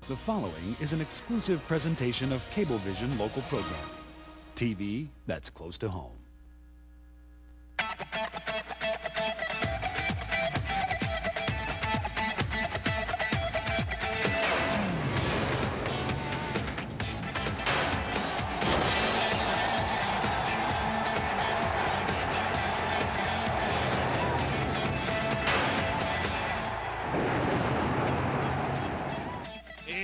The following is an exclusive presentation of Cablevision local programming. TV that's close to home.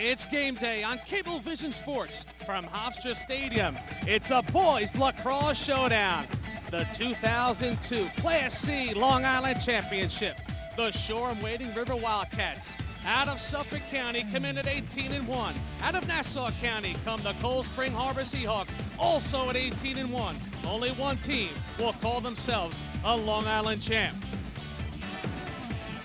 It's game day on Cablevision Sports from Hofstra Stadium. It's a boys lacrosse showdown. The 2002 Class C Long Island Championship. The Shoreham Wading River Wildcats out of Suffolk County come in at 18-1. Out of Nassau County come the Cold Spring Harbor Seahawks, also at 18-1. Only one team will call themselves a Long Island champ.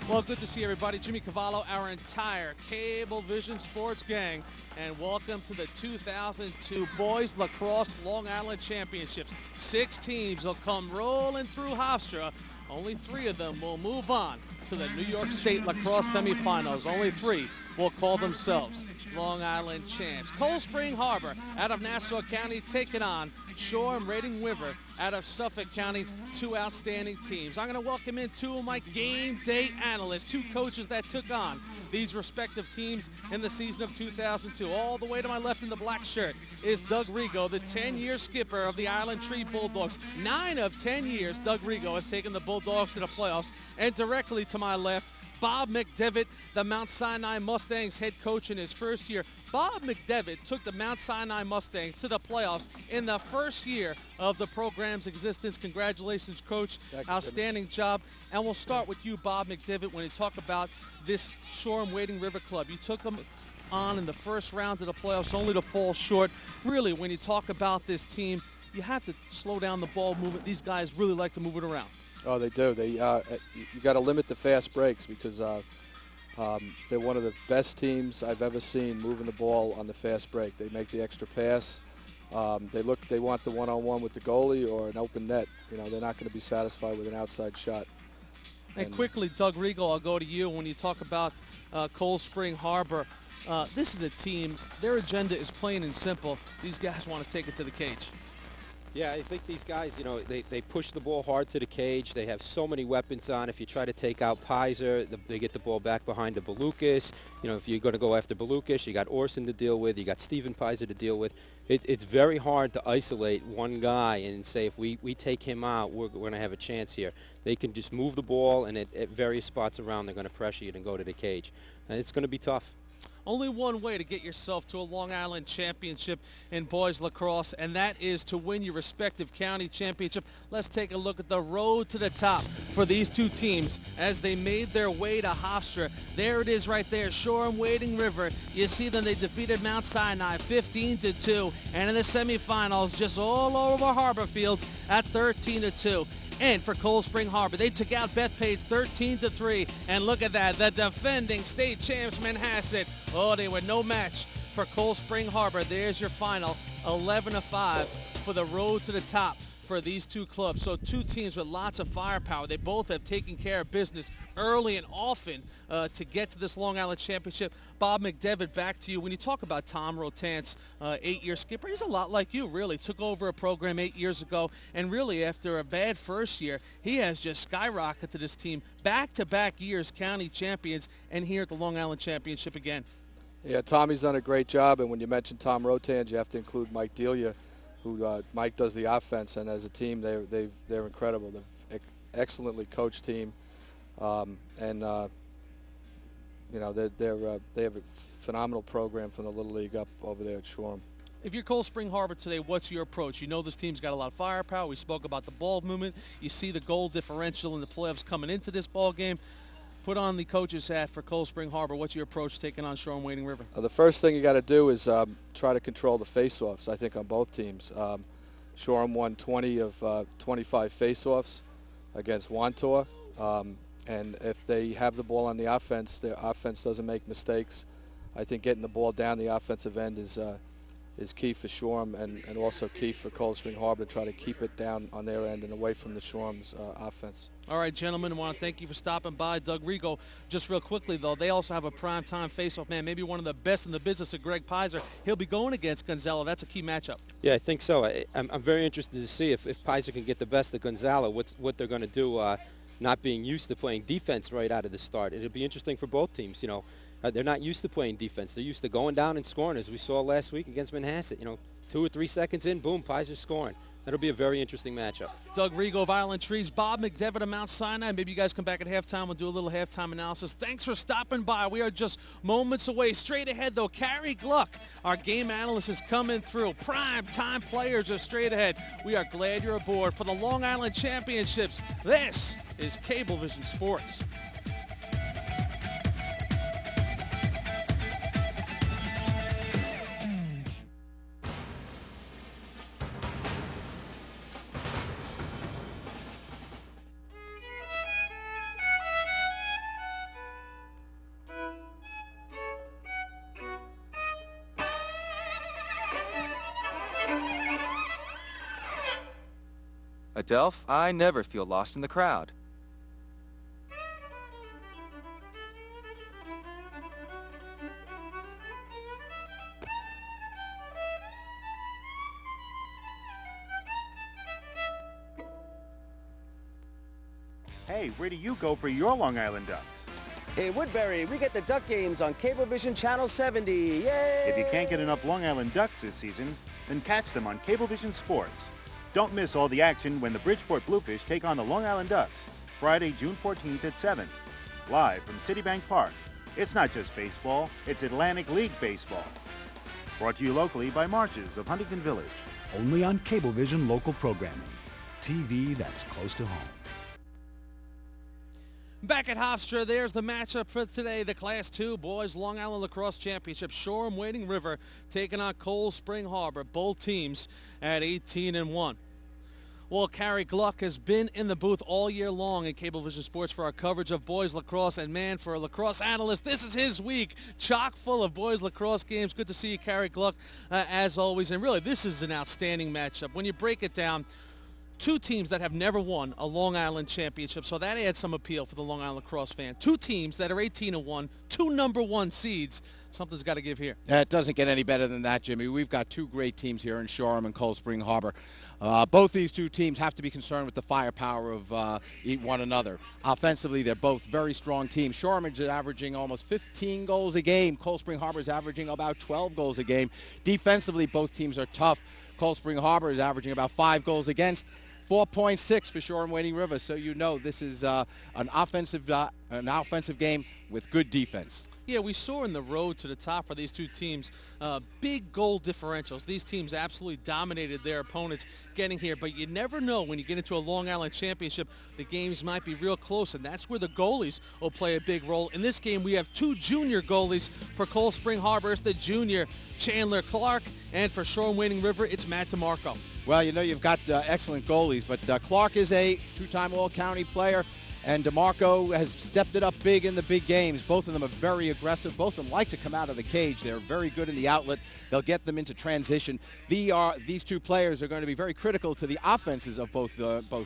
Well, good to see everybody. Jimmy Cavallo, our entire Cablevision Sports gang, and welcome to the 2002 Boys Lacrosse Long Island Championships. 6 teams will come rolling through Hofstra. Only 3 of them will move on to the New York State Lacrosse semifinals. Only 3 will call themselves Long Island champs. Cold Spring Harbor out of Nassau County taking on Shoreham Wading River out of Suffolk County. 2 outstanding teams. I'm going to welcome in 2 of my game day analysts, 2 coaches that took on these respective teams in the season of 2002. All the way to my left in the black shirt is Doug Rigo, the 10-year skipper of the Island Tree Bulldogs. 9 of 10 years, Doug Rigo has taken the Bulldogs to the playoffs. And directly to my left, Bob McDevitt, the Mount Sinai Mustangs head coach in his first year. Bob McDevitt took the Mount Sinai Mustangs to the playoffs in the first year of the program's existence. Congratulations, Coach. Outstanding job. And we'll start with you, Bob McDevitt, when you talk about this Shoreham Wading River club. You took them on in the first round of the playoffs, only to fall short. Really, when you talk about this team, you have to slow down the ball movement. These guys really like to move it around. Oh, they do. They you got to limit the fast breaks because they're one of the best teams I've ever seen moving the ball on the fast break. They make the extra pass. They want the one-on-one with the goalie or an open net. You know, they're not going to be satisfied with an outside shot. And quickly, Doug Rigo, I'll go to you when you talk about Cold Spring Harbor. This is a team. Their agenda is plain and simple. These guys want to take it to the cage. Yeah, I think these guys, you know, they push the ball hard to the cage. They have so many weapons on. If you try to take out Pizer, they get the ball back behind the Belucas. You know, if you're going to go after Belucas, you got Orson to deal with. You got Stephen Pizer to deal with. It's very hard to isolate one guy and say if we take him out, we're going to have a chance here. They can just move the ball, and at various spots around, they're going to pressure you and go to the cage. And it's going to be tough. Only one way to get yourself to a Long Island championship in boys lacrosse, and that is to win your respective county championship. Let's take a look at the road to the top for these 2 teams as they made their way to Hofstra. There it is right there, Shoreham Wading River. You see them, they defeated Mount Sinai 15-2, and in the semifinals, just all over Harbor Fields at 13-2. And for Cold Spring Harbor, they took out Bethpage 13-3. And look at that, the defending state champs Manhasset. Oh, they were no match for Cold Spring Harbor. There's your final, 11-5 for the road to the top for these 2 clubs. So 2 teams with lots of firepower. They both have taken care of business early and often to get to this Long Island championship. Bob McDevitt, back to you. When you talk about Tom Rotant's 8-year skipper, he's a lot like you, really. Took over a program 8 years ago, and really after a bad first year, he has just skyrocketed this team. Back-to-back years county champions, and here at the Long Island Championship again. Yeah, Tommy's done a great job, and when you mention Tom Rotant, you have to include Mike Delia, who Mike does the offense, and as a team, they're incredible. They're excellently coached team, you know, they have a phenomenal program from the Little League up over there at Shoreham. If you're Cold Spring Harbor today, what's your approach? You know this team's got a lot of firepower. We spoke about the ball movement. You see the goal differential in the playoffs coming into this ball game. Put on the coach's hat for Cold Spring Harbor. What's your approach taking on Shoreham Wading River? The first thing you got to do is try to control the face-offs, I think, on both teams. Shoreham won 20 of 25 face-offs against Wantor. And if they have the ball on the offense, their offense doesn't make mistakes. I think getting the ball down the offensive end is is key for Shoreham and also key for Cold Spring Harbor to try to keep it down on their end and away from the Shoreham's offense. All right, gentlemen, I want to thank you for stopping by. Doug Rigo, just real quickly, though, they also have a primetime face-off man, maybe one of the best in the business of Greg Pizer. He'll be going against Gonzalo. That's a key matchup. Yeah, I think so. I'm very interested to see if Pizer can get the best of Gonzalo, what they're going to do, not being used to playing defense right out of the start. It'll be interesting for both teams. You know, they're not used to playing defense. They're used to going down and scoring, as we saw last week against Manhasset. You know, 2 or 3 seconds in, boom, Pizer's scoring. That'll be a very interesting matchup. Doug Rigo of Island Trees, Bob McDevitt of Mount Sinai. Maybe you guys come back at halftime. We'll do a little halftime analysis. Thanks for stopping by. We are just moments away. Straight ahead, though, Carrie Gluck, our game analyst, is coming through. Prime time players are straight ahead. We are glad you're aboard for the Long Island Championships. This is Cablevision Sports. Adelph, I never feel lost in the crowd. Hey, where do you go for your Long Island Ducks? Hey, Woodbury, we get the Duck games on Cablevision Channel 70. Yay! If you can't get enough Long Island Ducks this season, then catch them on Cablevision Sports. Don't miss all the action when the Bridgeport Bluefish take on the Long Island Ducks, Friday, June 14th at 7. Live from Citibank Park. It's not just baseball, it's Atlantic League baseball. Brought to you locally by Marshes of Huntington Village. Only on Cablevision local programming. TV that's close to home. Back at Hofstra, there's the matchup for today, the Class 2 Boys Long Island Lacrosse Championship. Shoreham Wading River taking on Cold Spring Harbor, both teams at 18-1. Well, Carrie Gluck has been in the booth all year long in Cablevision Sports for our coverage of boys lacrosse. And, man, for a lacrosse analyst, this is his week, chock full of boys lacrosse games. Good to see you, Carrie Gluck, as always. And, really, this is an outstanding matchup. When you break it down, 2 teams that have never won a Long Island championship, so that adds some appeal for the Long Island lacrosse fan. 2 teams that are 18-1, 2 number 1 seeds. Something's got to give here. It doesn't get any better than that, Jimmy. We've got 2 great teams here in Shoreham and Cold Spring Harbor. Both these 2 teams have to be concerned with the firepower of one another. Offensively, they're both very strong teams. Shoreham is averaging almost 15 goals a game. Cold Spring Harbor is averaging about 12 goals a game. Defensively, both teams are tough. Cold Spring Harbor is averaging about 5 goals against. 4.6 for Shoreham Wading River, so you know this is an offensive game with good defense. Yeah, we saw in the road to the top for these 2 teams big goal differentials. These teams absolutely dominated their opponents getting here, but you never know when you get into a Long Island championship, the games might be real close, and that's where the goalies will play a big role. In this game, we have 2 junior goalies for Cold Spring Harbor. It's the junior Chandler Clark, and for Shoreham Wading River, it's Matt DeMarco. Well, you know, you've got excellent goalies, but Clark is a 2-time All-County player, and DeMarco has stepped it up big in the big games. Both of them are very aggressive. Both of them like to come out of the cage. They're very good in the outlet. They'll get them into transition. These 2 players are going to be very critical to the offenses of both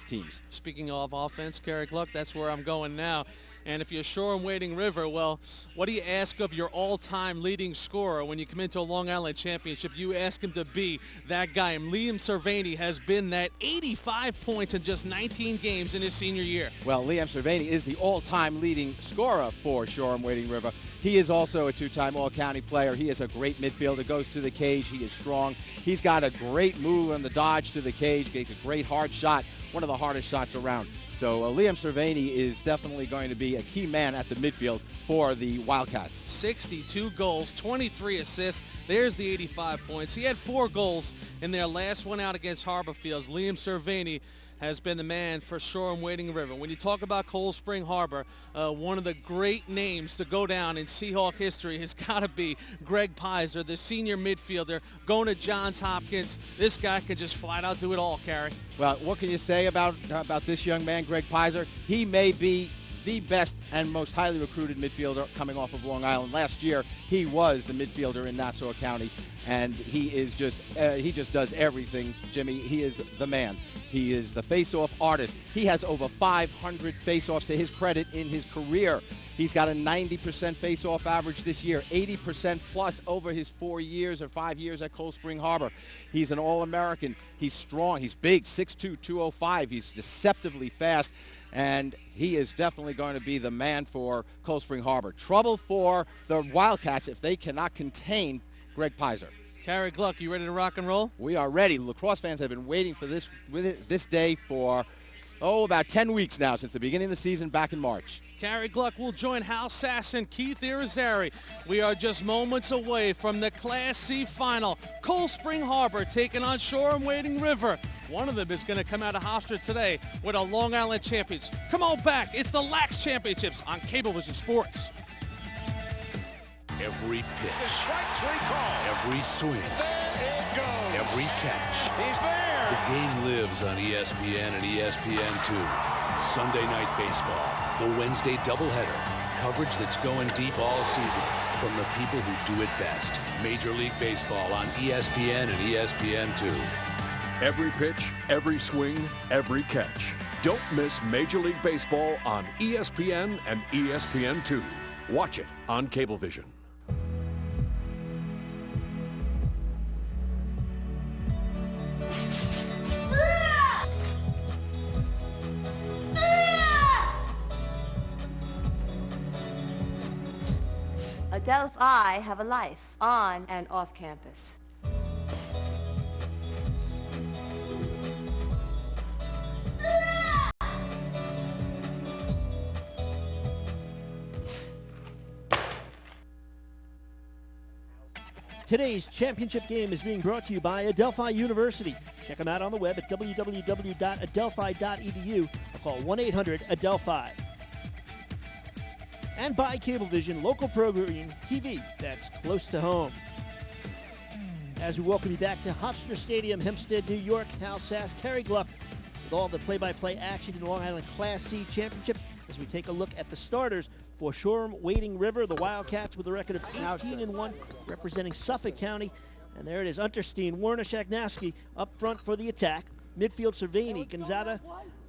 teams. Speaking of offense, Carrie Gluck, that's where I'm going now. And if you're Shoreham Wading River, well, what do you ask of your all-time leading scorer when you come into a Long Island championship? You ask him to be that guy. And Liam Cerveni has been that 85 points in just 19 games in his senior year. Well, Liam Cerveni is the all-time leading scorer for Shoreham Wading River. He is also a 2-time All-County player. He is a great midfielder, goes to the cage. He is strong. He's got a great move on the dodge to the cage. He makes a great hard shot, one of the hardest shots around. So Liam Cerveni is definitely going to be a key man at the midfield for the Wildcats. 62 goals, 23 assists. There's the 85 points. He had 4 goals in their last one out against Harborfields. Liam Cerveni has been the man for Shoreham Wading River. When you talk about Cold Spring Harbor, one of the great names to go down in Seahawk history has got to be Greg Pizer, the senior midfielder, going to Johns Hopkins. This guy can just flat out do it all, Carrie. Well, what can you say about this young man, Greg Pizer? He may be the best and most highly recruited midfielder coming off of Long Island. Last year, he was the midfielder in Nassau County, and he just does everything, Jimmy. He is the man. He is the face-off artist. He has over 500 face-offs to his credit in his career. He's got a 90% face-off average this year, 80% plus over his 4 years or 5 years at Cold Spring Harbor. He's an All-American. He's strong. He's big, 6'2", 205. He's deceptively fast, and he is definitely going to be the man for Cold Spring Harbor. Trouble for the Wildcats if they cannot contain Greg Pizer. Carrie Gluck, you ready to rock and roll? We are ready. Lacrosse fans have been waiting for this day for, about 10 weeks now, since the beginning of the season back in March. Carrie Gluck will join Hal Sass and Keith Irizarry. We are just moments away from the Class C final. Cold Spring Harbor taking on Shoreham-Wading River. One of them is going to come out of Hofstra today with a Long Island champions. Come on back. It's the LAX Championships on Cablevision Sports. Every pitch, every swing, every catch. He's there. The game lives on ESPN and ESPN2. Sunday Night Baseball, the Wednesday doubleheader. Coverage that's going deep all season from the people who do it best. Major League Baseball on ESPN and ESPN2. Every pitch, every swing, every catch. Don't miss Major League Baseball on ESPN and ESPN2. Watch it on Cablevision. Adelphi have a life on and off campus. Today's championship game is being brought to you by Adelphi University. Check them out on the web at www.adelphi.edu or call 1-800-ADELPHI. And by Cablevision, local programming TV that's close to home. As we welcome you back to Hofstra Stadium, Hempstead, New York, Hal Sass, Carrie Gluck, with all the play-by-play action in the Long Island Class C Championship as we take a look at the starters for Shoreham-Wading River, the Wildcats with a record of 18-1, representing Suffolk County. And there it is, Unterstein, Warner, Shagnowski up front for the attack. Midfield, Cervini, Gonzaga,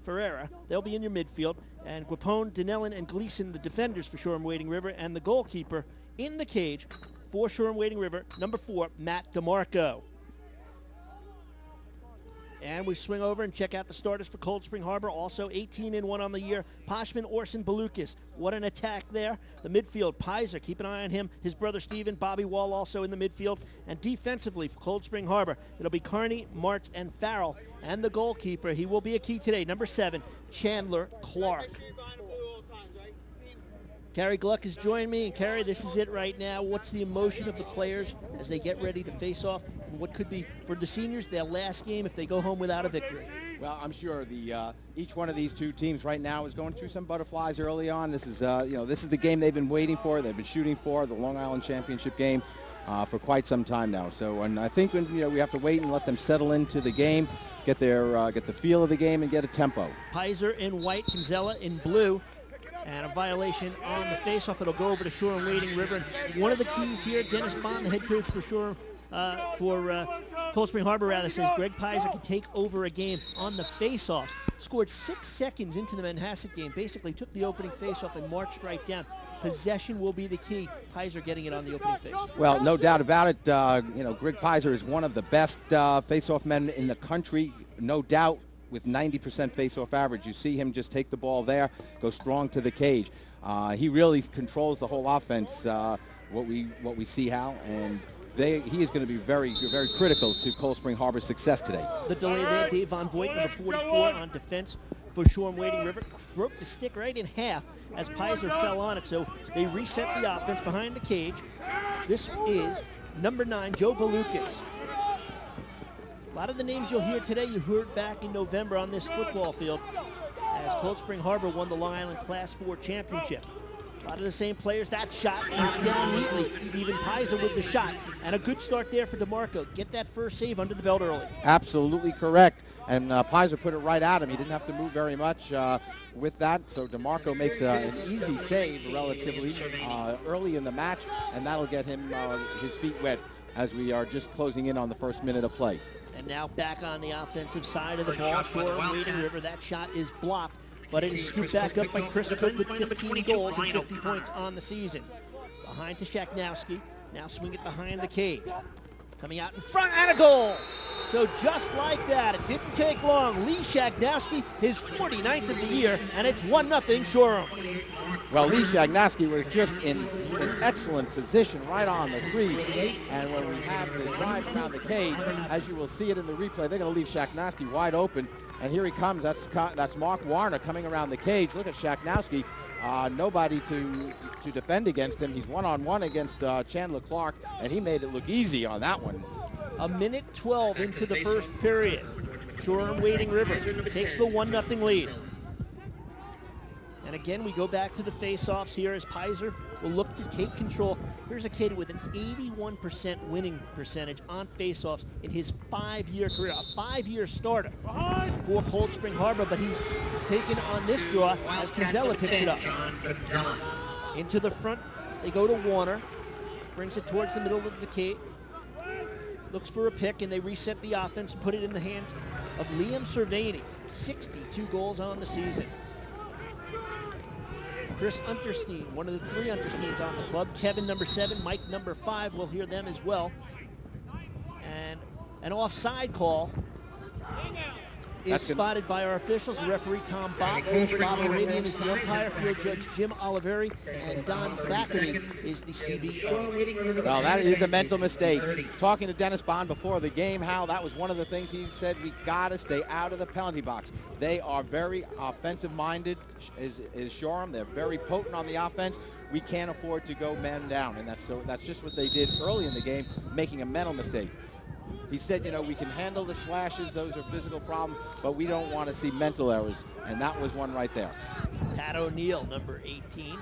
Ferreira, they'll be in your midfield. And Guapone, Dinellin, and Gleason, the defenders for Shoreham-Wading River. And the goalkeeper in the cage for Shoreham-Wading River, number 4, Matt DeMarco. And we swing over and check out the starters for Cold Spring Harbor, also 18-1 on the year. Poshman, Orson, Balukas. What an attack there. The midfield, Pizer, keep an eye on him. His brother Steven, Bobby Wall also in the midfield. And defensively for Cold Spring Harbor, it'll be Carney, Martz, and Farrell. And the goalkeeper, he will be a key today, number 7, Chandler Clark. Carrie Gluck has joined me, and Carrie, this is it right now. What's the emotion of the players as they get ready to face off, and what could be, for the seniors, their last game if they go home without a victory? Well, I'm sure each one of these two teams right now is going through some butterflies early on. This is this is the game they've been waiting for, they've been shooting for, the Long Island Championship game for quite some time now. So, and I think we have to wait and let them settle into the game, get the feel of the game, and get a tempo. Pizer in white, Kinsella in blue. And a violation on the faceoff. It'll go over to Shoreham-Wading River. And one of the keys here, Dennis Bond, the head coach for Cold Spring Harbor, says Greg Pizer can take over a game on the faceoffs. Scored 6 seconds into the Manhasset game. Basically took the opening faceoff and marched right down. Possession will be the key. Pizer getting it on the opening face. Well, no doubt about it. Greg Pizer is one of the best faceoff men in the country, no doubt. With 90% face-off average, you see him just take the ball there, go strong to the cage. He really controls the whole offense. What we see, Hal, and he is going to be very, very critical to Cold Spring Harbor's success today. The delay there, Dave Von Voigt, number 44 on defense for Shoreham-Wading River, broke the stick right in half as Pizer fell on it. So they reset the offense behind the cage. This is number 9, Joe Balukas. A lot of the names you'll hear today, you heard back in November on this football field as Cold Spring Harbor won the Long Island Class 4 championship. A lot of the same players. That shot knocked down neatly. Stephen Paiser with the shot. And a good start there for DeMarco. Get that first save under the belt early. Absolutely correct. And Paiser put it right at him. He didn't have to move very much with that. So DeMarco makes an easy save relatively early in the match. And that'll get him his feet wet as we are just closing in on the first minute of play. And now back on the offensive side of the ball. Shoreham, Wading River. That shot is blocked. But it is scooped back up by Chris Cook with 15 goals and 50 points on the season. Behind to Shaknowski. Now swing it behind the cage. Coming out in front and a goal. So just like that, it didn't take long. Lee Shaknowski, his 49th of the year, and it's 1-0 Shoreham. Well, Lee Shaknowski was just in an excellent position right on the crease. And when we have the drive around the cage, as you will see it in the replay, they're going to leave Shaknowski wide open. And here he comes. That's Mark Warner coming around the cage. Look at Shaknowski. Nobody to defend against him. He's one-on-one against Chandler Clark, and he made it look easy on that one. A minute 12 into the first period. Shoreham Wading River takes the 1-0 lead. And again, we go back to the face-offs here as Paiser will look to take control. Here's a kid with an 81% winning percentage on face-offs in his 5-year career, a 5-year starter for Cold Spring Harbor, but he's taken on this draw as Kinsella picks it up. Into the front, they go to Warner, brings it towards the middle of the cage, looks for a pick, and they reset the offense and put it in the hands of Liam Cervini. 62 goals on the season. Chris Unterstein, one of the 3 Untersteins on the club. Kevin, number 7. Mike, number 5. We'll hear them as well. And an offside call is spotted by our officials. The referee, Tom Bob. Bob Arabian is the umpire. Field judge, Jim Oliveri. And Don Backerney is the CBO. Well, that is a mental mistake. Talking to Dennis Bond before the game, Hal, that was one of the things he said, we got to stay out of the penalty box. They are very offensive-minded, is Shoreham. They're very potent on the offense. We can't afford to go man down, and that's just what they did early in the game, making a mental mistake. He said, we can handle the slashes. Those are physical problems, but we don't want to see mental errors, and that was one right there. Pat O'Neill, number 18.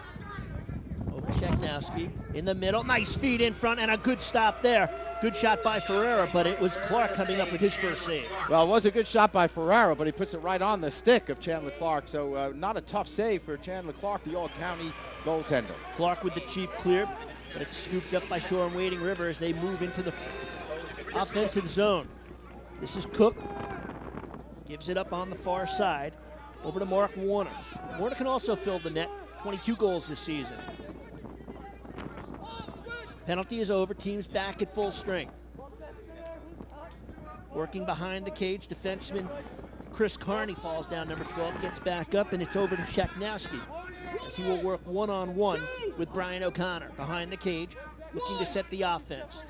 Over Shaknowski in the middle. Nice feed in front and a good stop there. Good shot by Ferreira, but it was Clark coming up with his first save. Well, it was a good shot by Ferreira, but he puts it right on the stick of Chandler Clark. So not a tough save for Chandler Clark, the all-county goaltender. Clark with the cheap clear, but it's scooped up by Shoreham Wading River as they move into the offensive zone. This is Cook. Gives it up on the far side. Over to Mark Warner. Warner can also fill the net. 22 goals this season. Penalty is over. Team's back at full strength. Working behind the cage, defenseman Chris Carney falls down. Number 12 gets back up, and it's over to Shaknowski as he will work one-on-one with Brian O'Connor behind the cage, looking to set the offense.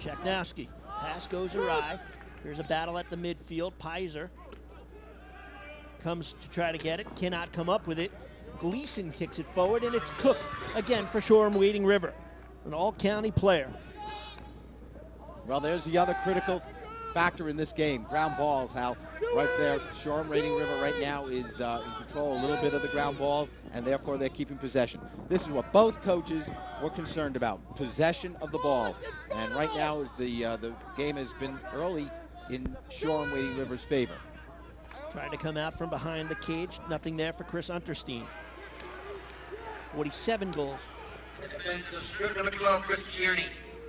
Shaknowski, pass goes awry. Here's a battle at the midfield. Paiser comes to try to get it, cannot come up with it. Gleason kicks it forward, and it's Cook again for Shoreham Wading River, an all-county player. Well, there's the other critical factor in this game, ground balls, Hal. Right there, Shoreham Wading River right now is in control a little bit of the ground balls, and therefore they're keeping possession. This is what both coaches were concerned about, possession of the ball. And right now the game has been early in Shoreham Wading River's favor. Trying to come out from behind the cage, nothing there for Chris Unterstein. 47 goals.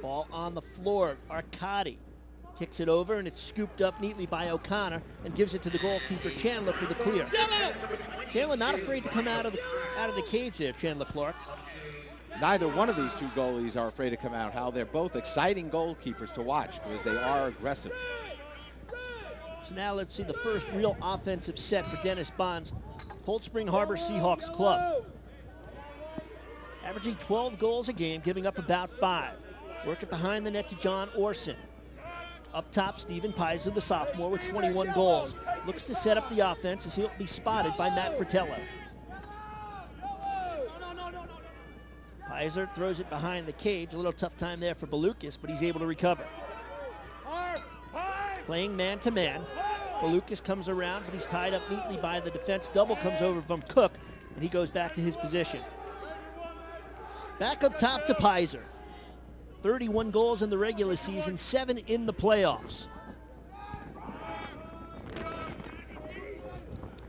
Ball on the floor, Arcadi kicks it over, and it's scooped up neatly by O'Connor and gives it to the goalkeeper Chandler for the clear. Chandler not afraid to come out of the cage there, Chandler Clark. Neither one of these two goalies are afraid to come out, Hal. They're both exciting goalkeepers to watch because they are aggressive. So now let's see the first real offensive set for Dennis Bond's Cold Spring Harbor Seahawks club. Averaging 12 goals a game, giving up about 5. Work it behind the net to John Orson. Up top, Stephen Paiser, the sophomore, with 21 goals. Looks to set up the offense as he'll be spotted by Matt Fratello. Paiser throws it behind the cage. A little tough time there for Balukas, but he's able to recover. Playing man-to-man. Balukas comes around, but he's tied up neatly by the defense. Double comes over from Cook, and he goes back to his position. Back up top to Pizer. 31 goals in the regular season, 7 in the playoffs.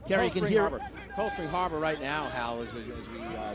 Gary, you can hear Cold Spring Harbor right now, Hal, as we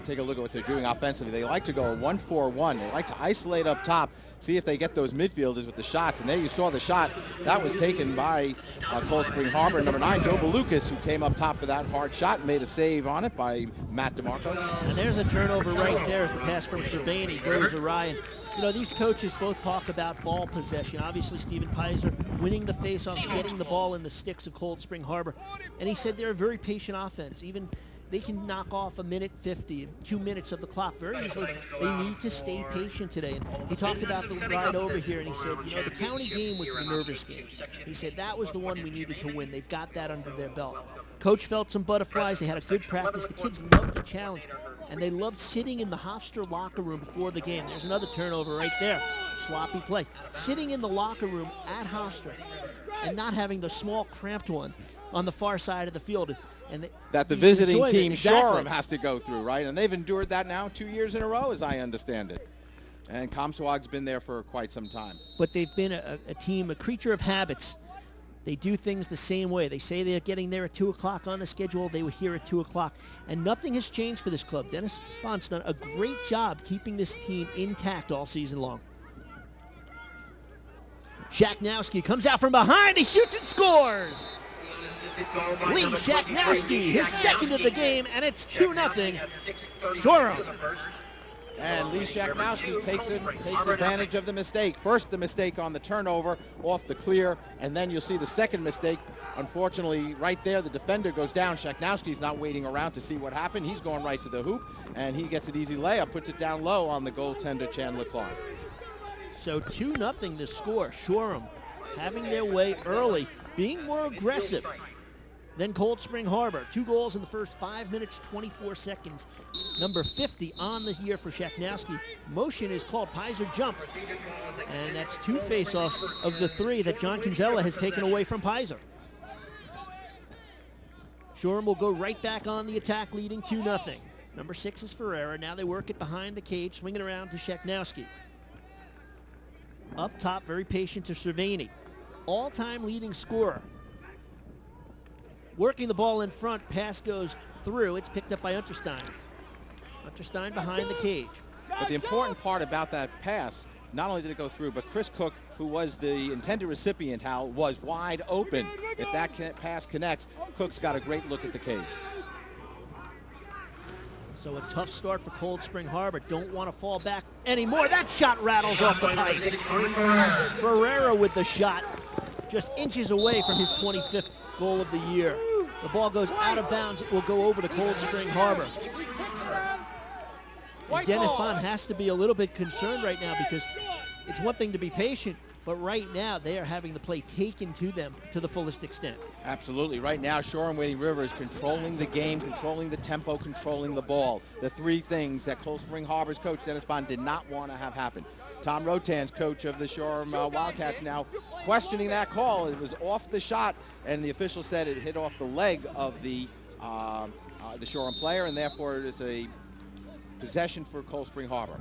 take a look at what they're doing offensively, they like to go 1-4-1. They like to isolate up top, see if they get those midfielders with the shots. And there you saw the shot. That was taken by Cold Spring Harbor. Number 9, Joe Belucas, who came up top for that hard shot and made a save on it by Matt DeMarco. And there's a turnover right there as the pass from Cervini goes awry. And, you know, these coaches both talk about ball possession. Obviously, Stephen Pizer winning the faceoffs, getting the ball in the sticks of Cold Spring Harbor. And he said they're a very patient offense. Even they can knock off a minute 50, 2 minutes of the clock very easily. They need to stay patient today. And he talked about the ride over here, and he said, you know, the county game was the nervous game. He said that was the one we needed to win. They've got that under their belt. Coach felt some butterflies. They had a good practice. The kids loved the challenge, and they loved sitting in the Hofstra locker room before the game. There's another turnover right there. Sloppy play. Sitting in the locker room at Hofstra and not having the small, cramped one on the far side of the field. And that the visiting team, Shoreham, has to go through, right? And they've endured that now 2 years in a row, as I understand it. And Comstock's been there for quite some time. But they've been a team, a creature of habits. They do things the same way. They say they're getting there at 2 o'clock on the schedule. They were here at 2 o'clock. And nothing has changed for this club. Dennis Bond's done a great job keeping this team intact all season long. Shaknowski comes out from behind. He shoots and scores. Lee Shaknowski, his second of the game, and it's 2-0. Shoreham. And Lee Shaknowski takes advantage of the mistake. First, the mistake on the turnover off the clear, and then you'll see the second mistake. Unfortunately, right there, the defender goes down. Shaknowski's not waiting around to see what happened. He's going right to the hoop, and he gets an easy layup, puts it down low on the goaltender, Chandler Clark. So 2-0 the score. Shoreham having their way early, being more aggressive than Cold Spring Harbor. 2 goals in the first 5 minutes, 24 seconds. Number 50 on the year for Shaknowski. Motion is called Pizer jump. And that's 2 face-offs of the 3 that John Kinsella has taken away from Pizer. Shoreham will go right back on the attack, leading 2-0. Number 6 is Ferreira. Now they work it behind the cage, swinging around to Shaknowski. Up top, very patient to Cervini. All-time leading scorer. Working the ball in front, pass goes through. It's picked up by Unterstein. Unterstein behind the cage. But the important part about that pass, not only did it go through, but Chris Cook, who was the intended recipient, Hal, was wide open. If that pass connects, Cook's got a great look at the cage. So a tough start for Cold Spring Harbor. Don't want to fall back anymore. That shot rattles off the pipe. Ferreira with the shot, just inches away from his 25th goal of the year. The ball goes out of bounds. It will go over to Cold Spring Harbor. And Dennis Bond has to be a little bit concerned right now because it's one thing to be patient, but right now they are having the play taken to them to the fullest extent. Absolutely. Right now, Shoreham Wading River is controlling the game, controlling the tempo, controlling the ball. The 3 things that Cold Spring Harbor's coach, Dennis Bond, did not want to have happen. Tom Rotan's coach of the Shoreham Wildcats now questioning that call. It was off the shot, and the official said it hit off the leg of the Shoreham player, and therefore it is a possession for Cold Spring Harbor.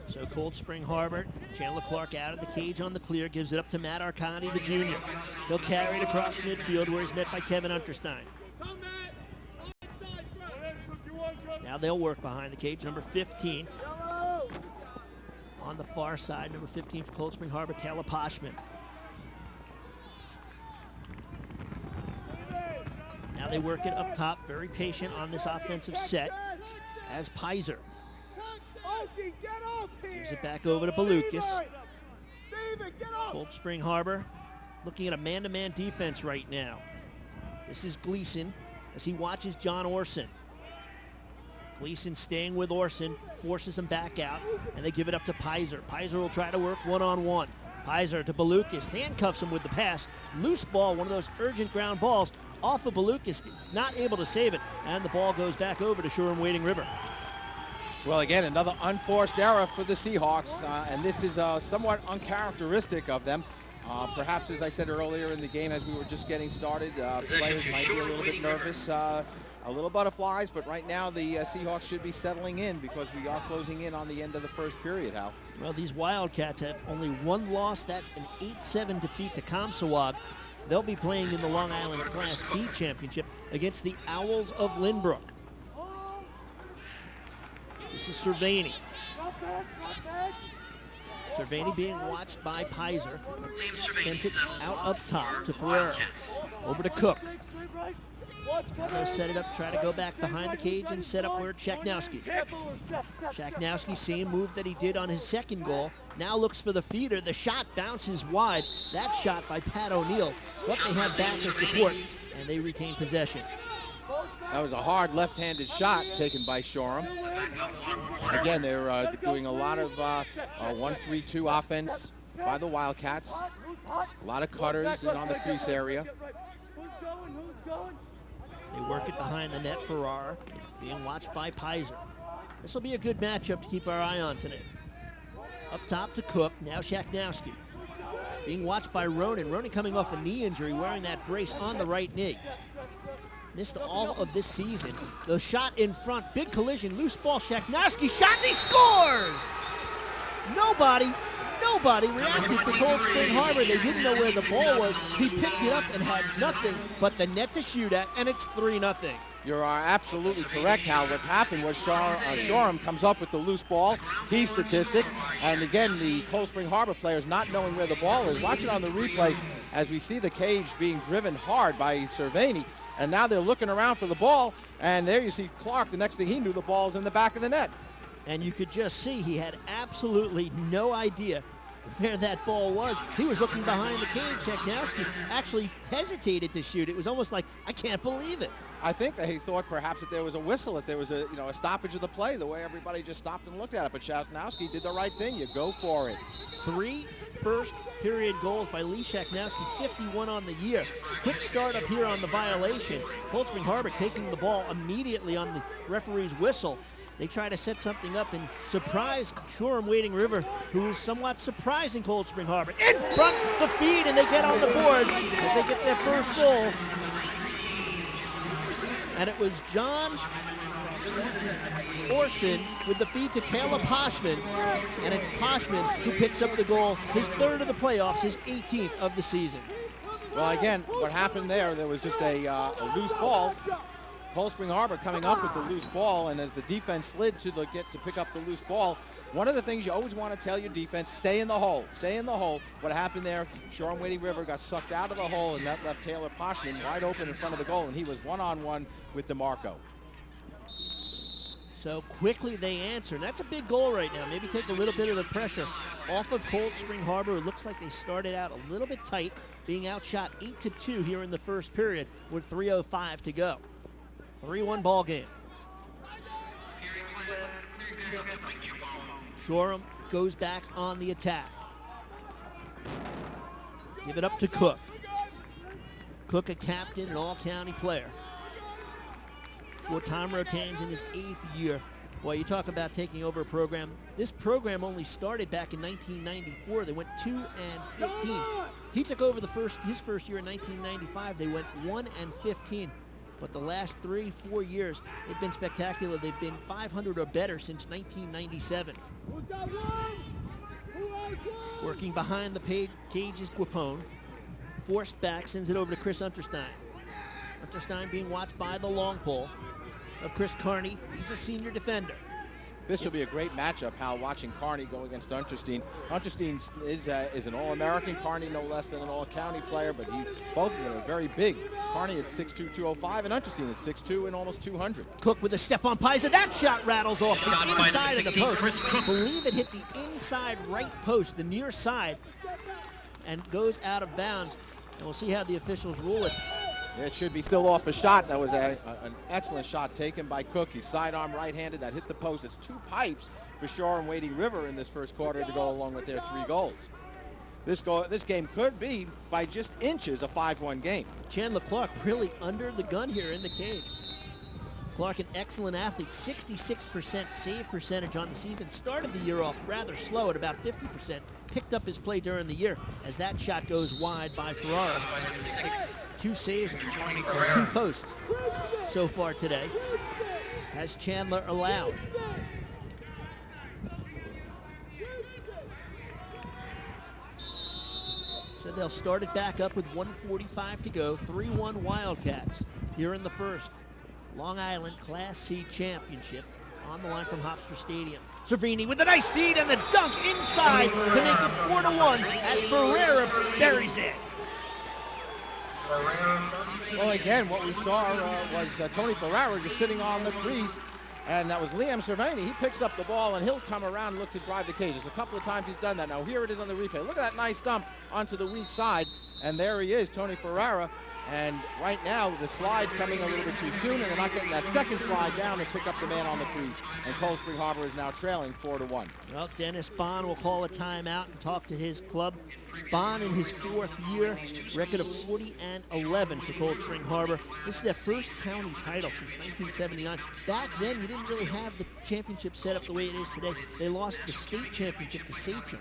So Cold Spring Harbor, Chandler Clark out of the cage on the clear, gives it up to Matt Arcani, the junior. He'll carry it across midfield where he's met by Kevin Unterstein. Now they'll work behind the cage, number 15. On the far side, number 15 for Cold Spring Harbor, Taylor Poshman. Now they work it up top, very patient on this offensive set as Pizer. Gives it back over to Belucas. Cold Spring Harbor looking at a man-to-man defense right now. This is Gleason as he watches John Orson. Gleason staying with Orson, forces him back out, and they give it up to Pizer. Pizer will try to work one-on-one. Pizer to Belucas, handcuffs him with the pass. Loose ball, one of those urgent ground balls, off of Belucas, not able to save it, and the ball goes back over to Shoreham Wading River. Well, again, another unforced error for the Seahawks, and this is somewhat uncharacteristic of them. Perhaps, as I said earlier in the game, as we were just getting started, players might be a little bit nervous A little butterflies, but right now the Seahawks should be settling in because we are closing in on the end of the first period, Hal. Well, these Wildcats have only one loss, that an 8-7 defeat to Comsawag. They'll be playing in the Long Island Class B Championship against the Owls of Lynbrook. This is Cervini. Cervini being watched by Pizer. Sends it out up top to Ferrera. Over to Cook. They'll set it up, try to go back behind the cage and set up where Shaknowski. Shaknowski, same move that he did on his second goal. Now looks for the feeder. The shot bounces wide. That shot by Pat O'Neill. But they have backer support, and they retain possession. That was a hard left-handed shot taken by Shoreham. Again, they're doing a lot of 1-3-2 offense by the Wildcats. A lot of cutters in on the crease area. They work it behind the net. Ferrara being watched by Pizer. This will be a good matchup to keep our eye on tonight. Up top to Cook. Now Shaknowski. Being watched by Ronan. Ronan coming off a knee injury, wearing that brace on the right knee. Missed all of this season. The shot in front. Big collision. Loose ball. Shaknowski shot and he scores! Nobody reacted to Cold Spring Harbor. They didn't know where the ball was. He picked it up and had nothing but the net to shoot at, and it's 3-0. You are absolutely correct, Hal. What happened was Shoreham comes up with the loose ball, key statistic, and again, the Cold Spring Harbor players not knowing where the ball is. Watch it on the replay as we see the cage being driven hard by Cervini, and now they're looking around for the ball, and there you see Clark. The next thing he knew, the ball's in the back of the net. And you could just see he had absolutely no idea where that ball was. He was looking behind the cage. Shaknowski actually hesitated to shoot. It was almost like, I can't believe it. I think that he thought perhaps that there was a whistle, that there was a stoppage of the play, the way everybody just stopped and looked at it. But Shaknowski did the right thing. You go for it. 3 first period goals by Lee Shaknowski, 51 on the year. Quick start up here on the violation. Cold Spring Harbor taking the ball immediately on the referee's whistle. They try to set something up and surprise Shoreham Wading River, who is somewhat surprising Cold Spring Harbor. In front, the feed, and they get on the board as they get their first goal. And it was John Orson with the feed to Caleb Poshman. And it's Poshman who picks up the goal, his third of the playoffs, his 18th of the season. Well, again, what happened there was just a loose ball. Cold Spring Harbor coming up with the loose ball, and as the defense slid to pick up the loose ball, one of the things you always want to tell your defense, stay in the hole. Stay in the hole. What happened there, Shoreham Wading River got sucked out of the hole, and that left Taylor Poshman wide open in front of the goal, and he was one-on-one with DeMarco. So quickly they answer. And that's a big goal right now. Maybe take a little bit of the pressure off of Cold Spring Harbor. It looks like they started out a little bit tight, being outshot 8-2 here in the first period with 3:05 to go. 3-1 ball game. Shoreham goes back on the attack. Give it up to Cook. Cook, a captain, an all-county player. For Tom Rotan's in his 8th year. Boy, you talk about taking over a program. This program only started back in 1994. They went 2-15. He took over his first year in 1995. They went 1-15. But the last 3-4 years, they've been spectacular. They've been 500 or better since 1997. Working behind the cage is Guapone. Forced back, sends it over to Chris Unterstein. Unterstein being watched by the long pole of Chris Carney. He's a senior defender. This will be a great matchup, Hal, watching Carney go against Unterstein. Unterstein is an All-American. Carney no less than an All-County player, but both of them are very big. Carney at 6'2", 205, and Unterstein at 6'2" and almost 200. Cook with a step on Pizer. That shot rattles off the inside of the post. I believe it hit the inside right post, the near side, and goes out of bounds. And we'll see how the officials rule it. It should be still off a shot. That was an excellent shot taken by Cook. He's sidearm right-handed. That hit the post. It's 2 pipes for Shoreham Wading River in this first quarter to go along with their 3 goals. This game could be, by just inches, a 5-1 game. Chandler Clark really under the gun here in the cage. Clark, an excellent athlete, 66% save percentage on the season. Started the year off rather slow at about 50%. Picked up his play during the year as that shot goes wide by Ferrara. 2 saves, 2 posts. so far today. Has Chandler allowed. So they'll start it back up with 1:45 to go. 3-1 Wildcats here in the first. Long Island Class C Championship on the line from Hofstra Stadium. Cervini with a nice feed and the dunk inside to make it 4-1 as Ferreira buries it. Well, again, what we saw was Tony Ferrara just sitting on the crease, and that was Liam Cervini. He picks up the ball, and he'll come around and look to drive the cages. A couple of times he's done that. Now, here it is on the replay. Look at that nice dump onto the weak side, and there he is, Tony Ferrara. And right now, the slide's coming a little bit too soon, and they're not getting that second slide down to pick up the man on the crease. And Cold Spring Harbor is now trailing 4-1. Well, Dennis Bond will call a timeout and talk to his club. Bond in his 4th year, record of 40-11 for Cold Spring Harbor. This is their first county title since 1979. Back then, you didn't really have the championship set up the way it is today. They lost the state championship to Sachem.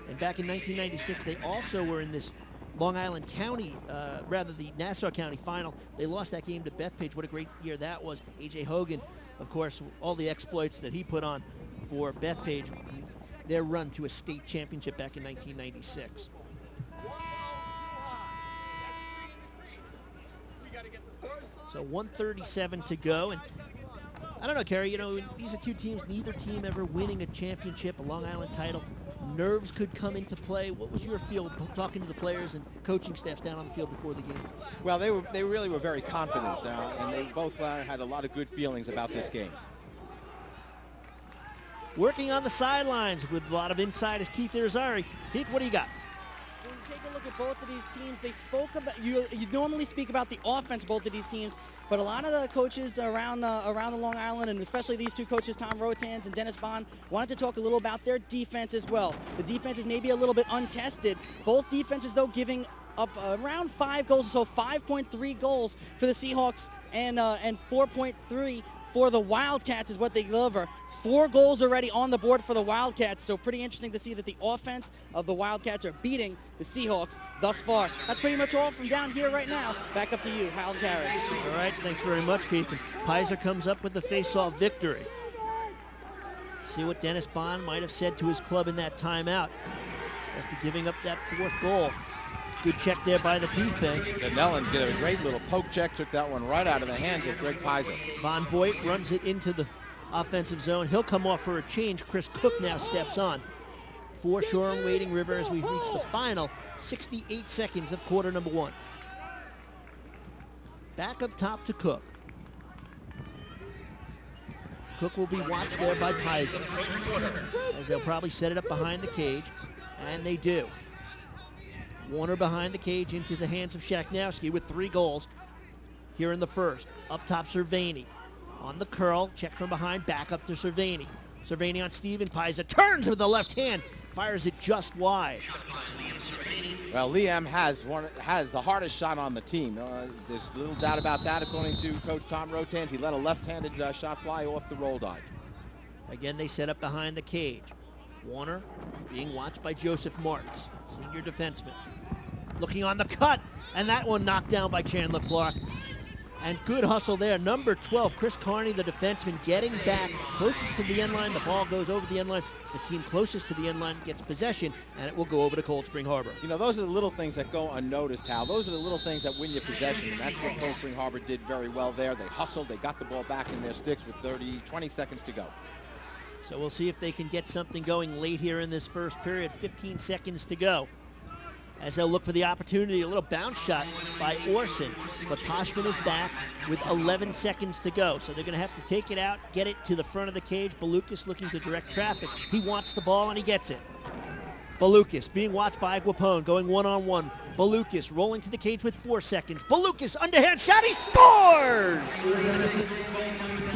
And back in 1996, they also were in this Long Island County, the Nassau County final. They lost that game to Bethpage. What a great year that was. A.J. Hogan, of course, all the exploits that he put on for Bethpage, their run to a state championship back in 1996. So 1:37 to go. And I don't know, Kerry, these are two teams, neither team ever winning a championship, a Long Island title. Nerves could come into play. What was your feel talking to the players and coaching staffs down on the field before the game? Well, they really were very confident, and they both had a lot of good feelings about this game. Working on the sidelines with a lot of insight is Keith Irizarry. Keith, what do you got? When you take a look at both of these teams, they spoke about you normally speak about the offense of both of these teams, but a lot of the coaches around the Long Island, and especially these two coaches, Tom Rotans and Dennis Bond, wanted to talk a little about their defense as well. The defense is maybe a little bit untested. Both defenses, though, giving up around 5 goals, so 5.3 goals for the Seahawks and 4.3 for the Wildcats is what they deliver. 4 goals already on the board for the Wildcats, so pretty interesting to see that the offense of the Wildcats are beating the Seahawks thus far. That's pretty much all from down here right now. Back up to you, Hal Carey. All right, thanks very much, Keith. And Pizer comes up with the face-off victory. See what Dennis Bond might have said to his club in that timeout after giving up that 4th goal. Good check there by the defense. Nellen did a great little poke check, took that one right out of the hands of Greg Pizer. Von Voigt runs it into the offensive zone. He'll come off for a change. Chris Cook now steps on. For Shoreham Wading River as we reach the final 68 seconds of quarter number 1. Back up top to Cook. Cook will be watched there by Pizer, as they'll probably set it up behind the cage, and they do. Warner behind the cage into the hands of Shaknowski with 3 goals here in the first. Up top, Cervini. On the curl, check from behind, back up to Cervini. Cervini on Steven. Pizer turns with the left hand, fires it just wide. Well, Liam has the hardest shot on the team. There's little doubt about that, according to Coach Tom Rotans. He let a left-handed shot fly off the roll die. Again, they set up behind the cage. Warner being watched by Joseph Martz, senior defenseman. Looking on the cut, and that one knocked down by Chandler Clark. And good hustle there. Number 12, Chris Carney, the defenseman, getting back closest to the end line. The ball goes over the end line. The team closest to the end line gets possession, and it will go over to Cold Spring Harbor. Those are the little things that go unnoticed, Hal. Those are the little things that win you possession, and that's what Cold Spring Harbor did very well there. They hustled. They got the ball back in their sticks with 20 seconds to go. So we'll see if they can get something going late here in this first period. 15 seconds to go. As they'll look for the opportunity, a little bounce shot by Orson. But Poshman is back with 11 seconds to go. So they're going to have to take it out, get it to the front of the cage. Balukas looking to direct traffic. He wants the ball, and he gets it. Balukas being watched by Aguapone, going one-on-one. Balukas rolling to the cage with 4 seconds. Balukas, underhand shot, he scores!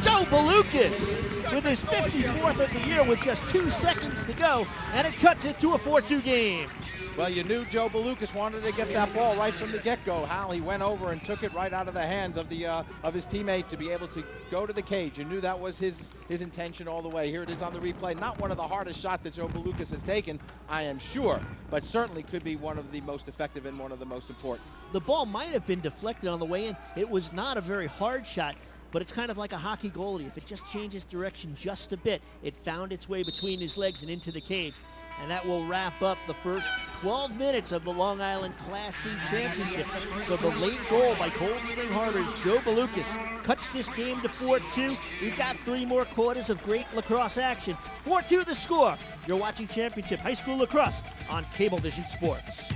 Joe Balukas with his 54th of the year with just 2 seconds to go, and it cuts it to a 4-2 game. Well, you knew Joe Balukas wanted to get that ball right from the get-go. Hal, he went over and took it right out of the hands of his teammate to be able to go to the cage. You knew that was his intention all the way. Here it is on the replay. Not one of the hardest shots that Joe Balukas has taken, I am sure, but certainly could be one of the most effective and one of the most important. The ball might have been deflected on the way in. It was not a very hard shot, but it's kind of like a hockey goalie. If it just changes direction just a bit, it found its way between his legs and into the cage. And that will wrap up the first 12 minutes of the Long Island Class C Championship. So the late goal by Cold Spring Harbor's Joe Balukas cuts this game to 4-2. We've got 3 more quarters of great lacrosse action. 4-2 the score. You're watching Championship High School Lacrosse on Cablevision Sports.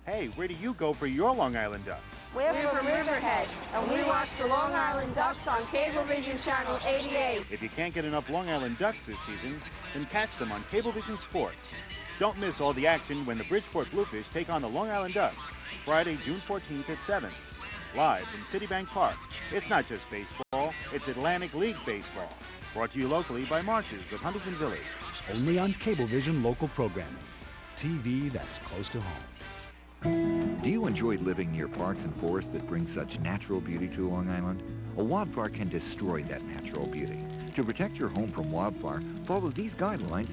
Hey, where do you go for your Long Island Ducks? We're from Riverhead, and we watch the Long Island Ducks on Cablevision Channel 88. If you can't get enough Long Island Ducks this season, then catch them on Cablevision Sports. Don't miss all the action when the Bridgeport Bluefish take on the Long Island Ducks, Friday, June 14th at 7. Live from Citibank Park. It's not just baseball, it's Atlantic League baseball. Brought to you locally by Marches of Huntington Village. Only on Cablevision local programming. TV that's close to home. Do you enjoy living near parks and forests that bring such natural beauty to Long Island? A wildfire can destroy that natural beauty. To protect your home from wildfire, follow these guidelines.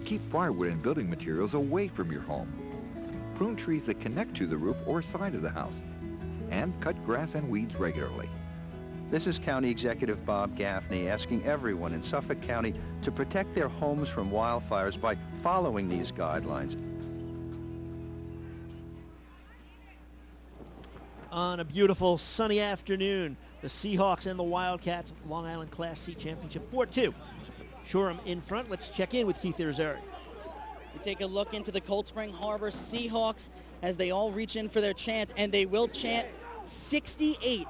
Keep firewood and building materials away from your home. Prune trees that connect to the roof or side of the house. And cut grass and weeds regularly. This is County Executive Bob Gaffney asking everyone in Suffolk County to protect their homes from wildfires by following these guidelines. On a beautiful sunny afternoon, the Seahawks and the Wildcats, Long Island Class C Championship 4-2. Shoreham in front. Let's check in with Keith Irizarry. We take a look into the Cold Spring Harbor Seahawks as they all reach in for their chant, and they will chant 68.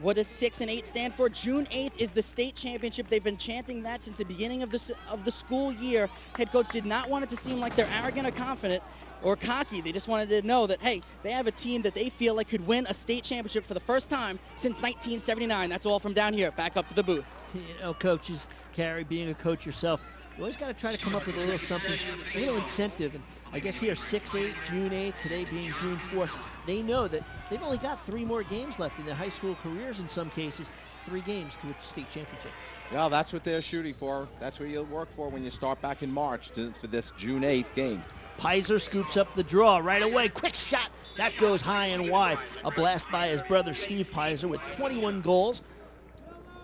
What does 6 and 8 stand for? June 8th is the state championship. They've been chanting that since the beginning of the school year. Head coach did not want it to seem like they're arrogant or confident or cocky. They just wanted to know that, hey, they have a team that they feel like could win a state championship for the first time since 1979. That's all from down here. Back up to the booth. You know, coaches, Carrie, being a coach yourself, you always got to try to come up with a little something, a little incentive. And I guess here, 6-8, June 8th, today being June 4th, they know that they've only got 3 more games left in their high school careers in some cases, 3 games to a state championship. Well, that's what they're shooting for. That's what you'll work for when you start back in March for this June 8th game. Pizer scoops up the draw right away. Quick shot. That goes high and wide. A blast by his brother, Steve Pizer, with 21 goals.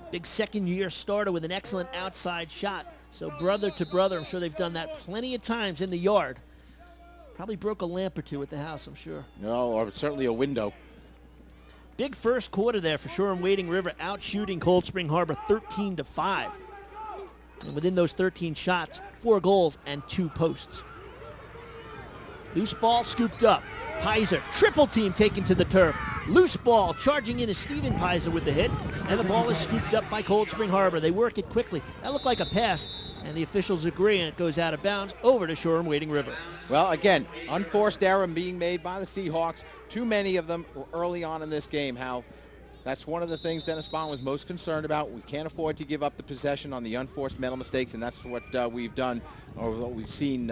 Big second-year starter with an excellent outside shot. So brother to brother, I'm sure they've done that plenty of times in the yard. Probably broke a lamp or 2 at the house, I'm sure. No, or certainly a window. Big first quarter there for Shoreham Wading River, out shooting Cold Spring Harbor 13-5. And within those 13 shots, 4 goals and 2 posts. Loose ball scooped up. Pizer, triple team taken to the turf. Loose ball charging in is Steven Pizer with the hit, and the ball is scooped up by Cold Spring Harbor. They work it quickly. That looked like a pass, and the officials agree, and it goes out of bounds over to Shoreham Wading River. Well, again, unforced error being made by the Seahawks. Too many of them early on in this game, Hal. That's one of the things Dennis Bond was most concerned about. We can't afford to give up the possession on the unforced mental mistakes, and that's what we've done, or what we've seen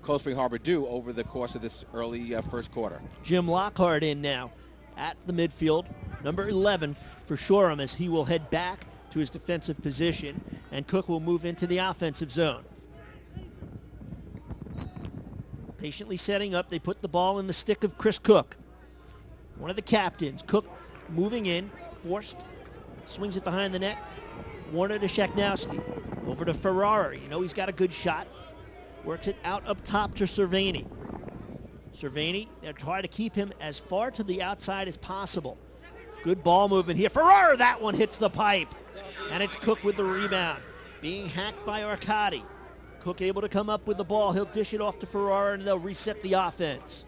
Cold Spring Harbor do over the course of this early first quarter. Jim Lockhart in now at the midfield, number 11 for Shoreham, as he will head back to his defensive position, and Cook will move into the offensive zone. Patiently setting up, they put the ball in the stick of Chris Cook, one of the captains. Cook moving in, forced, swings it behind the net. Warner to Sheknowski, over to Ferrara. You know he's got a good shot. Works it out up top to Cervini. Cervini, they're trying to keep him as far to the outside as possible. Good ball movement here. Ferrara, that one hits the pipe. And it's Cook with the rebound. Being hacked by Arcadi. Cook able to come up with the ball. He'll dish it off to Ferrara, and they'll reset the offense.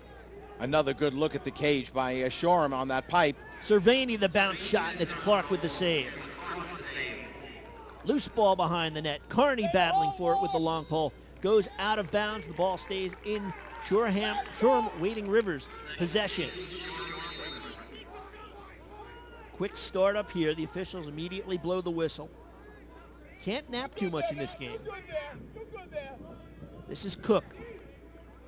Another good look at the cage by Shoreham on that pipe. Cervini, the bounce shot, and it's Clark with the save. Loose ball behind the net. Carney battling for it with the long pole. Goes out of bounds. The ball stays in Shoreham Wading River's possession. Quick start up here. The officials immediately blow the whistle. Can't nap too much in this game. This is Cook.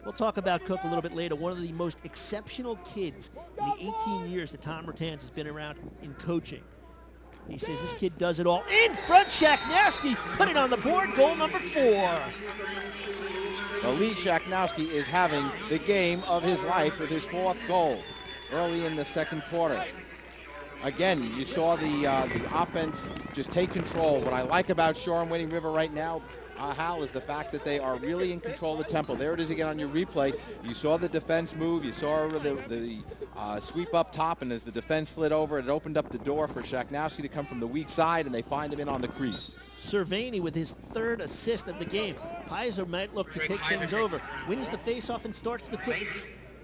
We'll talk about Cook a little bit later. One of the most exceptional kids in the 18 years that Tom Ratanz has been around in coaching. He says this kid does it all. In front, Shaknowski put it on the board. Goal number 4. Well, Lee Shaknowski is having the game of his life with his 4th goal early in the second quarter. Again, you saw the offense just take control. What I like about Shoreham-Wading River right now, Hal, is the fact that they are really in control of the tempo. There it is again on your replay. You saw the defense move. You saw the sweep up top, and as the defense slid over, it opened up the door for Shaknowski to come from the weak side, and they find him in on the crease. Cervini with his 3rd assist of the game. Pizer might look to take things over. Wins the faceoff and starts the quick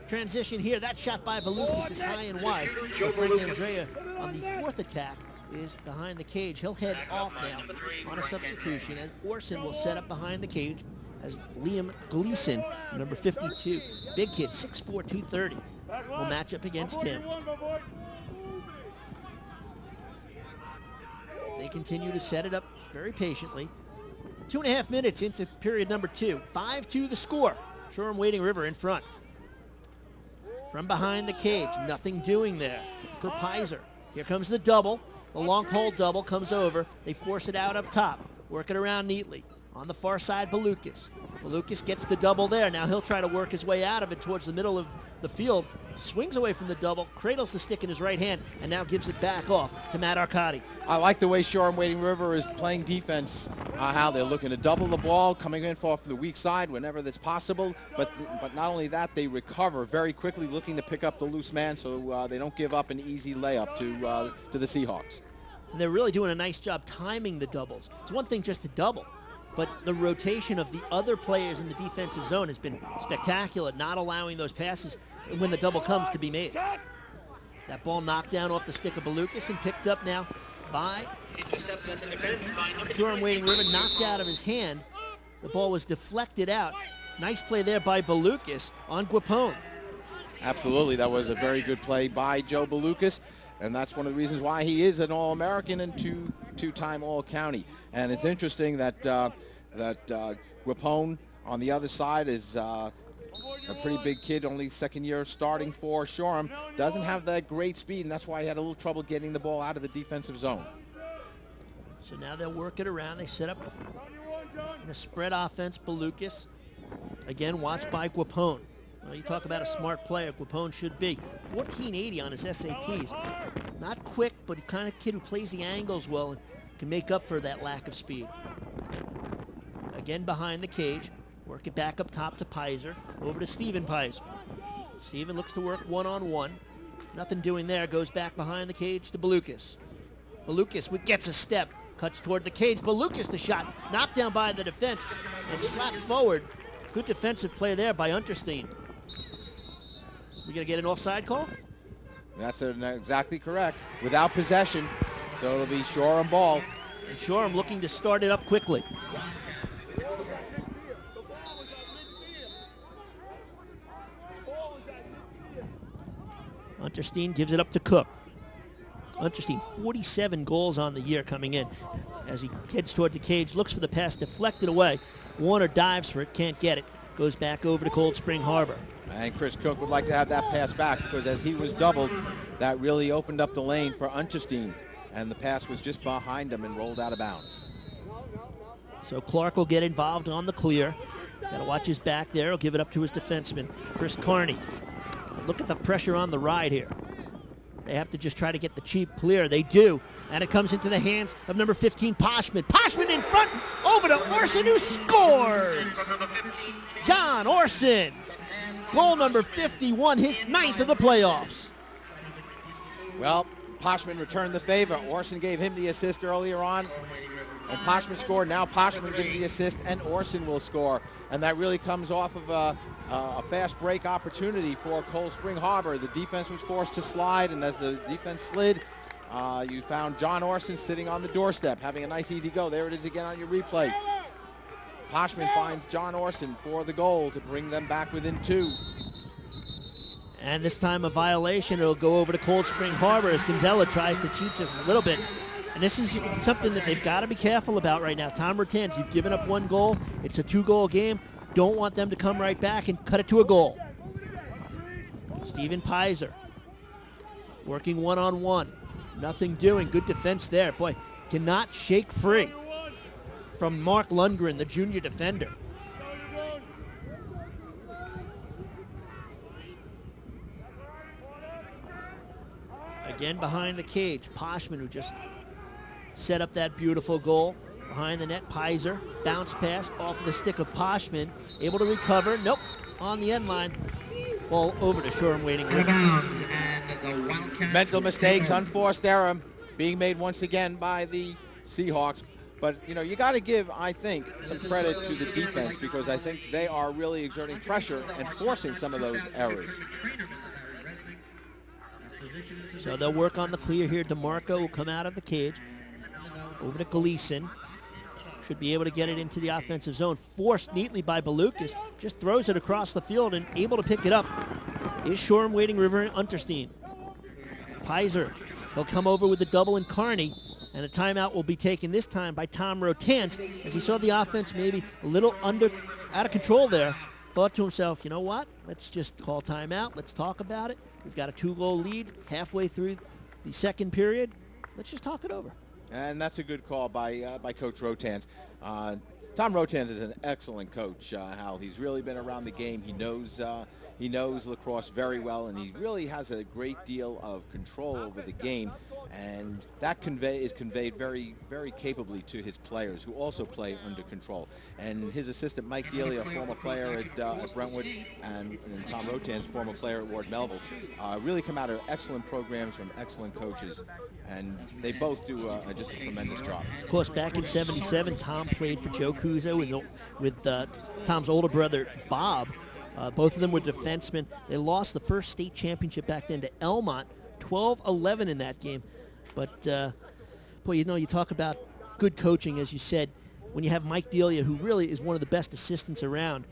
transition here. That shot by Valukas is high and wide. Frank Andrea on the 4th attack is behind the cage. He'll head off now on a substitution as Orson will set up behind the cage as Liam Gleason, number 52. Big kid, 6'4", 230, will match up against him. They continue to set it up very patiently. 2.5 minutes into period number 2. 5-2 the score. Shoreham-Wading River in front. From behind the cage, nothing doing there for Pizer. Here comes the double. The long pole double comes over. They force it out up top. Work it around neatly. On the far side, Balukas. Balukas gets the double there. Now he'll try to work his way out of it towards the middle of the field. Swings away from the double, cradles the stick in his right hand, and now gives it back off to Matt Arcadi. I like the way Shoreham-Wading River is playing defense, how they're looking to double the ball, coming in from the weak side whenever that's possible. But not only that, they recover very quickly, looking to pick up the loose man so they don't give up an easy layup to the Seahawks. And they're really doing a nice job timing the doubles. It's one thing just to double, but the rotation of the other players in the defensive zone has been spectacular, not allowing those passes when the double comes to be made. That ball knocked down off the stick of Balukas and picked up now by Shoreham-Wading River, knocked out of his hand. The ball was deflected out. Nice play there by Balukas on Guapone. Absolutely, that was a very good play by Joe Balukas, and that's one of the reasons why he is an All-American and two-time All-County. And it's interesting that Guapone on the other side is a pretty big kid, only second year starting for Shoreham. Doesn't have that great speed, and that's why he had a little trouble getting the ball out of the defensive zone. So now they'll work it around. They set up in a spread offense. Balukas, again, watched by Guapone. Well, you talk about a smart player, Guapone should be. 1480 on his SATs. Not quick, but the kind of kid who plays the angles well and can make up for that lack of speed. Again behind the cage. Work it back up top to Pizer. Over to Steven Pizer. Steven looks to work one-on-one. Nothing doing there. Goes back behind the cage to Balukas. Balukas gets a step. Cuts toward the cage. Balukas the shot. Knocked down by the defense and slapped forward. Good defensive play there by Unterstein. We going to get an offside call? That's exactly correct. Without possession, so it'll be Shoreham ball. And Shoreham looking to start it up quickly. Unterstein gives it up to Cook. Unterstein, 47 goals on the year coming in. As he heads toward the cage, looks for the pass, deflected away. Warner dives for it, can't get it. Goes back over to Cold Spring Harbor. And Chris Cook would like to have that pass back because as he was doubled, that really opened up the lane for Unterstein. And the pass was just behind him and rolled out of bounds. So Clark will get involved on the clear. Got to watch his back there. He'll give it up to his defenseman, Chris Carney. Look at the pressure on the ride here. They have to just try to get the cheap clear. They do. And it comes into the hands of number 15, Poshman. Poshman in front, over to Orson, who scores! John Orson. Goal number 51, his 9th of the playoffs. Well, Poshman returned the favor. Orson gave him the assist earlier on, and Poshman scored. Now Poshman gives the assist, and Orson will score. And that really comes off of a fast break opportunity for Cold Spring Harbor. The defense was forced to slide, and as the defense slid, you found John Orson sitting on the doorstep, having a nice, easy go. There it is again on your replay. Poshman finds John Orson for the goal to bring them back within 2. And this time a violation. It'll go over to Cold Spring Harbor as Gonzala tries to cheat just a little bit. And this is something that they've got to be careful about right now. Tom Rotans, you've given up 1 goal. It's a 2-goal game. Don't want them to come right back and cut it to a goal. Steven Pizer working one-on-one. Nothing doing. Good defense there. Boy, cannot shake free from Mark Lundgren, the junior defender. Again behind the cage, Poshman, who just set up that beautiful goal. Behind the net, Pizer, bounce pass off of the stick of Poshman, able to recover. Nope, on the end line. Ball over to Shoreham Waiting River. Mental mistakes, unforced error being made once again by the Seahawks. But, you know, you got to give, I think, some credit to the defense because I think they are really exerting pressure and forcing some of those errors. So they'll work on the clear here. DeMarco will come out of the cage. Over to Gleason. Should be able to get it into the offensive zone. Forced neatly by Balukas. Just throws it across the field and able to pick it up is Shoreham Waiting River and Unterstein. Pizer, he'll come over with the double in Kearney. And a timeout will be taken this time by Tom Rotans as he saw the offense maybe a little out of control there. Thought to himself, you know what? Let's just call timeout. Let's talk about it. We've got a 2-goal lead halfway through the second period. Let's just talk it over. And that's a good call by Coach Rotans. Tom Rotans is an excellent coach, Hal. He's really been around the game. He knows lacrosse very well, and he really has a great deal of control over the game. And that is conveyed very, very capably to his players, who also play under control. And his assistant, Mike Dealey, a former player at Brentwood, and Tom Rotans, former player at Ward Melville, really come out of excellent programs from excellent coaches. And they both do just a tremendous job. Of course, back in '77, Tom played for Joe Cuso with Tom's older brother, Bob. Both of them were defensemen. They lost the first state championship back then to Elmont, 12-11 in that game. But, boy, you know, you talk about good coaching, as you said, when you have Mike Delia, who really is one of the best assistants around.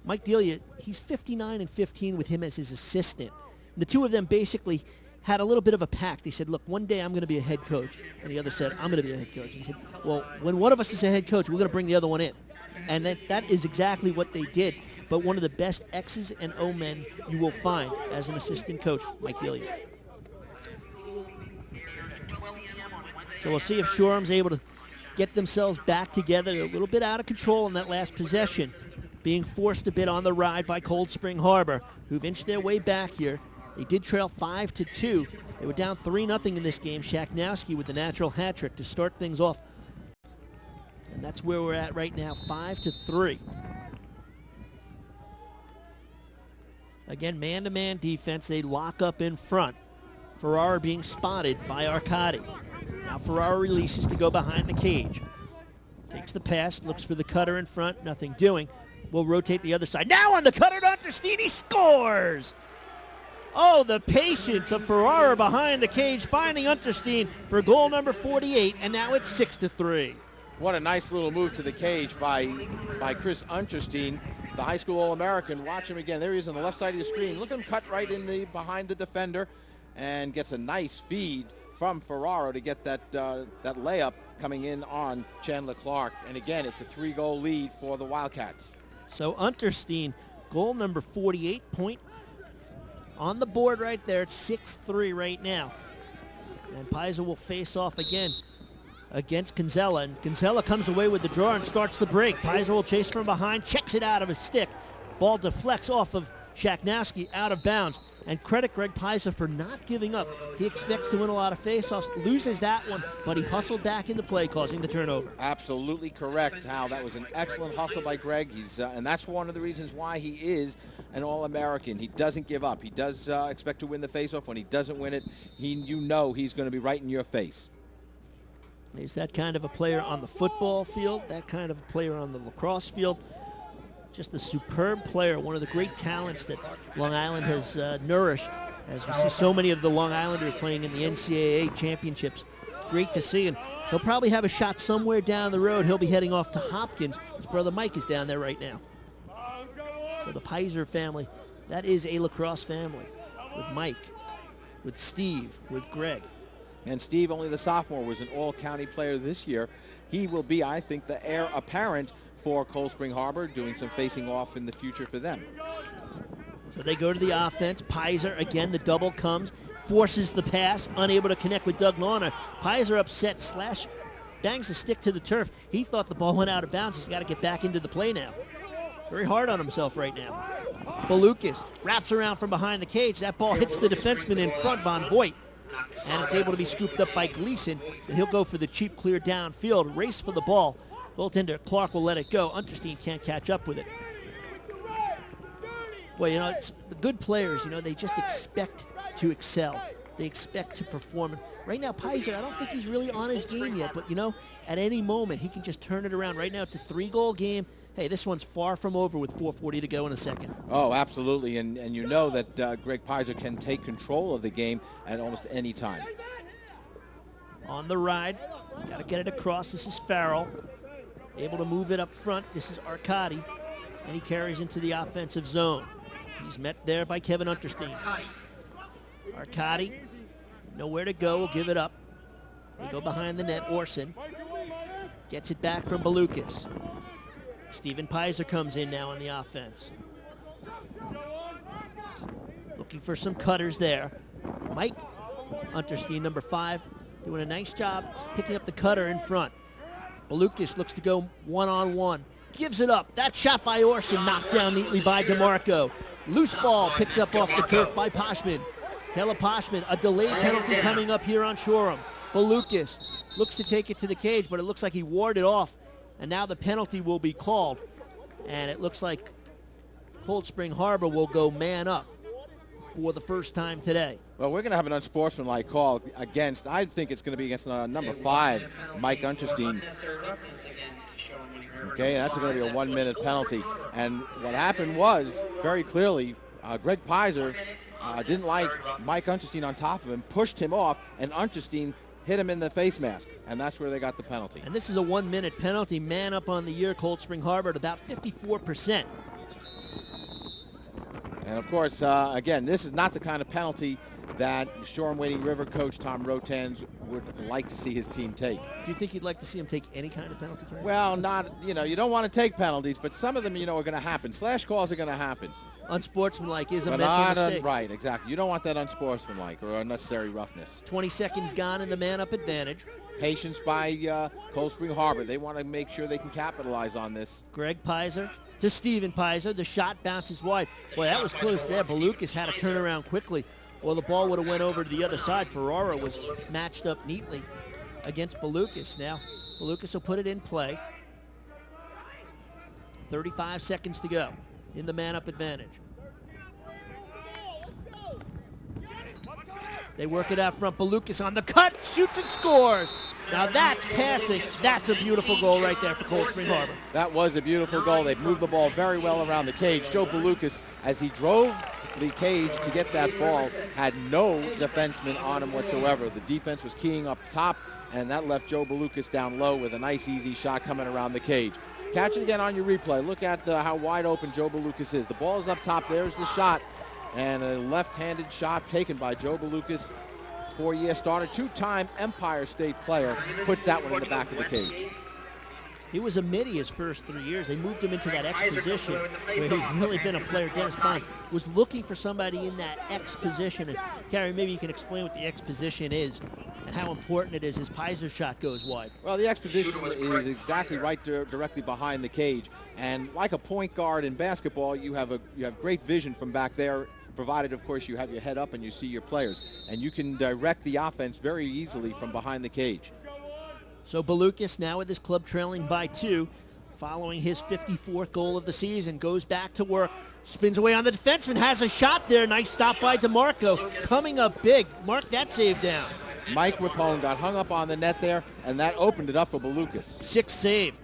Mike Delia, he's 59-15 with him as his assistant. And the two of them basically had a little bit of a pact. They said, look, one day I'm going to be a head coach. And the other said, I'm going to be a head coach. And he said, well, when one of us is a head coach, we're going to bring the other one in. And that is exactly what they did. But one of the best X's and O men you will find as an assistant coach, Mike Delia. So we'll see if Shoreham's able to get themselves back together. They're a little bit out of control in that last possession, being forced a bit on the ride by Cold Spring Harbor, who've inched their way back here. They did trail 5-2. They were down 3-0 in this game. Shaknowski with the natural hat trick to start things off. And that's where we're at right now, 5-3. Again, man-to-man defense. They lock up in front. Ferrara being spotted by Arcadi. Now Ferrara releases to go behind the cage. Takes the pass, looks for the cutter in front, nothing doing. Will rotate the other side. Now on the cutter, Unterstein, he scores! Oh, the patience of Ferrara behind the cage, finding Unterstein for goal number 48, and now it's 6-3. What a nice little move to the cage by Chris Unterstein, the high school All-American. Watch him again. There he is on the left side of the screen. Look at him cut right in behind the defender and gets a nice feed from Ferraro to get that layup coming in on Chandler Clark. And again, it's a 3-goal lead for the Wildcats. So Unterstein, goal number 48, point on the board right there. It's 6-3 right now. And Pizer will face off again against Gonzala. And Gonzala comes away with the draw and starts the break. Pizer will chase from behind, checks it out of his stick. Ball deflects off of Shaknowski, out of bounds. And credit Greg Pizer for not giving up. He expects to win a lot of faceoffs, loses that one, but he hustled back into play, causing the turnover. Absolutely correct, Hal. That was an excellent hustle by Greg. And that's one of the reasons why he is an All-American. He doesn't give up. He does expect to win the faceoff. When he doesn't win it, you know he's going to be right in your face. He's that kind of a player on the football field, that kind of a player on the lacrosse field. Just a superb player, one of the great talents that Long Island has nourished, as we see so many of the Long Islanders playing in the NCAA championships. It's great to see, and he'll probably have a shot somewhere down the road. He'll be heading off to Hopkins. His brother Mike is down there right now. So the Pizer family, that is a lacrosse family. with Mike, with Steve, with Greg. And Steve, only the sophomore, was an all-county player this year. He will be, I think, the heir apparent for Cold Spring Harbor, doing some facing off in the future for them. So they go to the offense. Pizer, again, the double comes, forces the pass, unable to connect with Doug Lawner. Pizer upset, bangs the stick to the turf. He thought the ball went out of bounds. He's got to get back into the play now. Very hard on himself right now. Balukas wraps around from behind the cage. That ball hits the defenseman in front, Von Voigt. And it's able to be scooped up by Gleason. And he'll go for the cheap clear downfield. Race for the ball. Goaltender Clark will let it go. Unterstein can't catch up with it. Well, you know, it's the good players, you know, they just expect to excel. They expect to perform. Right now, Pizer, I don't think he's really on his game yet, but, you know, at any moment, he can just turn it around. Right now, it's a 3-goal game. Hey, this one's far from over with 4:40 to go in a second. Oh, absolutely, and you know that Greg Pizer can take control of the game at almost any time. On the ride, got to get it across. This is Farrell, able to move it up front. This is Arcadi, and he carries into the offensive zone. He's met there by Kevin Unterstein. Arcadi, nowhere to go, will give it up. They go behind the net. Orson gets it back from Balukas. Steven Pizer comes in now on the offense. Looking for some cutters there. Mike Unterstein, number 5, doing a nice job picking up the cutter in front. Balukas looks to go one-on-one. Gives it up. That shot by Orson knocked down neatly by DeMarco. Loose ball picked up off the turf by Poshman. Kella Poshman, a delayed penalty coming up here on Shoreham. Balukas looks to take it to the cage, but it looks like he warded off. And now the penalty will be called. And it looks like Cold Spring Harbor will go man up for the first time today. Well, we're going to have an unsportsmanlike call against, I think it's going to be against number 5, Mike Unterstein. Okay, and that's going to be a 1-minute penalty. And what happened was, very clearly, Greg Pizer didn't like Mike Unterstein on top of him, pushed him off, and Unterstein hit him in the face mask, and that's where they got the penalty. And this is a 1-minute penalty. Man up on the year, Cold Spring Harbor at about 54%. And of course, again, this is not the kind of penalty that Shoreham-Wading River coach Tom Rotans would like to see his team take. Do you think you'd like to see him take any kind of penalty? Well, not, you know, you don't want to take penalties, but some of them, you know, are going to happen. Slash calls are going to happen. Unsportsmanlike is a mental mistake. Right, exactly. You don't want that unsportsmanlike or unnecessary roughness. 20 seconds gone in the man-up advantage. Patience by Cold Spring Harbor. They want to make sure they can capitalize on this. Greg Pizer to Steven Pizer. The shot bounces wide. Boy, that was close there. Balukas had to turn around quickly, or the ball would have went over to the other side. Ferrara was matched up neatly against Balukas. Now, Balukas will put it in play. 35 seconds to go in the man-up advantage. They work it out front. Balukas on the cut, shoots and scores. Now that's passing. That's a beautiful goal right there for Cold Spring Harbor. That was a beautiful goal. They've moved the ball very well around the cage. Joe Balukas, as he drove the cage to get that ball, had no defenseman on him whatsoever. The defense was keying up top, and that left Joe Balukas down low with a nice, easy shot coming around the cage. Catch it again on your replay. Look at how wide open Joe Balukas is. The ball is up top. There's the shot. And a left-handed shot taken by Joe Balukas, 4-year starter, 2-time Empire State player, puts that one in the back of the cage. He was a midi his first 3 years. They moved him into that X position where he's really been a player. Dennis Bond was looking for somebody in that X position. And Gary, maybe you can explain what the X position is and how important it is as Pizer's shot goes wide. Well, the X position is exactly right directly behind the cage. And like a point guard in basketball, you have great vision from back there, provided, of course, you have your head up and you see your players. And you can direct the offense very easily from behind the cage. So Balukas, now with his club trailing by 2, following his 54th goal of the season, goes back to work, spins away on the defenseman, has a shot there. Nice stop by DeMarco, coming up big. Mark that save down. Mike Rapone got hung up on the net there, and that opened it up for Balukas. 6th save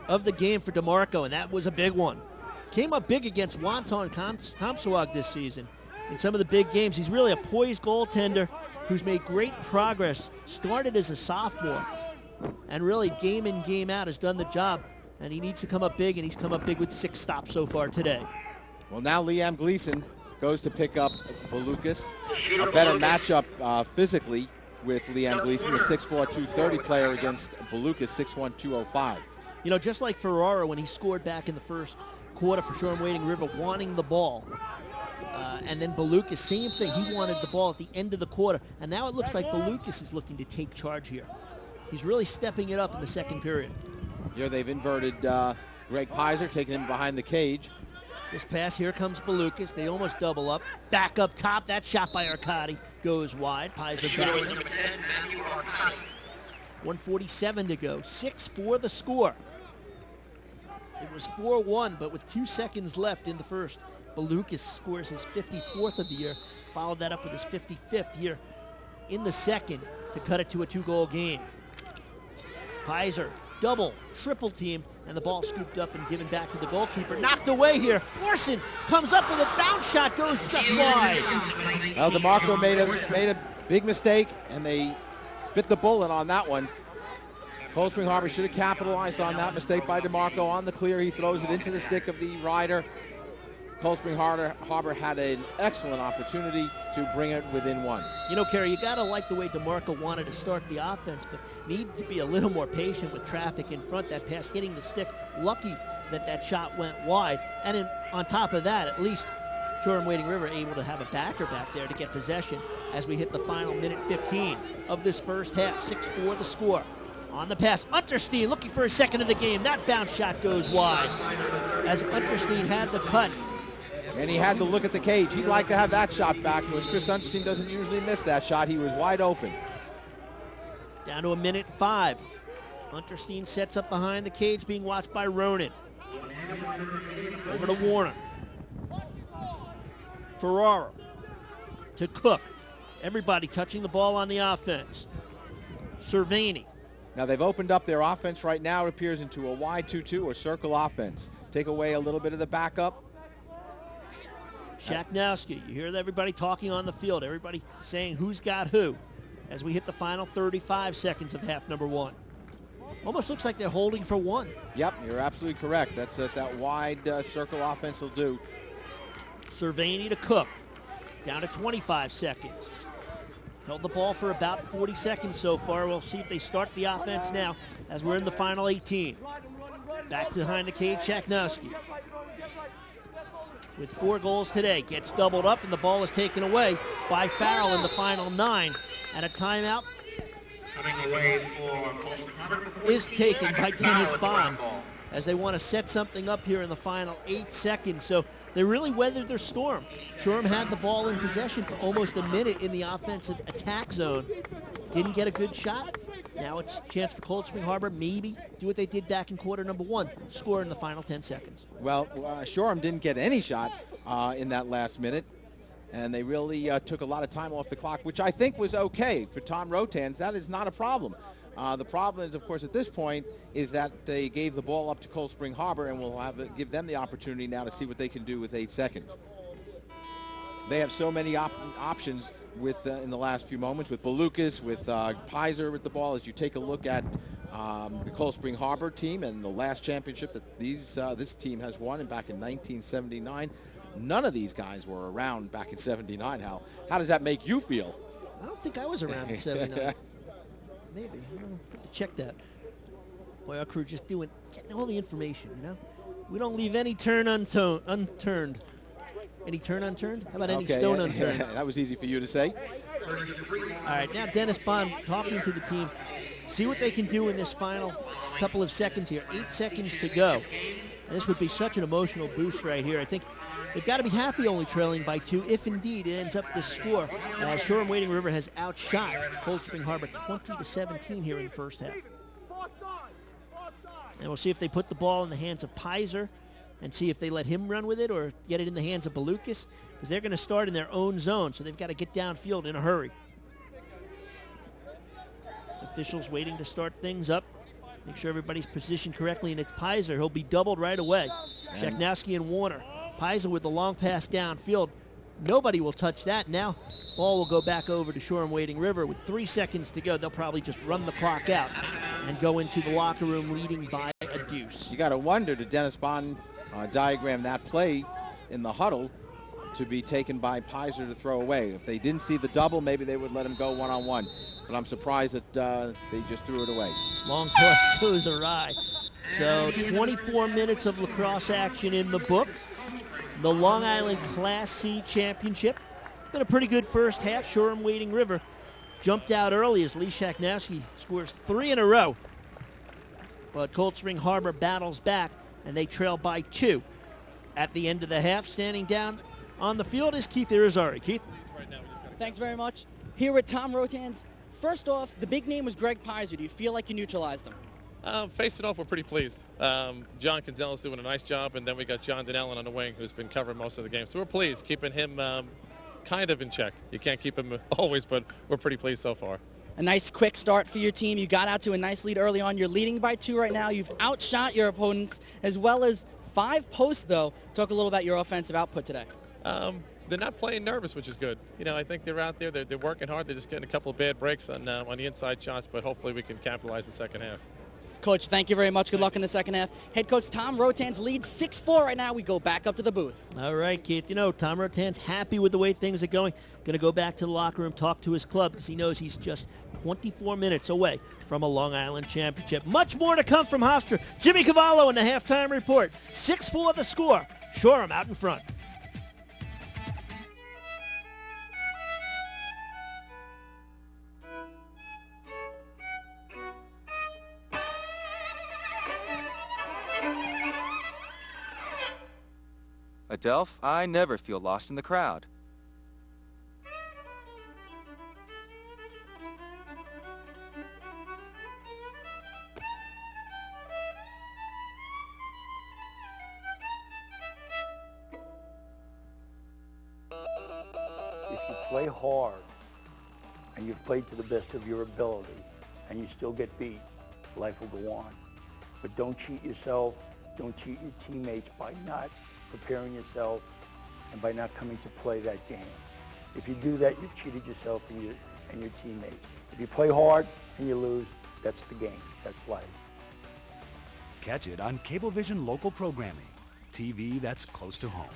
of the game for DeMarco, and that was a big one. Came up big against Wonton Comstock this season. In some of the big games, he's really a poised goaltender who's made great progress, started as a sophomore, and really game in, game out has done the job, and he needs to come up big, and he's come up big with 6 stops so far today. Well, now Liam Gleason goes to pick up Balukas. A better matchup physically with Leanne Gleason, the 6'4", 230 player against Balukas, 6'1", 205. You know, just like Ferrara when he scored back in the first quarter for Shoreham-Wading River, wanting the ball. And then Balukas, same thing. He wanted the ball at the end of the quarter. And now it looks like Balukas is looking to take charge here. He's really stepping it up in the second period. Here they've inverted Greg Pizer, taking him behind the cage. This pass, here comes Balukas. They almost double up. Back up top. That shot by Arcadi goes wide. Pizer back. 1:47 to go. 6-4 the score. It was 4-1, but with 2 seconds left in the first, Balukas scores his 54th of the year. Followed that up with his 55th here in the second to cut it to a 2-goal game. Pizer, double, triple team, and the ball scooped up and given back to the goalkeeper. Knocked away here. Orson comes up with a bounce shot, goes just wide. Well, DeMarco made a big mistake, and they bit the bullet on that one. Cold Spring Harbor should have capitalized on that mistake by DeMarco. On the clear, he throws it into the stick of the rider. Cold Spring Harbor had an excellent opportunity to bring it within one. You know, Kerry, you got to like the way DeMarco wanted to start the offense, but need to be a little more patient with traffic in front. That pass hitting the stick. Lucky that that shot went wide. And on top of that, at least Shoreham-Wading River able to have a backer back there to get possession as we hit the final minute 15 of this first half. 6-4 the score. On the pass, Unterstein looking for a second of the game. That bounce shot goes wide as Unterstein had the cut. And he had to look at the cage. He'd like to have that shot back, because Chris Unterstein doesn't usually miss that shot. He was wide open. Down to a minute 5. Unterstein sets up behind the cage, being watched by Ronan. Over to Warner. Ferrara to Cook. Everybody touching the ball on the offense. Cervini. Now they've opened up their offense right now. It appears into a wide 2-2 or circle offense. Take away a little bit of the backup. Shaknowski, you hear everybody talking on the field, everybody saying who's got who as we hit the final 35 seconds of half number 1. Almost looks like they're holding for one. Yep, you're absolutely correct. That's that wide circle offense will do. Cervini to Cook, down to 25 seconds. Held the ball for about 40 seconds so far. We'll see if they start the offense now as we're in the final 18. Back behind the cage, Shaknowski. With 4 goals today, gets doubled up, and the ball is taken away by Farrell in the final 9. And a timeout is taken by Dennis Bond as they want to set something up here in the final 8 seconds. So they really weathered their storm. Shoreham had the ball in possession for almost a minute in the offensive attack zone. Didn't get a good shot. Now it's a chance for Cold Spring Harbor, maybe do what they did back in quarter number 1, score in the final 10 seconds. Well, Shoreham didn't get any shot in that last minute, and they really took a lot of time off the clock, which I think was okay for Tom Rotans. That is not a problem. The problem is, of course, at this point, is that they gave the ball up to Cold Spring Harbor, and we'll give them the opportunity now to see what they can do with 8 seconds. They have so many options with in the last few moments with Balukas, with Pizer with the ball. As you take a look at the Cold Spring Harbor team and the last championship that this team has won, and back in 1979, none of these guys were around back in 79. Hal, how does that make you feel? I don't think I was around in 79. Maybe. I have to check that. Boy, our crew just getting all the information, you know? We don't leave any turn unturned. Any turn unturned? How about any stone unturned? That was easy for you to say. All right, now Dennis Bond talking to the team. See what they can do in this final couple of seconds here. 8 seconds to go. And this would be such an emotional boost right here. I think they've got to be happy only trailing by 2, if indeed it ends up this score. Shoreham-Wading River has outshot Cold Spring Harbor 20-17 here in the first half. And we'll see if they put the ball in the hands of Pizer and see if they let him run with it or get it in the hands of Balukas, because they're going to start in their own zone, so they've got to get downfield in a hurry. Officials waiting to start things up. Make sure everybody's positioned correctly, and it's Pizer. He'll be doubled right away. Shaknowski and Warner. Pizer with the long pass downfield. Nobody will touch that. Now, ball will go back over to Shoreham-Wading River with 3 seconds to go. They'll probably just run the clock out and go into the locker room leading by a deuce. You got to wonder, did Dennis Bond diagram that play in the huddle to be taken by Pizer to throw away. If they didn't see the double, maybe they would let him go one-on-one. But I'm surprised that they just threw it away. Long toss goes awry. So 24 minutes of lacrosse action in the book. The Long Island Class C Championship. Been a pretty good first half. Shoreham Wading River jumped out early as Lee Shaknowski scores 3 in a row. But Cold Spring Harbor battles back, and they trail by 2. At the end of the half, standing down on the field is Keith Irizarry. Keith? Thanks very much. Here with Tom Rotans. First off, the big name was Greg Pizer. Do you feel like you neutralized him? Face it off, we're pretty pleased. John Gonzalez doing a nice job, and then we got John Donnellan on the wing, who's been covering most of the game. So we're pleased, keeping him kind of in check. You can't keep him always, but we're pretty pleased so far. A nice quick start for your team. You got out to a nice lead early on. You're leading by 2 right now. You've outshot your opponents as well as 5 posts, though. Talk a little about your offensive output today. They're not playing nervous, which is good. You know, I think they're out there. They're working hard. They're just getting a couple of bad breaks on the inside shots, but hopefully we can capitalize the second half. Coach, thank you very much. Good luck in the second half. Head coach Tom Rotans leads 6-4 right now. We go back up to the booth. All right, Keith. You know, Tom Rotan's happy with the way things are going. Going to go back to the locker room, talk to his club, because he knows he's just 24 minutes away from a Long Island championship. Much more to come from Hofstra. Jimmy Cavallo in the halftime report. 6-4 the score. Shoreham out in front. Adelph, I never feel lost in the crowd. If you play hard and you've played to the best of your ability and you still get beat, life will go on. But don't cheat yourself, don't cheat your teammates by not preparing yourself and by not coming to play that game. If you do that, you've cheated yourself and your teammate. If you play hard and you lose, that's the game. That's life. Catch it on Cablevision local programming. TV that's close to home.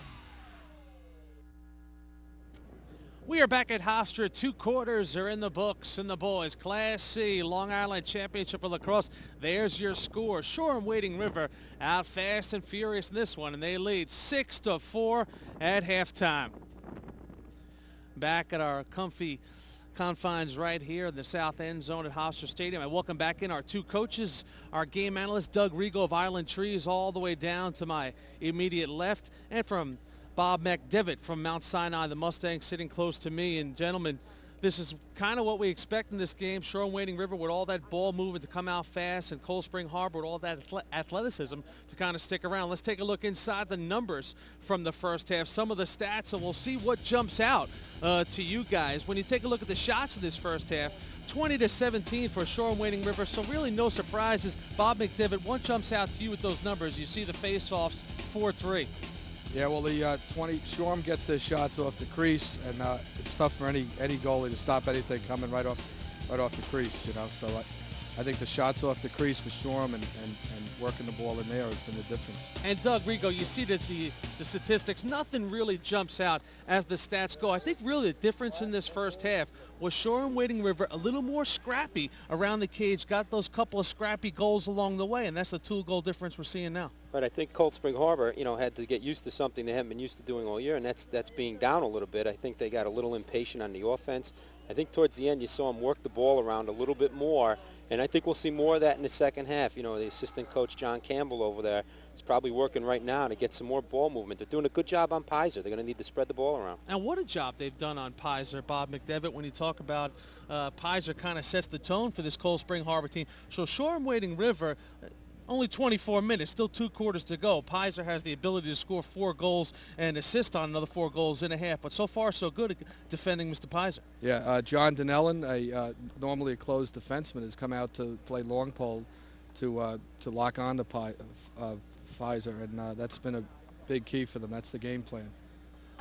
We are back at Hofstra. 2 quarters are in the books, and the boys Class C Long Island Championship of Lacrosse. There's your score. Shoreham Wading River out fast and furious in this one, and they lead 6-4 at halftime. Back at our comfy confines right here in the south end zone at Hofstra Stadium. I welcome back in our 2 coaches, our game analyst Doug Rigo of Island Trees all the way down to my immediate left, and from Bob McDevitt from Mount Sinai, the Mustang, sitting close to me. And gentlemen, this is kind of what we expect in this game. Shoreham Wading River with all that ball movement to come out fast, and Cold Spring Harbor with all that athleticism to kind of stick around. Let's take a look inside the numbers from the first half, some of the stats, and we'll see what jumps out to you guys. When you take a look at the shots in this first half, 20-17 for Shoreham Wading River, so really no surprises. Bob McDevitt, what jumps out to you with those numbers? You see the face-offs, 4-3. Yeah, well, the Shoreham gets their shots off the crease, and it's tough for any goalie to stop anything coming right off the crease, you know. So I think the shots off the crease for Shoreham and working the ball in there has been the difference. And Doug Rigo, you see that the statistics, nothing really jumps out as the stats go. I think really the difference in this first half was Shoreham Wading River a little more scrappy around the cage, got those couple of scrappy goals along the way, and that's the 2-goal difference we're seeing now. But I think Cold Spring Harbor, you know, had to get used to something they haven't been used to doing all year, and that's being down a little bit. I think they got a little impatient on the offense. I think towards the end you saw them work the ball around a little bit more, and I think we'll see more of that in the second half. You know, the assistant coach, John Campbell, over there is probably working right now to get some more ball movement. They're doing a good job on Pizer. They're going to need to spread the ball around. And what a job they've done on Pizer, Bob McDevitt, when you talk about Pizer kind of sets the tone for this Cold Spring Harbor team. So Shoreham Wading River, only 24 minutes, still 2 quarters to go. Pizer has the ability to score 4 goals and assist on another 4 goals and a half. But so far, so good at defending Mr. Pizer. Yeah, John Donnellan, normally a closed defenseman, has come out to play long pole to lock on to Pizer, and that's been a big key for them. That's the game plan.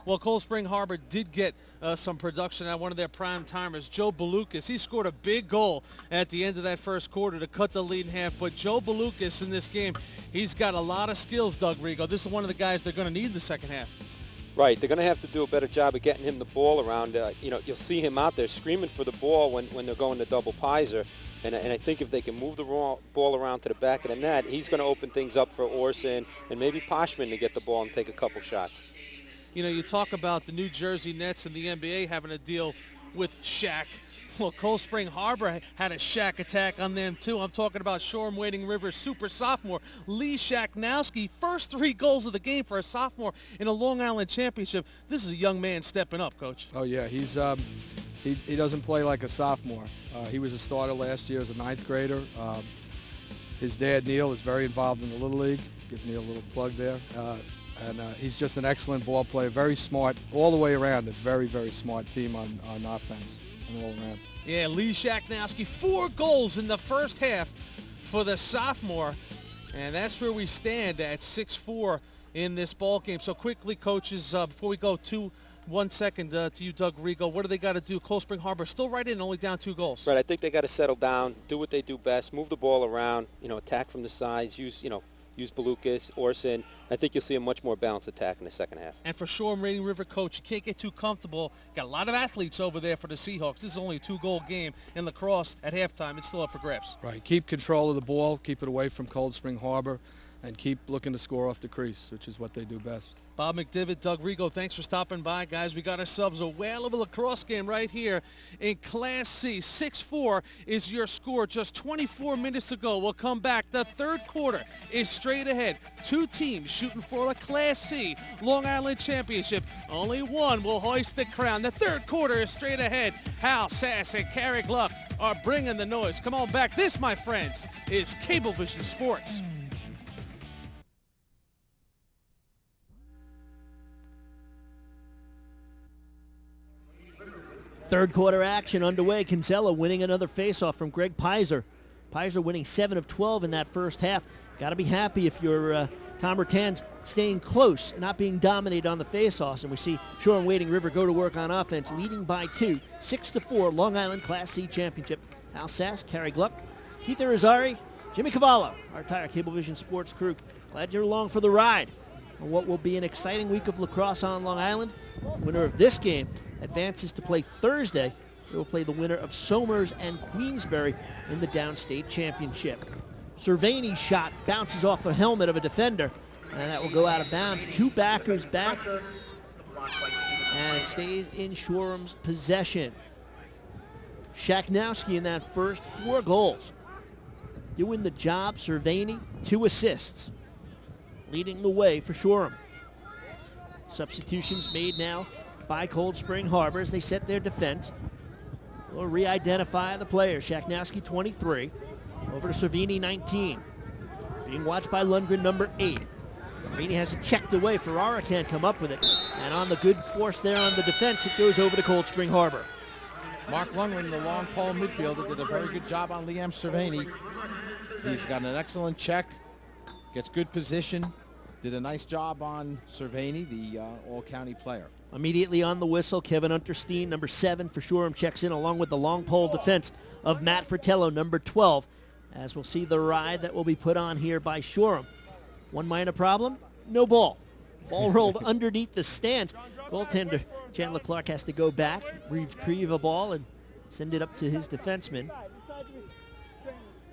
Well, Cold Spring Harbor did get some production out of one of their prime timers, Joe Balukas. He scored a big goal at the end of that first quarter to cut the lead in half. But Joe Balukas in this game, he's got a lot of skills, Doug Rigo. This is one of the guys they're going to need in the second half. Right, they're going to have to do a better job of getting him the ball around. You know, you'll see him out there screaming for the ball when they're going to double Pizer. And I think if they can move the ball around to the back of the net, he's going to open things up for Orson and maybe Poshman to get the ball and take a couple shots. You know, you talk about the New Jersey Nets and the NBA having a deal with Shaq. Well, Cold Spring Harbor had a Shaq attack on them, too. I'm talking about Shoreham Wading River super sophomore Lee Shaknowski. First 3 goals of the game for a sophomore in a Long Island championship. This is a young man stepping up, Coach. Oh, yeah. He's he doesn't play like a sophomore. He was a starter last year as a 9th grader. His dad, Neil, is very involved in the Little League. Give Neil a little plug there. And he's just an excellent ball player, very smart all the way around. A very, very smart team on offense. All around. Yeah, Lee Shaknowski, 4 goals in the first half for the sophomore, and that's where we stand at 6-4 in this ball game. So quickly, coaches, before we go 1 second to you, Doug Rigo, what do they got to do? Cold Spring Harbor still right in, only down 2 goals. Right, I think they got to settle down, do what they do best, move the ball around, you know, attack from the sides, use Belucas, Orson. I think you'll see a much more balanced attack in the second half. And for Shoreham Wading River, coach, you can't get too comfortable. Got a lot of athletes over there for the Seahawks. This is only a 2-goal game in lacrosse at halftime. It's still up for grabs. Right. Keep control of the ball, keep it away from Cold Spring Harbor, and keep looking to score off the crease, which is what they do best. Bob McDivitt, Doug Rigo, thanks for stopping by, guys. We got ourselves a whale of a lacrosse game right here in Class C. 6-4 is your score. Just 24 minutes to go. We'll come back. The third quarter is straight ahead. 2 teams shooting for a Class C Long Island championship. Only one will hoist the crown. The third quarter is straight ahead. Hal Sass and Carrie Gluck are bringing the noise. Come on back. This, my friends, is Cablevision Sports. Third quarter action underway. Kinsella winning another faceoff from Greg Pizer. Pizer winning 7 of 12 in that first half. Got to be happy if you're Tom Bertan's staying close, not being dominated on the faceoffs. And we see Shoreham Wading River go to work on offense, leading by 2, 6-4, Long Island Class C Championship. Al Sass, Carrie Gluck, Keith Irizarry, Jimmy Cavallo, our entire Cablevision Sports crew. Glad you're along for the ride on what will be an exciting week of lacrosse on Long Island. Winner of this game advances to play Thursday. They will play the winner of Somers and Queensbury in the Downstate Championship. Cervani's shot bounces off a helmet of a defender, and that will go out of bounds. 2 backers back, and it stays in Shoreham's possession. Shaknowski in that first 4 goals. Doing the job. Cervani, 2 assists. Leading the way for Shoreham. Substitutions made now by Cold Spring Harbor as they set their defense. We'll re-identify the players. Shaknowski, 23. Over to Cervini, 19. Being watched by Lundgren, number 8. Cervini has it checked away. Ferrara can't come up with it. And on the good force there on the defense, it goes over to Cold Spring Harbor. Mark Lundgren, the long pole midfielder, did a very good job on Liam Cervini. He's got an excellent check, gets good position, did a nice job on Cervini, the all-county player. Immediately on the whistle, Kevin Unterstein, number 7 for Shoreham, checks in along with the long pole defense of Matt Fratello, number 12, as we'll see the ride that will be put on here by Shoreham. One minor problem, no ball. Ball rolled underneath the stands. Goaltender Chandler Clark has to go back, retrieve a ball, and send it up to his defenseman.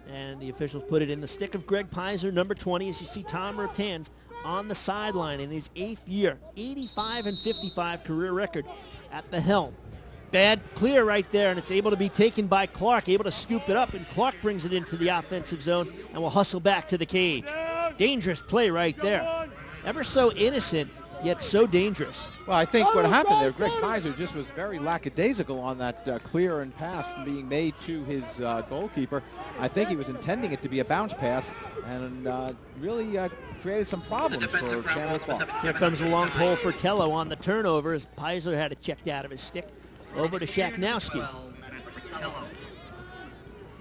And the officials put it in the stick of Greg Pizer, number 20, as you see Tom Rotans on the sideline in his 8th year. 85-55 career record at the helm. Bad clear right there, and it's able to be taken by Clark, able to scoop it up, and Clark brings it into the offensive zone and will hustle back to the cage. Dangerous play right there. Ever so innocent, yet so dangerous. Well, I think what happened there, Greg Pizer just was very lackadaisical on that clear and pass being made to his goalkeeper. I think he was intending it to be a bounce pass and really created some problems for Chandler Clark. Here comes a long pole for Tello on the turnover as Pizer had it checked out of his stick. Over to Shaknowski.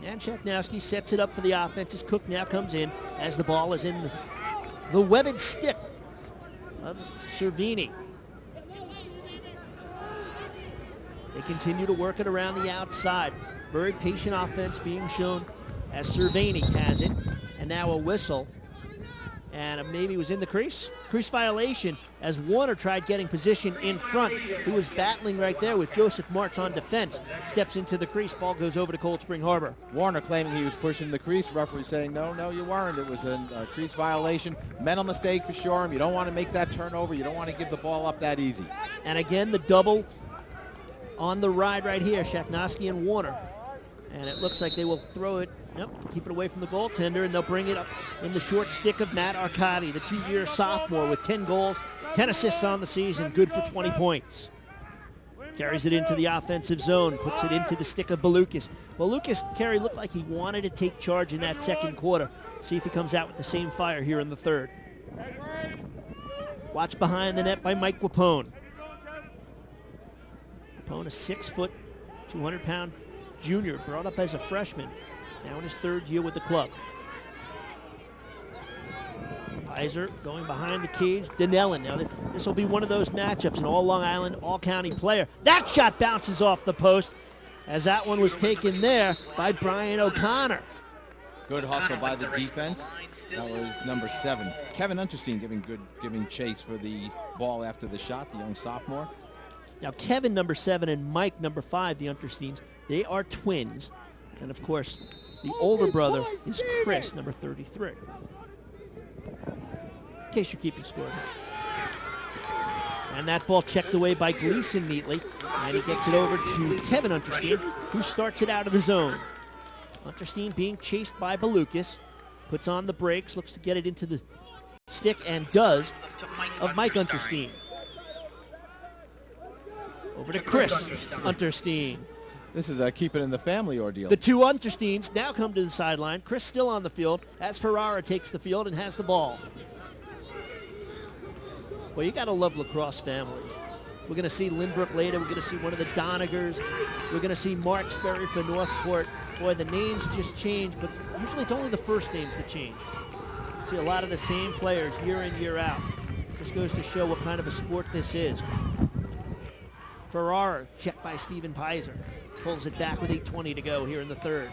And Shaknowski sets it up for the offense as Cook now comes in as the ball is in the webbed stick of Cervini. They continue to work it around the outside. Very patient offense being shown as Cervini has it. And now a whistle and maybe was in the crease. Crease violation as Warner tried getting position in front. He was battling right there with Joseph Martz on defense. Steps into the crease. Ball goes over to Cold Spring Harbor. Warner claiming he was pushing the crease. Referee saying, no, you weren't. It was a crease violation. Mental mistake for Shoreham. You don't want to make that turnover. You don't want to give the ball up that easy. And again, the double on the ride right here, Shaknowski and Warner. And it looks like they will throw it, keep it away from the goaltender, and they'll bring it up in the short stick of Matt Arcadi, the 2-year sophomore with 10 goals, 10 assists on the season, good for 20 points. Carries it into the offensive zone, puts it into the stick of Balukas. Balukas, Kerry, looked like he wanted to take charge in that second quarter. See if he comes out with the same fire here in the third. Watch behind the net by Mike Wapone. Wapone, a 6-foot, 200-pound junior, brought up as a freshman, now in his third year with the club. Pizer going behind the cage. Dinellen. Now this will be one of those matchups, an all Long Island, all county player. That shot bounces off the post as that one was taken there by Brian O'Connor. Good hustle by the defense. That was number 7. Kevin Unterstein giving chase for the ball after the shot, the young sophomore. Now Kevin, number 7, and Mike, number 5, the Untersteins, they are twins. And of course, the older brother is Chris, number 33. In case you're keeping score. And that ball checked away by Gleason neatly. And he gets it over to Kevin Unterstein, who starts it out of the zone. Unterstein being chased by Balukas. Puts on the brakes, looks to get it into the stick, and does, of Mike Unterstein. Over to Chris Unterstein. This is a keep it in the family ordeal. The two Untersteins now come to the sideline. Chris still on the field as Ferrara takes the field and has the ball. Well, you got to love lacrosse families. We're going to see Lindbrook later. We're going to see one of the Donagers. We're going to see Marksbury for Northport. Boy, the names just change, but usually it's only the first names that change. See a lot of the same players year in, year out. Just goes to show what kind of a sport this is. Ferrara, checked by Stephen Pizer. Pulls it back with 8:20 to go here in the third.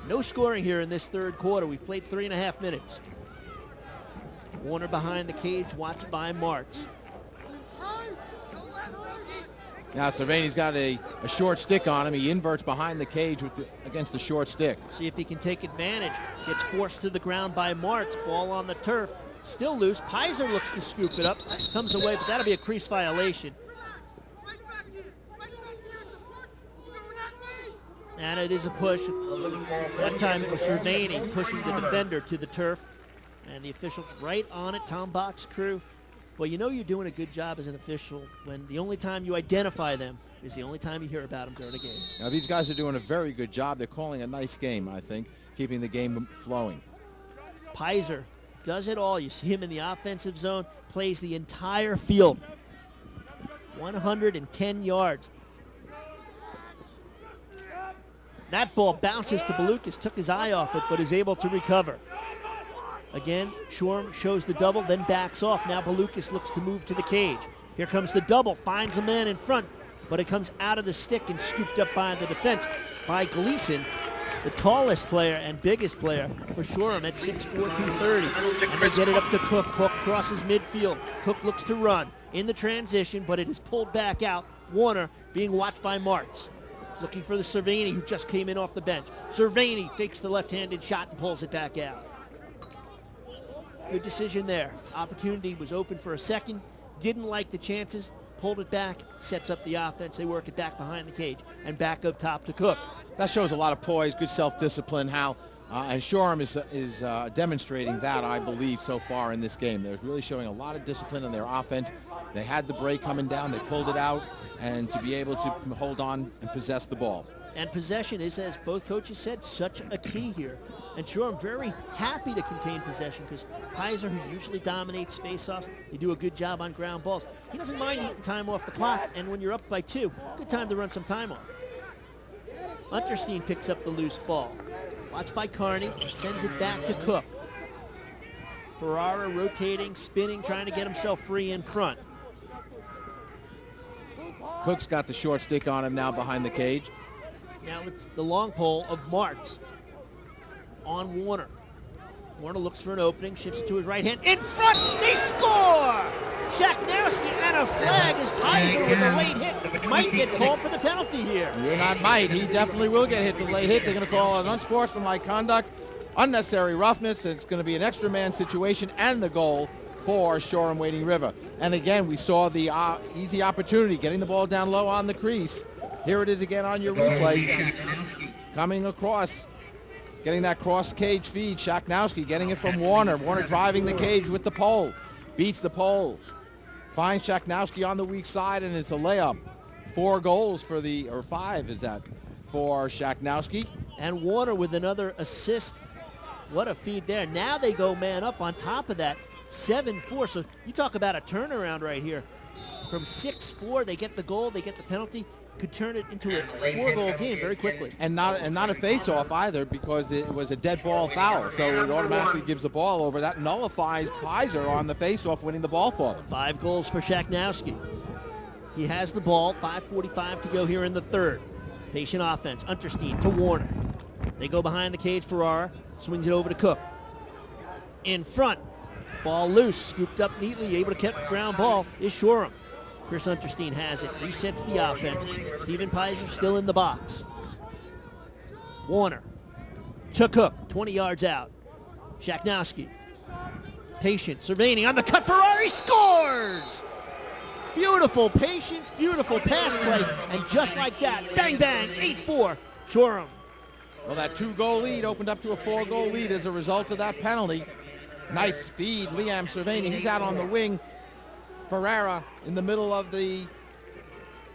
No scoring here in this third quarter. We've played 3.5 minutes. Warner behind the cage, watched by Martz. Now Cervani's got a short stick on him. He inverts behind the cage against the short stick. See if he can take advantage. Gets forced to the ground by Martz. Ball on the turf. Still loose. Pizer looks to scoop it up. Comes away, but that'll be a crease violation. And it is a push. That time it was Cervani pushing the defender to the turf. And the officials right on it. Tom Bach's crew. Well, you know you're doing a good job as an official when the only time you identify them is the only time you hear about them during a game. Now these guys are doing a very good job. They're calling a nice game, I think, keeping the game flowing. Pizer does it all. You see him in the offensive zone, plays the entire field. 110 yards. That ball bounces to Balukas, took his eye off it, but is able to recover. Again, Shoreham shows the double, then backs off. Now Balukas looks to move to the cage. Here comes the double, finds a man in front, but it comes out of the stick and scooped up by the defense by Gleason, the tallest player and biggest player for Shoreham at 6'4", 230. And they get it up to Cook. Cook crosses midfield. Cook looks to run in the transition, but it is pulled back out. Warner being watched by Martz. Looking for the Cervani, who just came in off the bench. Cervani fakes the left-handed shot and pulls it back out. Good decision there. Opportunity was open for a second. Didn't like the chances. Pulled it back. Sets up the offense. They work it back behind the cage. And back up top to Cook. That shows a lot of poise, good self-discipline, Hal. And Shoreham is demonstrating that, I believe, so far in this game. They're really showing a lot of discipline in their offense. They had the break coming down. They pulled it out. And to be able to hold on and possess the ball. And possession is, as both coaches said, such a key here. And sure, I'm very happy to contain possession because Pizer, who usually dominates faceoffs, they do a good job on ground balls. He doesn't mind eating time off the clock, and when you're up by 2, good time to run some time off. Unterstein picks up the loose ball. Watched by Carney, sends it back to Cook. Ferrara rotating, spinning, trying to get himself free in front. Cook's got the short stick on him now behind the cage. Now it's the long pole of Martz on Warner. Warner looks for an opening, shifts it to his right hand. In front, they score! Shaknowski and a flag as Pizer with a late hit might get called for the penalty here. You're not might. He definitely will get hit for the late hit. They're going to call an unsportsmanlike conduct, unnecessary roughness. It's going to be an extra man situation and the goal for Shoreham-Wading River. And again, we saw the easy opportunity, getting the ball down low on the crease. Here it is again on your replay. Coming across, getting that cross cage feed. Shaknowski getting it from Warner. Warner driving the cage with the pole. Beats the pole. Finds Shaknowski on the weak side, and it's a layup. 4 goals for or 5 is that, for Shaknowski. And Warner with another assist. What a feed there. Now they go man up on top of that. 7-4. So you talk about a turnaround right here. From 6-4, they get the goal, they get the penalty. Could turn it into a 4-goal game very quickly. And not a face-off either, because it was a dead ball foul. So it automatically gives the ball over. That nullifies Pizer on the face-off, winning the ball for them. 5 goals for Shaknowski. He has the ball. 5:45 to go here in the third. Patient offense. Unterstein to Warner. They go behind the cage. Ferrara swings it over to Cook. In front. Ball loose. Scooped up neatly. Able to catch the ground ball is Shoreham. Chris Unterstein has it, resets the offense. Stephen Pizer still in the box. Warner to Cook, 20 yards out. Shaknowski, patient, surveying on the cut. Ferrari scores! Beautiful patience, beautiful pass play, and just like that, bang, bang, 8-4, Shoreham. Well, that 2-goal lead opened up to a 4-goal lead as a result of that penalty. Nice feed, Liam Cervini, he's out on the wing. Ferrara in the middle of the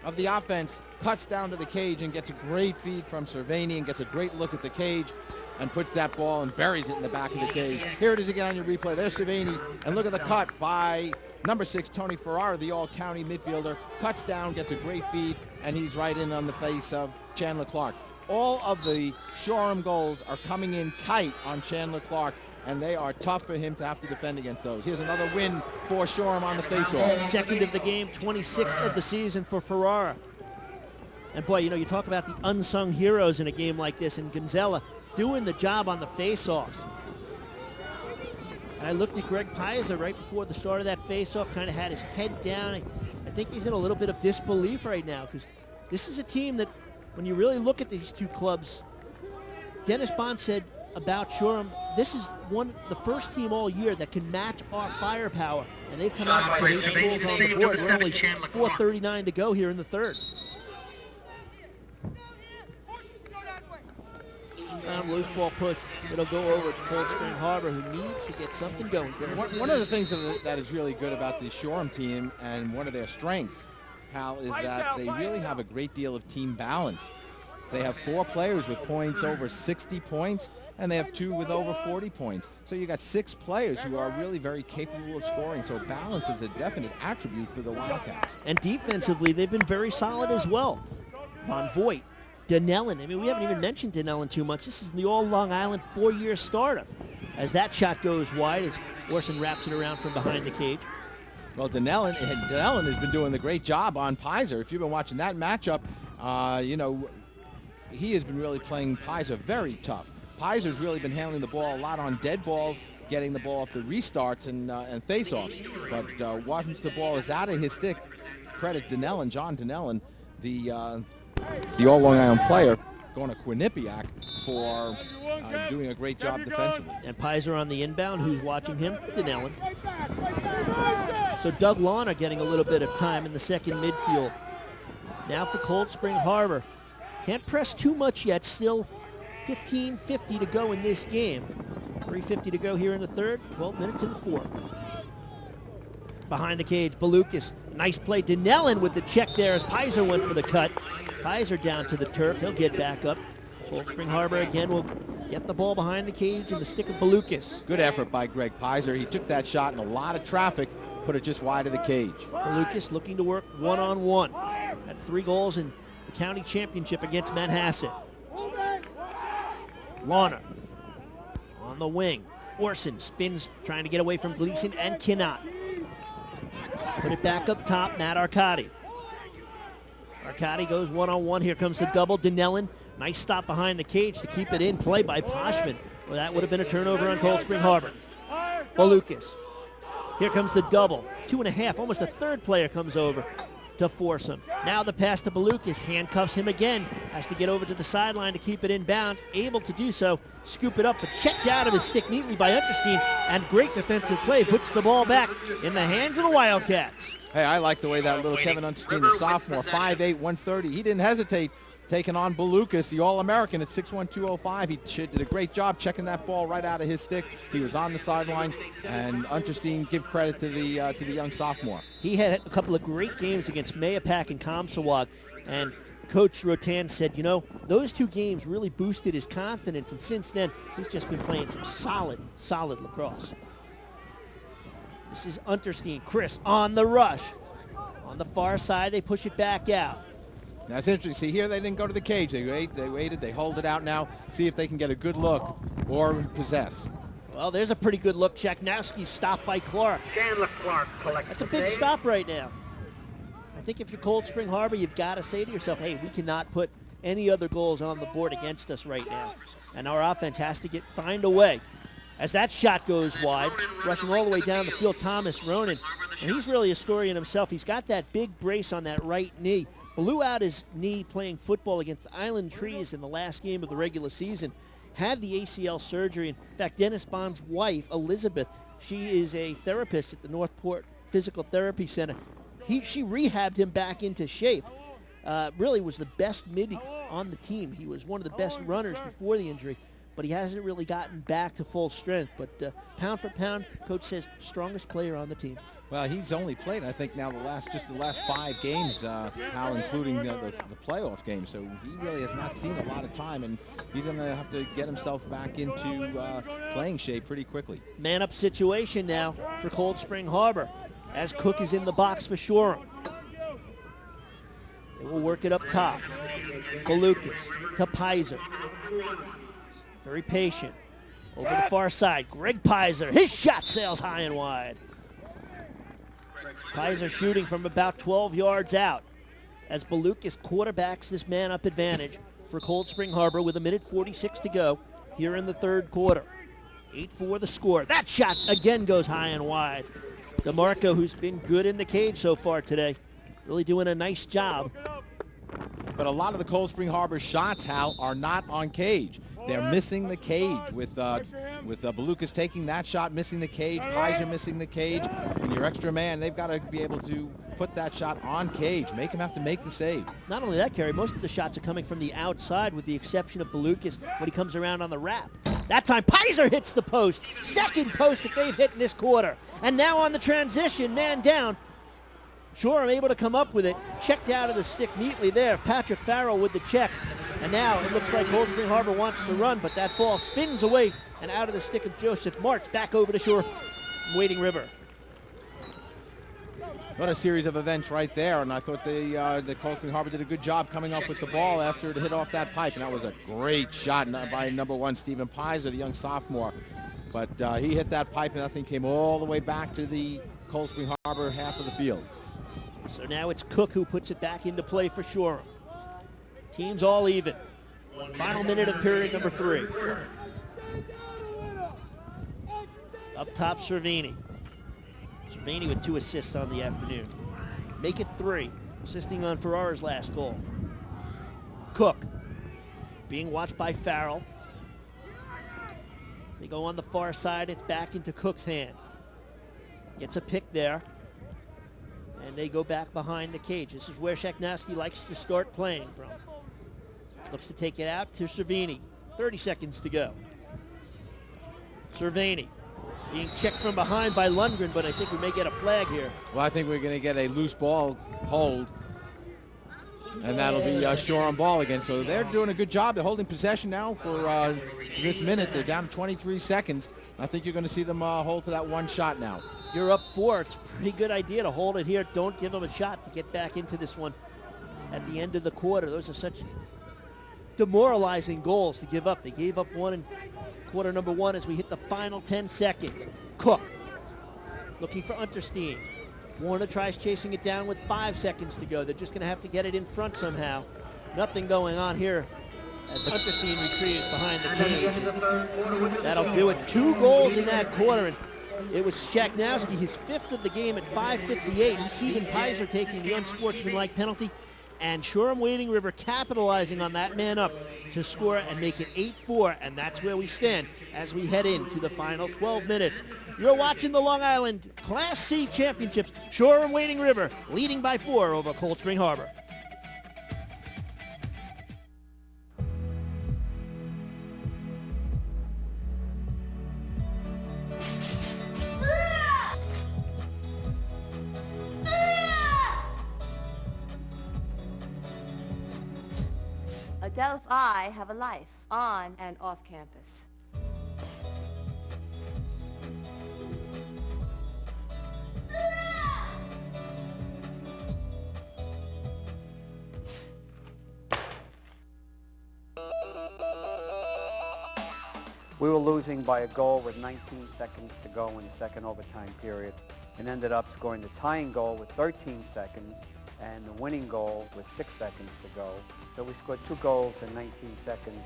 offense cuts down to the cage and gets a great feed from Cervini and gets a great look at the cage and puts that ball and buries it in the back of the cage. Here it is again on your replay. There's Cervini, and look at the cut by number 6 Tony Ferrara, the all-county midfielder. Cuts down, gets a great feed, and he's right in on the face of Chandler Clark. All of the Shoreham goals are coming in tight on Chandler Clark, and they are tough for him to have to defend against those. Here's another win for Shoreham on the faceoff. Second of the game, 26th of the season for Ferrara. And boy, you talk about the unsung heroes in a game like this, and Gonzella doing the job on the faceoffs. And I looked at Greg Pizer right before the start of that faceoff, kind of had his head down. I think he's in a little bit of disbelief right now, because this is a team that, when you really look at these two clubs, Dennis Bond said about Shoreham, this is the first team all year that can match our firepower, and they've come out with 8 goals on the board. We're only 4:39 to go here in the third. Loose ball push. It'll go over to Cold Spring Harbor, who needs to get something going. One of the things that is really good about the Shoreham team, and one of their strengths, Hal, is that they really have a great deal of team balance. They have 4 players with points over 60 points, and they have 2 with over 40 points. So you got 6 players who are really very capable of scoring. So balance is a definite attribute for the Wildcats. And defensively, they've been very solid as well. Von Voigt, Donnellan. I mean, we haven't even mentioned Donnellan too much. This is the all-Long Island 4-year starter. As that shot goes wide, as Orson wraps it around from behind the cage. Well, Donnellan has been doing a great job on Pizer. If you've been watching that matchup, he has been really playing Pizer very tough. Pizer's really been handling the ball a lot on dead balls, getting the ball off the restarts and face-offs. But once the ball is out of his stick, credit Donnellan, John Donnellan, the all-Long Island player, going to Quinnipiac for doing a great job defensively. And Pizer on the inbound, who's watching him? Donnellan. So Doug Lawner getting a little bit of time in the second midfield. Now for Cold Spring Harbor. Can't press too much yet. Still 15:50 to go in this game. 3:50 to go here in the third. 12 minutes in the fourth. Behind the cage, Balukas. Nice play. Donnellan with the check there as Pizer went for the cut. Pizer down to the turf. He'll get back up. Cold Spring Harbor again will get the ball behind the cage and the stick of Balukas. Good effort by Greg Pizer. He took that shot in a lot of traffic, put it just wide of the cage. Balukas looking to work one-on-one. Had 3 goals in the county championship against Manhasset. Lawner on the wing. Orson spins, trying to get away from Gleason and cannot. Put it back up top, Matt Arcadi. Arcadi goes one-on-one. Here comes the double. Donnellan, nice stop behind the cage to keep it in play by Poshman. Well, that would have been a turnover on Cold Spring Harbor. Balukas. Here comes the double. 2.5, almost a third player comes over to force him. Now the pass to Balukas, handcuffs him again. Has to get over to the sideline to keep it in bounds. Able to do so, scoop it up, but checked out of his stick neatly by Unterstein. And great defensive play, puts the ball back in the hands of the Wildcats. Hey, I like the way that little Kevin Unterstein, the sophomore, 5'8", 130, he didn't hesitate taking on Balukas, the All-American at 6'1", 205. He did a great job checking that ball right out of his stick. He was on the sideline, and Unterstein, give credit to the young sophomore. He had a couple of great games against Mayapack and Comsawag, and Coach Rotan said, you know, those two games really boosted his confidence, and since then, he's just been playing some solid lacrosse. This is Unterstein. Chris on the rush. On the far side, they push it back out. That's interesting. See, here they didn't go to the cage. They waited, they hold it out now, see if they can get a good look or possess. Well, there's a pretty good look. Chaknowski stopped by Clark. Chandler Clark collects. That's a big stop right now. I think if you're Cold Spring Harbor, you've got to say to yourself, hey, we cannot put any other goals on the board against us right now. And our offense has to find a way. As that shot goes wide, rushing all the way down the field, Thomas Ronan. And he's really a story in himself. He's got that big brace on that right knee. Blew out his knee playing football against Island Trees in the last game of the regular season. Had the ACL surgery. In fact, Dennis Bond's wife, Elizabeth, she is a therapist at the Northport Physical Therapy Center. She rehabbed him back into shape. Really was the best mid on the team. He was one of the best runners before the injury, but he hasn't really gotten back to full strength. But pound for pound, Coach says, strongest player on the team. Well, he's only played, I think, now the last 5 games, Hal, including the playoff game. So he really has not seen a lot of time, and he's going to have to get himself back into playing shape pretty quickly. Man-up situation now for Cold Spring Harbor as Cook is in the box for Shoreham. They will work it up top. Balukas to Pizer. Very patient. Over the far side, Greg Pizer. His shot sails high and wide. Pizer shooting from about 12 yards out as Balukas quarterbacks this man-up advantage for Cold Spring Harbor with 1:46 to go here in the third quarter. 8-4 the score. That shot again goes high and wide. DeMarco, who's been good in the cage so far today, really doing a nice job. But a lot of the Cold Spring Harbor shots, Hal, are not on cage. They're missing the cage with Balukas taking that shot, missing the cage, Pizer missing the cage, and your extra man, they've got to be able to put that shot on cage, make him have to make the save. Not only that, Kerry, most of the shots are coming from the outside with the exception of Balukas when he comes around on the wrap. That time, Pizer hits the post. Second post that they've hit in this quarter. And now on the transition, man down. Shoreham able to come up with it. Checked out of the stick neatly there. Patrick Farrell with the check. And now it looks like Cold Spring Harbor wants to run, but that ball spins away and out of the stick of Joseph Martz back over to shore, Wading River. What a series of events right there, and I thought the Cold Spring Harbor did a good job coming up with the ball after it hit off that pipe, and that was a great shot by number 1, Stephen Pizer, the young sophomore. But he hit that pipe, and that thing came all the way back to the Cold Spring Harbor half of the field. So now it's Cook who puts it back into play for Shoreham. Teams all even. Final minute of period number 3. Up top, Cervini. Cervini with 2 assists on the afternoon. Make it 3, assisting on Ferrara's last goal. Cook, being watched by Farrell. They go on the far side, it's back into Cook's hand. Gets a pick there. And they go back behind the cage. This is where Chaknowski likes to start playing from. Looks to take it out to Cervini. 30 seconds to go. Cervini being checked from behind by Lundgren, but I think we may get a flag here. Well, I think we're going to get a loose ball hold, and that'll be Shoreham ball again. So they're doing a good job. They're holding possession now for this minute. They're down to 23 seconds. I think you're going to see them hold for that one shot now. You're up 4. It's a pretty good idea to hold it here. Don't give them a shot to get back into this one at the end of the quarter. Those are such demoralizing goals to give up. They gave up one in quarter number 1 as we hit the final 10 seconds. Cook looking for Unterstein. Warner tries chasing it down with 5 seconds to go. They're just going to have to get it in front somehow. Nothing going on here as Unterstein retrieves behind the cage. That'll do it. 2 goals in that quarter. And it was Shaknowski, his 5th of the game at 5:58. Stephen Pizer taking the unsportsmanlike penalty. And Shoreham-Wading River capitalizing on that man up to score and make it 8-4. And that's where we stand as we head into the final 12 minutes. You're watching the Long Island Class C Championships. Shoreham-Wading River leading by 4 over Cold Spring Harbor. Adelphi have a life on and off campus. We were losing by a goal with 19 seconds to go in the second overtime period and ended up scoring the tying goal with 13 seconds and the winning goal with 6 seconds to go. So we scored 2 goals in 19 seconds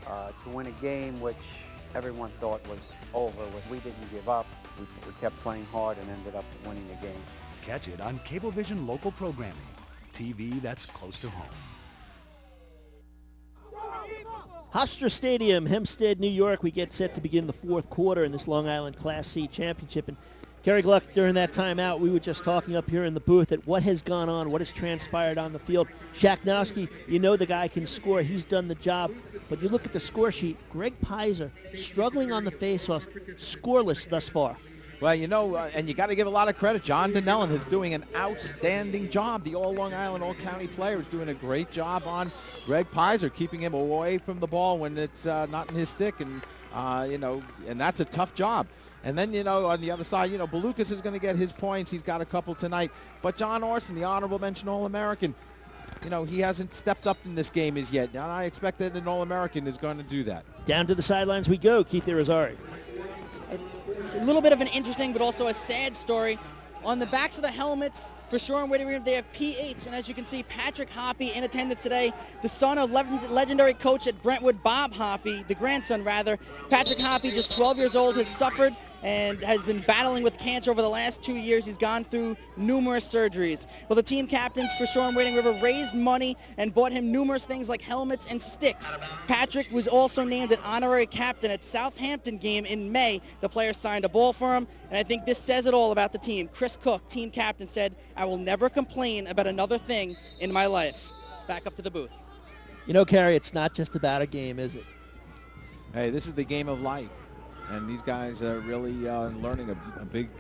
to win a game which everyone thought was over. We didn't give up. We kept playing hard and ended up winning the game. Catch it on Cablevision local programming. TV that's close to home. Hofstra Stadium, Hempstead, New York. We get set to begin the 4th quarter in this Long Island Class C Championship. And Kerry Gluck, during that timeout, we were just talking up here in the booth at what has gone on, what has transpired on the field. Shaknowski, you know the guy can score. He's done the job. But you look at the score sheet, Greg Pizer struggling on the faceoffs, scoreless thus far. Well, you know, and you got to give a lot of credit. John Donnellan is doing an outstanding job. The All-Long Island, All-County player is doing a great job on Greg Pizer, keeping him away from the ball when it's not in his stick. And, you know, and that's a tough job. And then, you know, on the other side, you know, Belucas is going to get his points. He's got a couple tonight. But John Orson, the honorable mention All-American, you know, he hasn't stepped up in this game as yet. And I expect that an All-American is going to do that. Down to the sidelines we go. Keith Irizarry. It's a little bit of an interesting but also a sad story. On the backs of the helmets for Shoreham-Wading River, they have PH, and as you can see, Patrick Hoppy in attendance today, the son of legendary coach at Brentwood, Bob Hoppy, the grandson rather. Patrick Hoppy, just 12 years old, has suffered and has been battling with cancer over the last 2 years. He's gone through numerous surgeries. Well, the team captains for Shoreham-Wading River raised money and bought him numerous things like helmets and sticks. Patrick was also named an honorary captain at Southampton game in May. The player signed a ball for him, and I think this says it all about the team. Chris Cook, team captain, said, "I will never complain about another thing in my life." Back up to the booth. You know, Kerry, it's not just about a game, is it? Hey, this is the game of life. And these guys are really learning a big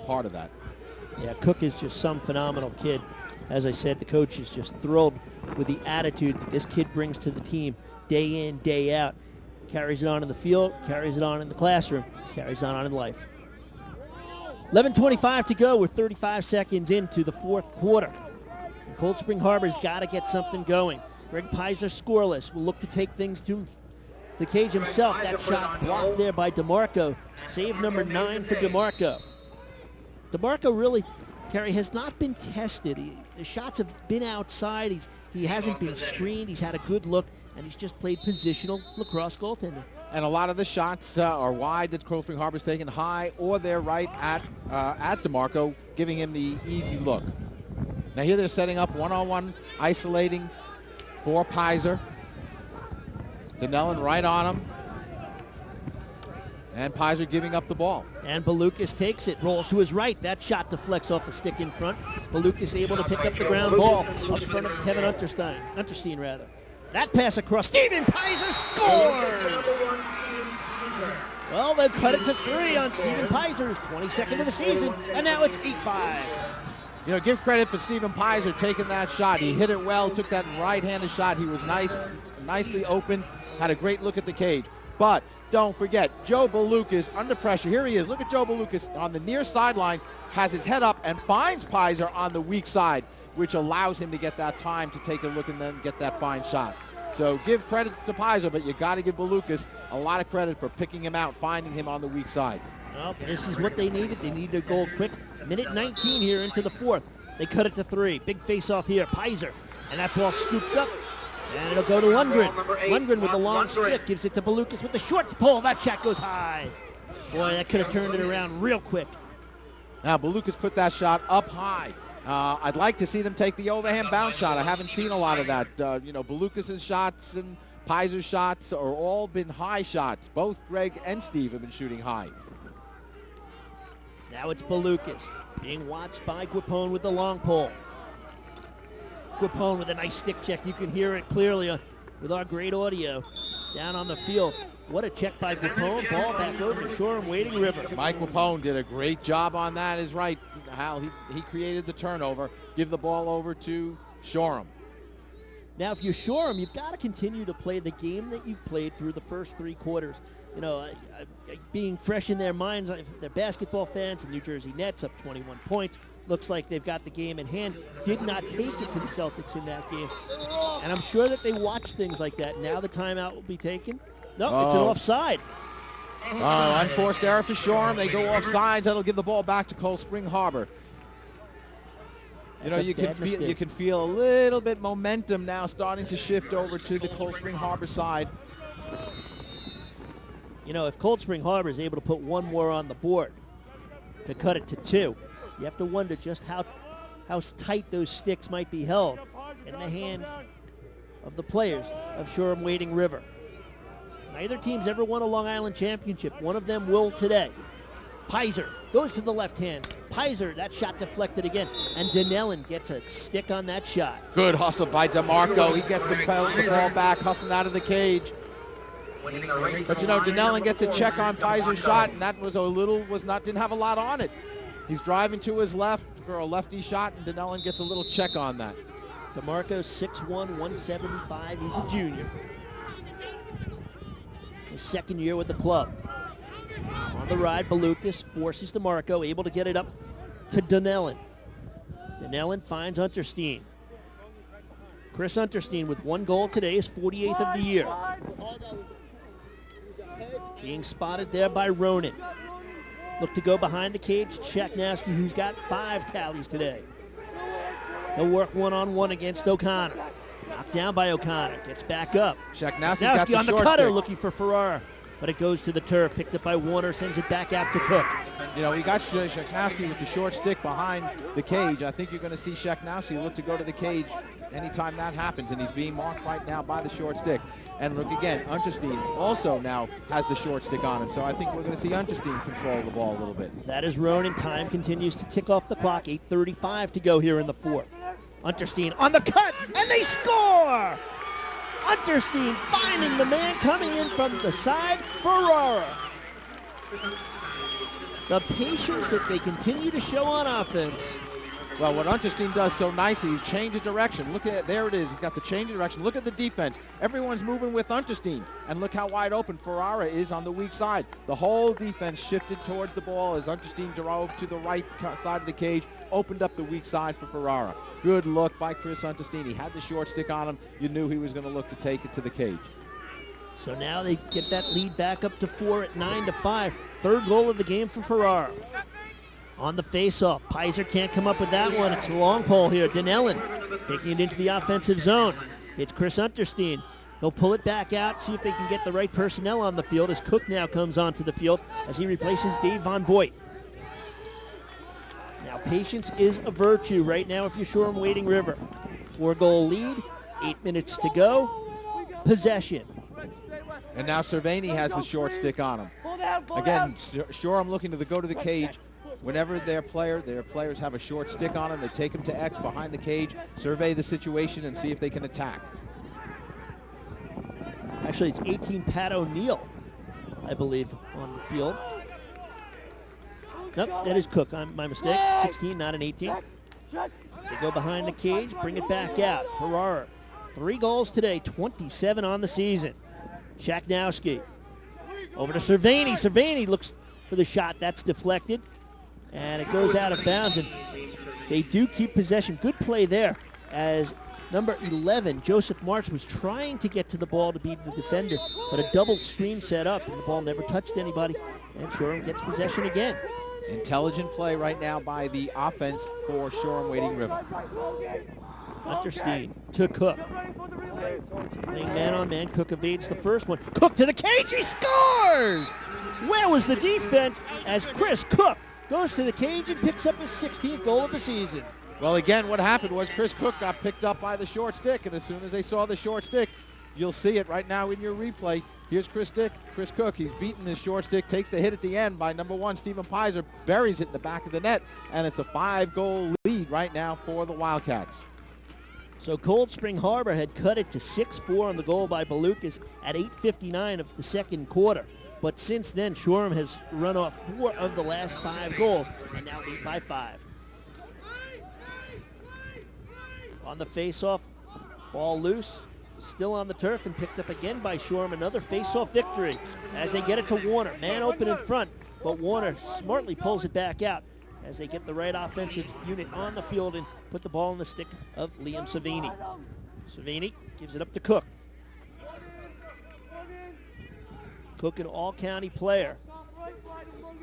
part of that. Yeah, Cook is just some phenomenal kid. As I said, the coach is just thrilled with the attitude that this kid brings to the team day in, day out. Carries it on in the field, carries it on in the classroom, carries it on in life. 11:25 to go. We're 35 seconds into the 4th quarter. And Cold Spring Harbor's got to get something going. Greg Pizer scoreless. Will look to take things to the cage himself. That shot blocked there by DeMarco. Save number 9 for DeMarco. DeMarco really, Kerry, has not been tested. The shots have been outside. He hasn't been screened. He's had a good look, and he's just played positional lacrosse goaltending. And a lot of the shots are wide that Cold Spring Harbor's taken, high, or they're right at DeMarco, giving him the easy look. Now here they're setting up one-on-one, isolating for Pizer. Donnellan right on him. And Pizer giving up the ball. And Belucas takes it, rolls to his right. That shot deflects off a stick in front. Belucas able to pick up the ground ball up front of Kevin Unterstein rather. That pass across. Stephen Pizer scores! Well, they'll cut it to 3 on Stephen Pizer's 22nd of the season, and now it's 8-5. You know, give credit for Stephen Pizer taking that shot. He hit it well, took that right-handed shot. He was nicely open. Had a great look at the cage. But don't forget, Joe Belucas under pressure. Here he is. Look at Joe Belucas on the near sideline, has his head up and finds Pizer on the weak side, which allows him to get that time to take a look and then get that fine shot. So give credit to Pizer, but you got to give Belucas a lot of credit for picking him out, finding him on the weak side. Well, this is what they needed. They needed a goal quick. Minute 19 here into the 4th. They cut it to 3. Big face-off here. Pizer. And that ball scooped up. And it'll go to Lundgren. Lundgren with the long stick gives it to Balukas with the short pull. That shot goes high. Boy, that could have turned it around real quick. Now, Balukas put that shot up high. I'd like to see them take the overhand bounce shot. I haven't seen a lot of that. Balukas' shots and Pizer's shots are all been high shots. Both Greg and Steve have been shooting high. Now it's Balukas being watched by Guipone with the long pole. Guipone with a nice stick check. You can hear it clearly with our great audio down on the field. What a check by Guipone. Ball back over to Shoreham Wading River. Mike Guipone did a great job on that, is right. Hal, he created the turnover. Give the ball over to Shoreham. Now, if you're Shoreham, you've got to continue to play the game that you've played through the first 3 quarters. Being fresh in their minds, they're basketball fans, the New Jersey Nets up 21 points. Looks like they've got the game in hand. Did not take it to the Celtics in that game. And I'm sure that they watch things like that. Now the timeout will be taken. No, it's an offside. Unforced error for Shoreham. They go offsides. That'll give the ball back to Cold Spring Harbor. You can feel a little bit momentum now starting to shift over to the Cold Spring Harbor side. If Cold Spring Harbor is able to put one more on the board to cut it to 2, you have to wonder just how tight those sticks might be held in the hand of the players of Shoreham Wading River. Neither team's ever won a Long Island championship. One of them will today. Pizer goes to the left hand. Pizer, that shot deflected again. And Donnellan gets a stick on that shot. Good hustle by DeMarco. He gets the ball back, hustling out of the cage. But Donnellan gets a check on Pizer's shot, and that didn't have a lot on it. He's driving to his left for a lefty shot, and Donnellan gets a little check on that. DeMarco, 6'1", 175. He's a junior. His second year with the club. On the ride, Balukas forces DeMarco, able to get it up to Donnellan. Donnellan finds Unterstein. Chris Unterstein with 1 goal today, his 48th of the year. Being spotted there by Ronan. Look to go behind the cage. Shaknowski, who's got 5 tallies today. He'll work one-on-one against O'Connor. Knocked down by O'Connor. Gets back up. Shaknowski on the cutter looking for Ferrara. But it goes to the turf. Picked up by Warner. Sends it back out to Cook. We got Shaknowski with the short stick behind the cage. I think you're going to see Shaknowski look to go to the cage anytime that happens. And he's being marked right now by the short stick. And look again, Unterstein also now has the short stick on him. So I think we're going to see Unterstein control the ball a little bit. That is Ronan. Time continues to tick off the clock. 8:35 to go here in the 4th. Unterstein on the cut, and they score! Unterstein finding the man coming in from the side, Ferrara. The patience that they continue to show on offense. Well, what Unterstein does so nicely, he's changed the direction. Look at it, there it is. He's got the change of direction. Look at the defense. Everyone's moving with Unterstein. And look how wide open Ferrara is on the weak side. The whole defense shifted towards the ball as Unterstein drove to the right side of the cage, opened up the weak side for Ferrara. Good look by Chris Unterstein. He had the short stick on him. You knew he was going to look to take it to the cage. So now they get that lead back up to 4 at 9-5. 3rd goal of the game for Ferrara. On the face-off, Pizer can't come up with that one. It's a long pole here. Donnellan taking it into the offensive zone. It's Chris Unterstein. He'll pull it back out, see if they can get the right personnel on the field as Cook now comes onto the field as he replaces Dave Von Voigt. Now, patience is a virtue right now if you're Shoreham Wading River. 4-goal lead, 8 minutes to go. Possession. And now Cervini has the short stick on him. Again, Shoreham looking to go to the cage. Whenever their players have a short stick on them, they take them to X behind the cage, survey the situation, and see if they can attack. Actually, it's 18 Pat O'Neill, I believe, on the field. Nope, that is Cook. My mistake. 16, not an 18. They go behind the cage, bring it back out. Ferrara, 3 goals today, 27 on the season. Shaknowski over to Cervini. Cervini looks for the shot. That's deflected. And it goes out of bounds, and they do keep possession. Good play there as number 11, Joseph March, was trying to get to the ball to beat the defender, but a double screen set up, and the ball never touched anybody, and Shoreham gets possession again. Intelligent play right now by the offense for Shoreham Wading River. Hunter Steen to Cook. Playing man-on-man, Cook evades the first one. Cook to the cage, he scores! Where was the defense as Chris Cook goes to the cage and picks up his 16th goal of the season? Well, again, what happened was Chris Cook got picked up by the short stick, and as soon as they saw the short stick, you'll see it right now in your replay. Here's Chris Cook. He's beaten his short stick, takes the hit at the end by number 1, Stephen Pizer, buries it in the back of the net, and it's a 5-goal lead right now for the Wildcats. So Cold Spring Harbor had cut it to 6-4 on the goal by Balukas at 8:59 of the second quarter. But since then, Shoreham has run off 4 of the last 5 goals and now lead by 5. On the face-off, ball loose, still on the turf and picked up again by Shoreham. Another face-off victory as they get it to Warner. Man open in front, but Warner smartly pulls it back out as they get the right offensive unit on the field and put the ball in the stick of Liam Savini. Savini gives it up to Cook. Cook, an all-county player.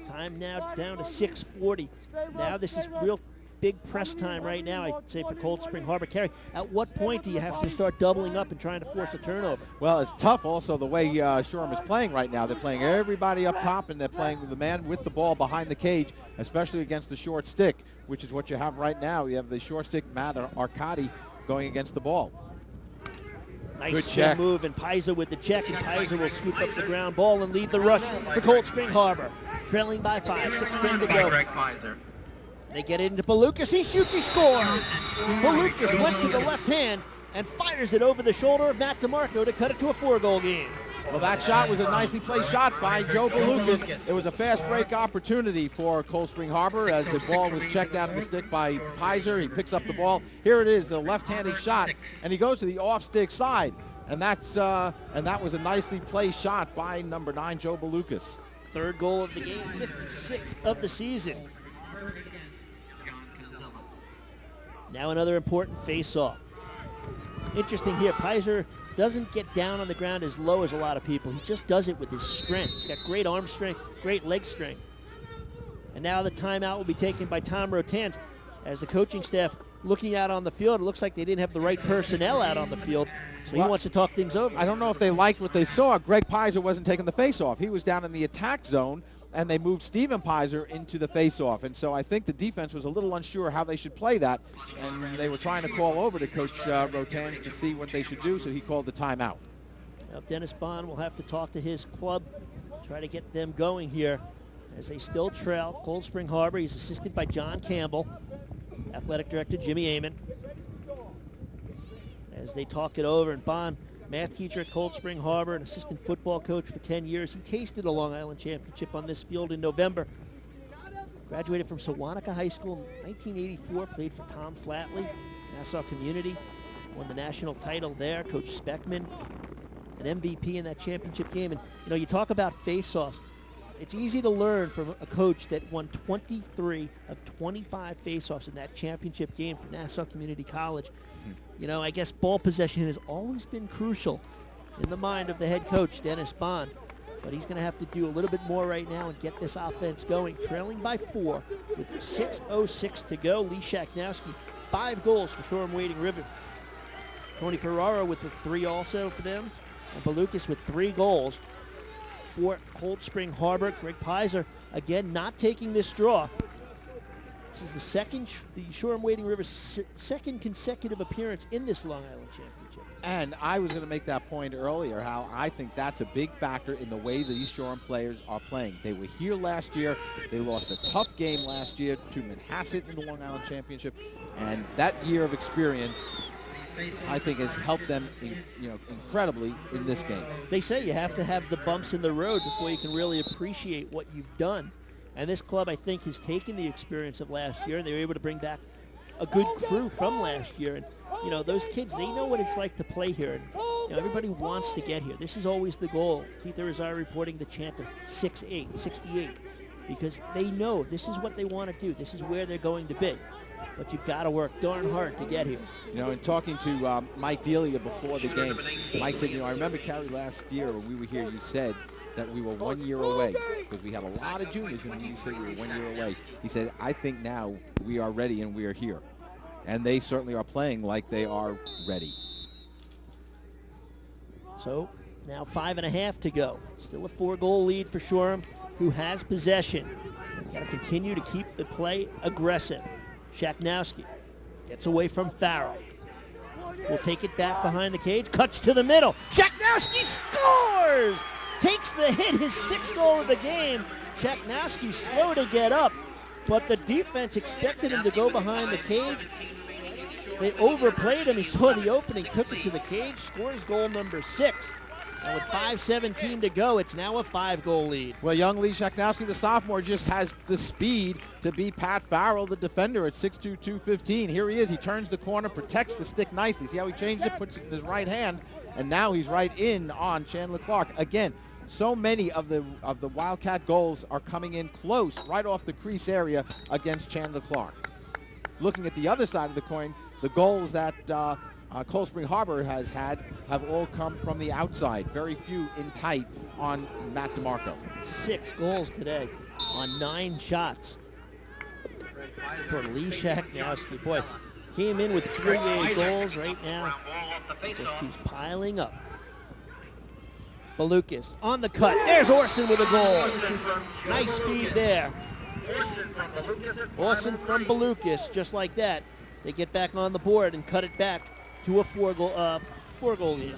Time now down to 6:40. Now this is real big press time right now, I'd say, for Cold Spring Harbor. Kerry, at what point do you have to start doubling up and trying to force a turnover? Well, it's tough also the way Shoreham is playing right now. They're playing everybody up top, and they're playing with the man with the ball behind the cage, especially against the short stick, which is what you have right now. You have the short stick, Matt Arcadi, going against the ball. Nice spin move, and Pizer with the check, and Pizer will scoop up the ground ball and lead the rush for Cold Spring Harbor. Trailing by 5, 6:10 to go. They get it into Balukas. He shoots, he scores. Balukas went to the left hand and fires it over the shoulder of Matt DeMarco to cut it to a 4-goal game. Well, that shot was a nicely placed shot by Joe Balukas. It was a fast break opportunity for Cold Spring Harbor as the ball was checked out of the stick by Pizer. He picks up the ball. Here it is, the left-handed shot, and he goes to the off-stick side. And that was a nicely placed shot by number 9, Joe Balukas. 3rd goal of the game, 56th of the season. Now another important face-off. Interesting here, Pizer doesn't get down on the ground as low as a lot of people. He just does it with his strength. He's got great arm strength, great leg strength. And now the timeout will be taken by Tom Rotans as the coaching staff looking out on the field. It looks like they didn't have the right personnel out on the field, so he wants to talk things over. I don't know if they liked what they saw. Greg Pizer wasn't taking the face-off. He was down in the attack zone, and they moved Stephen Pizer into the face-off. And so I think the defense was a little unsure how they should play that, and they were trying to call over to Coach Rotans to see what they should do, so he called the timeout. Now Dennis Bond will have to talk to his club, try to get them going here as they still trail Cold Spring Harbor. He's assisted by John Campbell, athletic director Jimmy Amon. As they talk it over, and Bond, math teacher at Cold Spring Harbor, an assistant football coach for 10 years. He tasted a Long Island championship on this field in November. Graduated from Sewanaka High School in 1984, played for Tom Flatley, Nassau Community, won the national title there. Coach Speckman, an MVP in that championship game. And, you know, you talk about face-offs. It's easy to learn from a coach that won 23 of 25 face-offs in that championship game for Nassau Community College. You know, I guess ball possession has always been crucial in the mind of the head coach, Dennis Bond. But he's going to have to do a little bit more right now and get this offense going. Trailing by 4 with 6:06 to go. Lee Shaknowski, 5 goals for Shoreham Wading River. Tony Ferraro with the 3 also for them. And Balukas with 3 goals for Cold Spring Harbor. Greg Pizer, again, not taking this draw. This is the Shoreham Wading River's second consecutive appearance in this Long Island Championship. And I was going to make that point earlier, how I think that's a big factor in the way the East Shoreham players are playing. They were here last year. They lost a tough game last year to Manhasset in the Long Island Championship. And that year of experience, I think, has helped them incredibly in this game. They say you have to have the bumps in the road before you can really appreciate what you've done. And this club, I think, has taken the experience of last year, and they were able to bring back a good crew from last year. And, you know, those kids, they know what it's like to play here. And, you know, everybody wants to get here. This is always the goal. Keith Irizarry reporting the chant of 6'8", 68, because they know this is what they want to do. This is where they're going to be. But you've got to work darn hard to get here. You know, in talking to Mike Delia before the game, Mike said, you know, I remember, Carrie, last year when we were here, you said that we were 1 year away, because we had a lot of juniors when you said we were 1 year away. He said, I think now we are ready and we are here. and they certainly are playing like they are ready. So now 5.5 to go. Still a 4-goal lead for Shoreham, who has possession. Got to continue to keep the play aggressive. Shaknowski gets away from Farrell. Will take it back behind the cage, cuts to the middle. Shaknowski scores! Takes the hit, his 6th goal of the game. Shaknowski slow to get up, but the defense expected him to go behind the cage. They overplayed him. He saw the opening, took it to the cage, scores goal number 6. And with 5:17 to go, it's now a 5-goal lead. Well, young Lee Shaknowski, the sophomore, just has the speed to beat Pat Farrell, the defender, at 6'2", 215. Here he is. He turns the corner, protects the stick nicely. See how he changed it? Puts it in his right hand, and now he's right in on Chandler Clark. Again, so many of the Wildcat goals are coming in close, right off the crease area against Chandler Clark. Looking at the other side of the coin, the goals that Cold Spring Harbor has had have all come from the outside. Very few in tight on Matt DeMarco. 6 goals today on 9 shots for Lee Shaknowski. Boy, came in with 38 goals right now. Just keeps piling up. Balukas on the cut. There's Orson with a goal. Nice speed there. Orson from Balukas, just like that. They get back on the board and cut it back to a 4-goal lead.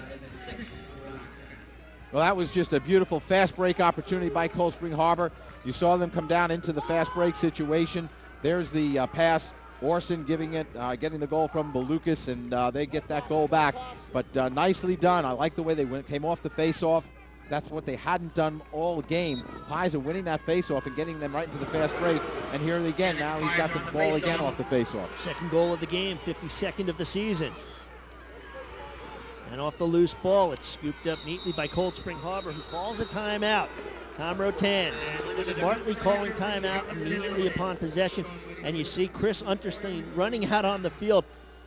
Well, that was just a beautiful fast break opportunity by Cold Spring Harbor. You saw them come down into the fast break situation. There's the pass. Orson getting the goal from Balukas, and they get that goal back. But nicely done. I like the way they came off the face-off. That's what they hadn't done all game. Pies are winning that face-off and getting them right into the fast break. And here again, now he's got the ball again off the face-off. 2nd goal of the game, 52nd of the season. And off the loose ball, it's scooped up neatly by Cold Spring Harbor, who calls a timeout. Tom Rotans smartly calling timeout immediately upon possession. And you see Chris Unterstein running out on the field,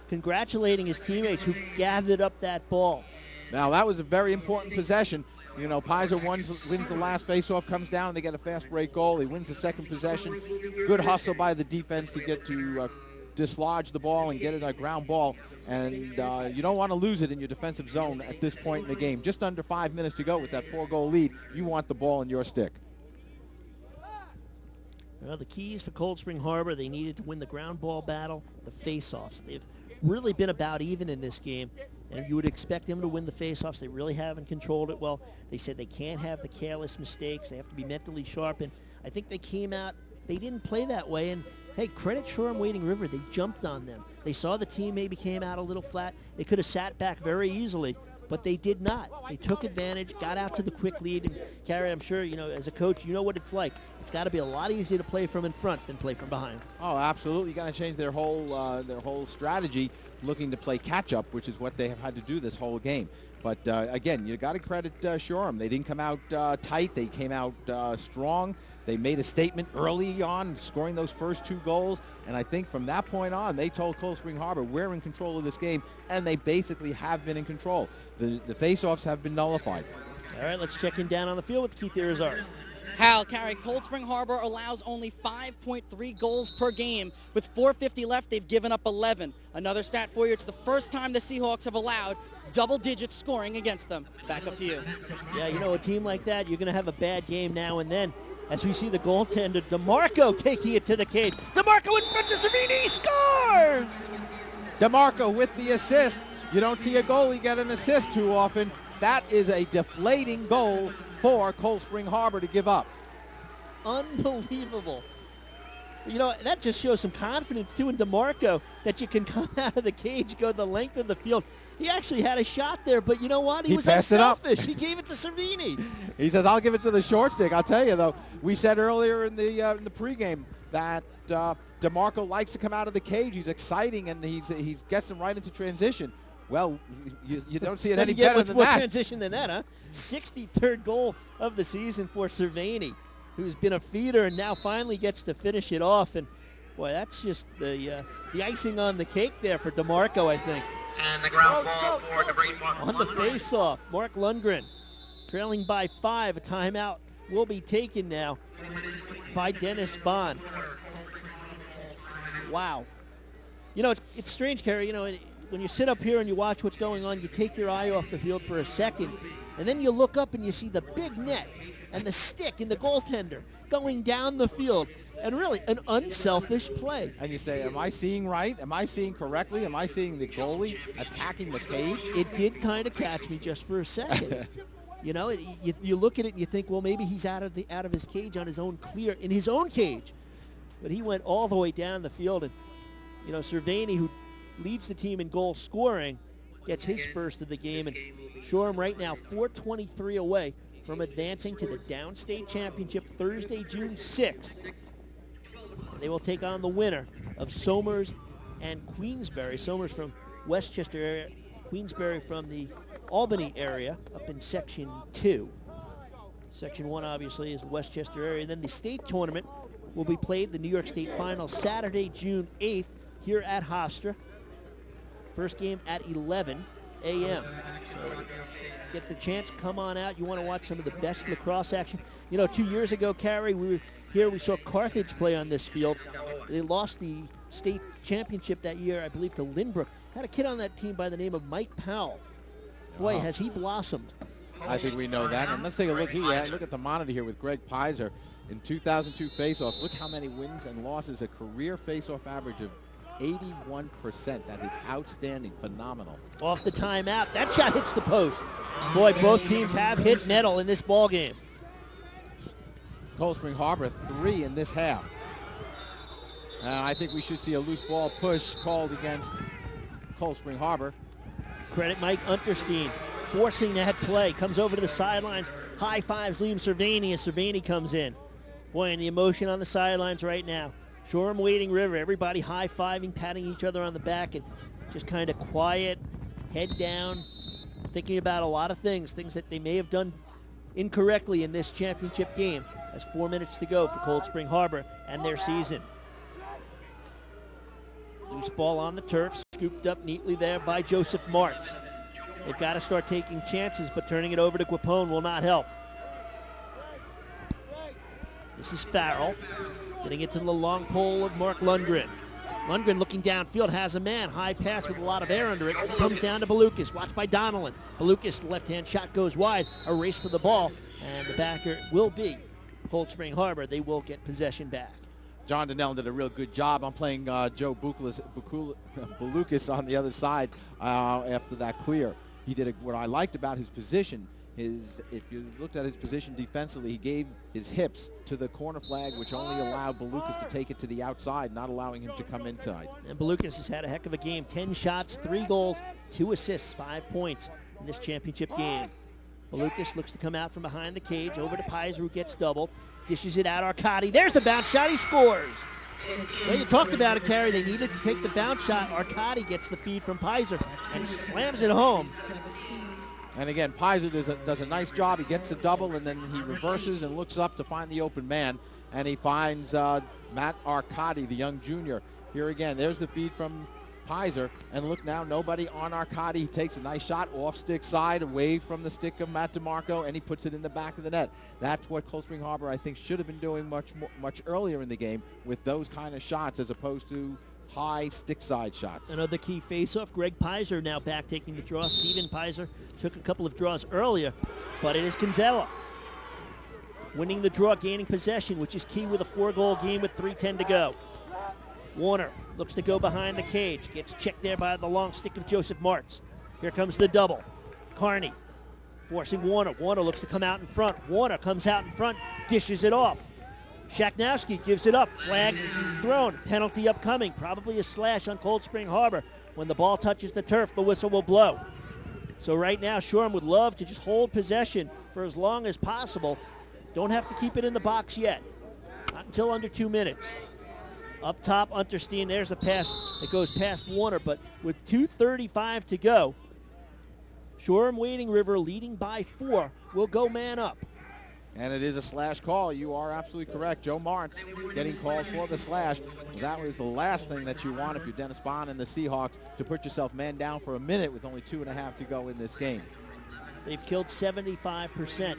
congratulating his teammates who gathered up that ball. Now, that was a very important possession. You know, Pizer wins the last faceoff, comes down, they get a fast break goal. He wins the 2nd possession. Good hustle by the defense to get to dislodge the ball and get it a ground ball. And you don't want to lose it in your defensive zone at this point in the game. Just under 5 minutes to go with that 4-goal lead. You want the ball in your stick. Well, the keys for Cold Spring Harbor, they needed to win the ground ball battle, the faceoffs. They've really been about even in this game, and you would expect them to win the faceoffs. They really haven't controlled it well. They said they can't have the careless mistakes. They have to be mentally sharp, and I think they came out, they didn't play that way, and hey, credit Shoreham Wading River. They jumped on them. They saw the team maybe came out a little flat. They could have sat back very easily, but they did not. They took advantage, got out to the quick lead, and Carrie, I'm sure, you know, as a coach, you know what it's like. It's got to be a lot easier to play from in front than play from behind. Oh, absolutely. You got to change their whole strategy, looking to play catch-up, which is what they have had to do this whole game. But, again, you got to credit Shoreham. They didn't come out tight. They came out strong. They made a statement early on, scoring those first 2 goals. And I think from that point on, they told Cold Spring Harbor, we're in control of this game. And they basically have been in control. The face-offs have been nullified. All right, let's check in down on the field with Keith Irizarry. Hal, Carey, Cold Spring Harbor allows only 5.3 goals per game. With 4:50 left, they've given up 11. Another stat for you, it's the first time the Seahawks have allowed double-digit scoring against them. Back up to you. Yeah, you know, a team like that, you're going to have a bad game now and then. As we see the goaltender, DeMarco, taking it to the cage. DeMarco in front of Savini, scores! DeMarco with the assist. You don't see a goalie get an assist too often. That is a deflating goal for Cold Spring Harbor to give up. Unbelievable. You know, that just shows some confidence, too, in DeMarco, that you can come out of the cage, go the length of the field. He actually had a shot there, but you know what? He was unselfish. He gave it to Savini. He says, I'll give it to the short stick. I'll tell you, though, we said earlier in the pregame that DeMarco likes to come out of the cage. He's exciting, and he gets him right into transition. Well, you don't see it any better than that. Transition than that, huh? 63rd goal of the season for Cervini, who's been a feeder and now finally gets to finish it off. And, boy, that's just the icing on the cake there for DeMarco, I think. And the ground ball for number 8. On the face-off, Mark Lundgren trailing by 5. A timeout will be taken now by Dennis Bond. Wow. You know, it's strange, Kerry. You know, when you sit up here and you watch what's going on, you take your eye off the field for a second, and then you look up and you see the big net and the stick and the goaltender going down the field. And really, an unselfish play. And you say, am I seeing right? Am I seeing correctly? Am I seeing the goalie attacking the cage? It did kind of catch me just for a second. You know, you look at it and you think, well, maybe he's out of his cage on his own in his own cage. But he went all the way down the field. And, you know, Cervini, who leads the team in goal scoring, gets his first of the game. And Shoreham right now 4:23 away from advancing to the Downstate Championship Thursday, June 6th. They will take on the winner of Somers and Queensbury. Somers from Westchester area, Queensbury from the Albany area up in Section 2. Section 1 obviously is the Westchester area. And then the state tournament will be played, the New York State Final, Saturday, June 8th here at Hofstra. First game at 11 a.m. So get the chance, come on out. You want to watch some of the best lacrosse action. You know, 2 years ago, Carrie, we saw Carthage play on this field. They lost the state championship that year, I believe, to Lynbrook. Had a kid on that team by the name of Mike Powell. Boy, has he blossomed. I think we know that. And let's take a look here. Look at the monitor here with Greg Pizer. In 2002 faceoffs, look how many wins and losses, a career faceoff average of 81%. That is outstanding, phenomenal. Off the timeout, that shot hits the post. Boy, both teams have hit metal in this ball game. Cold Spring Harbor 3 in this half. I think we should see a loose ball push called against Cold Spring Harbor. Credit Mike Unterstein forcing that play. Comes over to the sidelines. High fives Liam Cervini as Cervini comes in. Boy, and the emotion on the sidelines right now. Shoreham Wading River, everybody high-fiving, patting each other on the back, and just kind of quiet, head down, thinking about a lot of things that they may have done incorrectly in this championship game. As 4 minutes to go for Cold Spring Harbor and their season. Loose ball on the turf, scooped up neatly there by Joseph Martz. They've got to start taking chances, but turning it over to Guapone will not help. This is Farrell, getting it to the long pole of Mark Lundgren. Lundgren looking downfield, has a man, high pass with a lot of air under it, comes down to Balukas, watched by Donnellan. Balukas, left-hand shot goes wide, a race for the ball, and the backer will be Cold Spring Harbor. They will get possession back. John Donnell did a real good job. I'm playing Joe Balukas on the other side after that clear. He did what I liked about his position is if you looked at his position defensively, he gave his hips to the corner flag, which only allowed Balukas to take it to the outside, not allowing him to come inside. And Balukas has had a heck of a game. 10 shots, 3 goals, 2 assists, 5 points in this championship game. Balukas looks to come out from behind the cage, over to Pizer, who gets doubled. Dishes it out, Arcadi. There's the bounce shot, he scores. Well, you talked about it, Carrie. They needed to take the bounce shot. Arcadi gets the feed from Pizer and slams it home. And again, Pizer does a nice job. He gets the double, and then he reverses and looks up to find the open man. And he finds Matt Arcadi, the young junior. Here again, there's the feed from Pizer. And look now, nobody on Arcadi. He takes a nice shot off stick side, away from the stick of Matt DeMarco, and he puts it in the back of the net. That's what Cold Spring Harbor, I think, should have been doing much earlier in the game with those kind of shots as opposed to high stick side shots. Another key face-off. Greg Pizer now back taking the draw. Steven Pizer took a couple of draws earlier, but it is Kinsella winning the draw, gaining possession, which is key with a 4-goal game with 3:10 to go. Warner looks to go behind the cage. Gets checked there by the long stick of Joseph Martz. Here comes the double. Carney forcing Warner. Warner looks to come out in front. Warner comes out in front, dishes it off. Shaknowski gives it up. Flag thrown. Penalty upcoming. Probably a slash on Cold Spring Harbor. When the ball touches the turf, the whistle will blow. So right now, Shoreham would love to just hold possession for as long as possible. Don't have to keep it in the box yet. Not until under 2 minutes. Up top, Unterstein. There's a pass that goes past Warner, but with 2:35 to go, Shoreham Wading River leading by 4 will go man up. And it is a slash call. You are absolutely correct. Joe Martz getting called for the slash. That was the last thing that you want if you're Dennis Bond and the Seahawks, to put yourself man down for a minute with only 2.5 to go in this game. They've killed 75%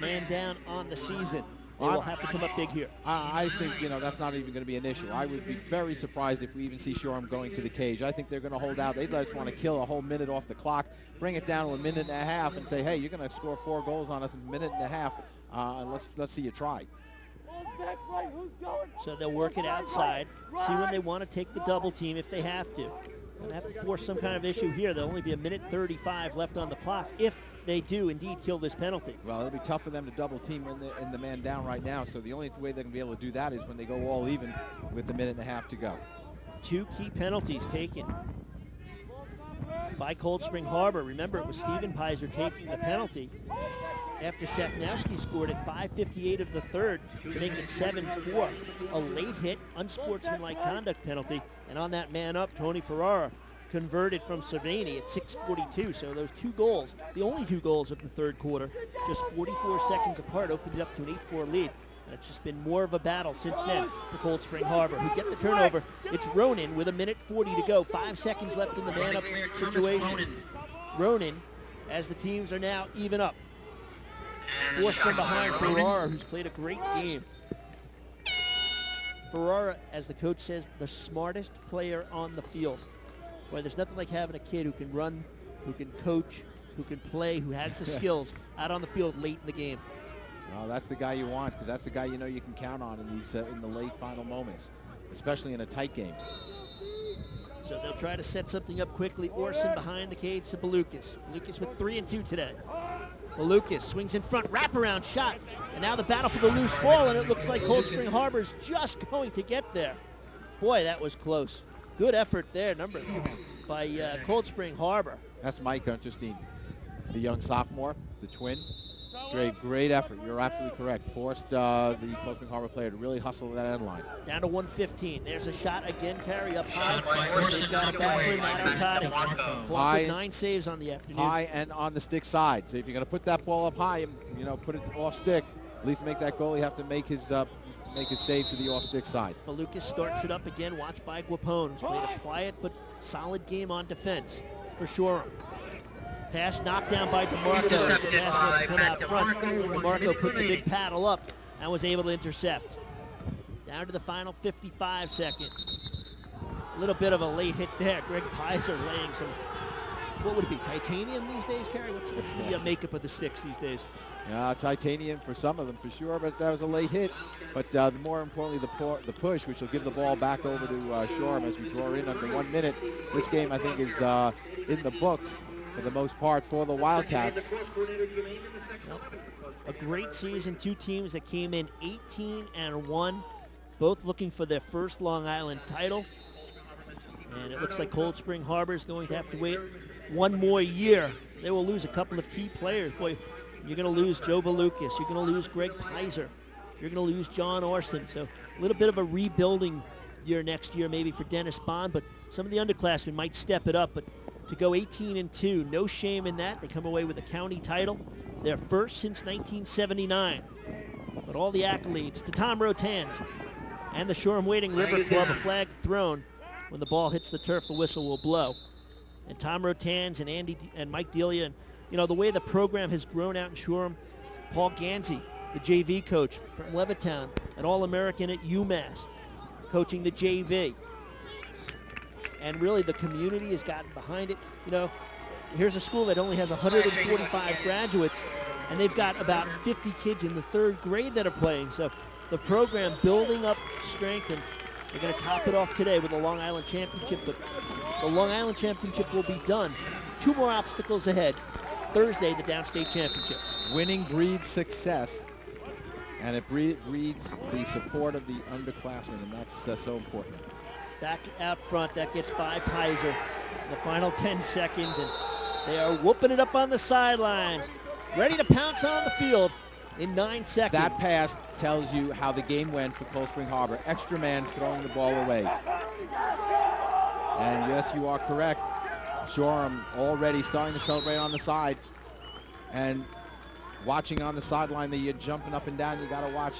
man down on the season. They will have to come up big here. I think, that's not even going to be an issue. I would be very surprised if we even see Shoreham going to the cage. I think they're going to hold out. They'd just want to kill a whole minute off the clock, bring it down to a minute and a half, and say, hey, you're going to score 4 goals on us in a minute and a half, and let's see you try. So they'll work it outside, see when they want to take the double team if they have to. They'll have to force some kind of issue here. There'll only be a minute 35 left on the clock if they do indeed kill this penalty. Well, it'll be tough for them to double team in the man down right now, so the only way they're going to be able to do that is when they go all even with a minute and a half to go. 2 key penalties taken by Cold Spring Harbor. Remember, it was Steven Pizer taking the penalty after Shaknowski scored at 5:58 of the third to make it 7-4. A late hit, unsportsmanlike conduct penalty, and on that man up, Tony Ferrara converted from Cervini at 6:42. So those 2 goals, the only 2 goals of the third quarter, just 44 seconds apart, opened it up to an 8-4 lead. And it's just been more of a battle since then for Cold Spring Harbor, who get the turnover. It's Ronan with a minute 40 to go. 5 seconds left in the man-up situation. Ronan, as the teams are now even up. Forced from behind Ferrara, who's played a great game. Ferrara, as the coach says, the smartest player on the field. Boy, there's nothing like having a kid who can run, who can coach, who can play, who has the skills out on the field late in the game. Well, that's the guy you want, because that's the guy you know you can count on in these in the late final moments, especially in a tight game. So they'll try to set something up quickly. Orson behind the cage to Balukas. Balukas with 3 and 2 today. Balukas swings in front, wraparound shot, and now the battle for the loose ball, and it looks like Cold Spring Harbor's just going to get there. Boy, that was close. Good effort there, by Cold Spring Harbor. That's Mike Unterstein, the young sophomore, the twin. Great effort. You're absolutely correct. Forced the Cold Spring Harbor player to really hustle that end line. Down to 1:15. There's a shot again, carry up high. They've got a back for Matt Arcadi. Clock with 9 saves on the afternoon. High and on the stick side. So if you're going to put that ball up high and put it off stick, at least make that goal. You have to make his save to the off stick side. Balukas starts it up again. Watched by Guapone, who's played a quiet but solid game on defense for Shoreham. Pass knocked down by DeMarco. The pass went to come out front. DeMarco put the big paddle up and was able to intercept. Down to the final 55 seconds. A little bit of a late hit there. Greg Pizer laying some, what would it be, titanium these days, Kerry? What's the makeup of the sticks these days? Titanium for some of them, for sure, but that was a late hit. But more importantly, the push, which will give the ball back over to Shoreham as we draw in under 1 minute. This game, I think, is in the books for the most part for the Wildcats. A great season. 2 teams that came in 18-1, both looking for their first Long Island title. And it looks like Cold Spring Harbor is going to have to wait 1 more year. They will lose a couple of key players. Boy, you're going to lose Joe Balukas. You're going to lose Greg Pizer. You're going to lose John Orson. So a little bit of a rebuilding year next year maybe for Dennis Bond, but some of the underclassmen might step it up. But to go 18-2, no shame in that. They come away with a county title, their first since 1979. But all the accolades to Tom Rotans and the Shoreham Wading River Club, a flag thrown. When the ball hits the turf, the whistle will blow. And Tom Rotans and Andy and Mike Delia, and the way the program has grown out in Shoreham, Paul Gansey, the JV coach from Levittown, an All-American at UMass, coaching the JV. And really the community has gotten behind it. Here's a school that only has 145 graduates, and they've got about 50 kids in the 3rd grade that are playing. So the program building up strength, and they're going to top it off today with the Long Island Championship. But the Long Island Championship will be done. 2 more obstacles ahead. Thursday, the Downstate Championship. Winning breeds success, and it breeds the support of the underclassmen, and that's so important. Back out front, that gets by Pizer in the final 10 seconds, and they are whooping it up on the sidelines, ready to pounce on the field in 9 seconds. That pass tells you how the game went for Cold Spring Harbor. Extra man throwing the ball away. And yes, you are correct. Shoreham already starting to celebrate on the side. And watching on the sideline, you're jumping up and down. You got to watch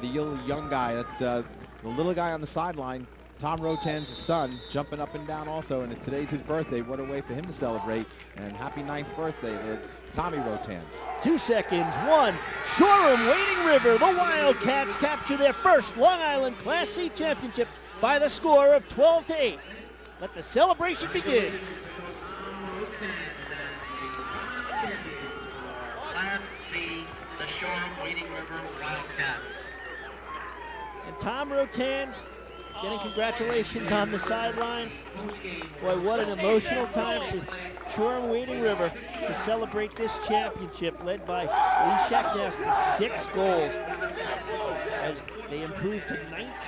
the young guy. That's the little guy on the sideline. Tom Rotan's son, jumping up and down also, and today's his birthday. What a way for him to celebrate, and happy 9th birthday to Tommy Rotans. 2 seconds. 1. Shoreham Wading River. The Wildcats capture their first Long Island Class C championship by the score of 12-8. Let the celebration begin. Class C, the Shoreham Wading River Wildcats. And Tom Rotans getting congratulations on the sidelines. Boy, what an emotional time for Shoreham Wading River to celebrate this championship, led by Lee Shaknowski, 6 goals as they improved to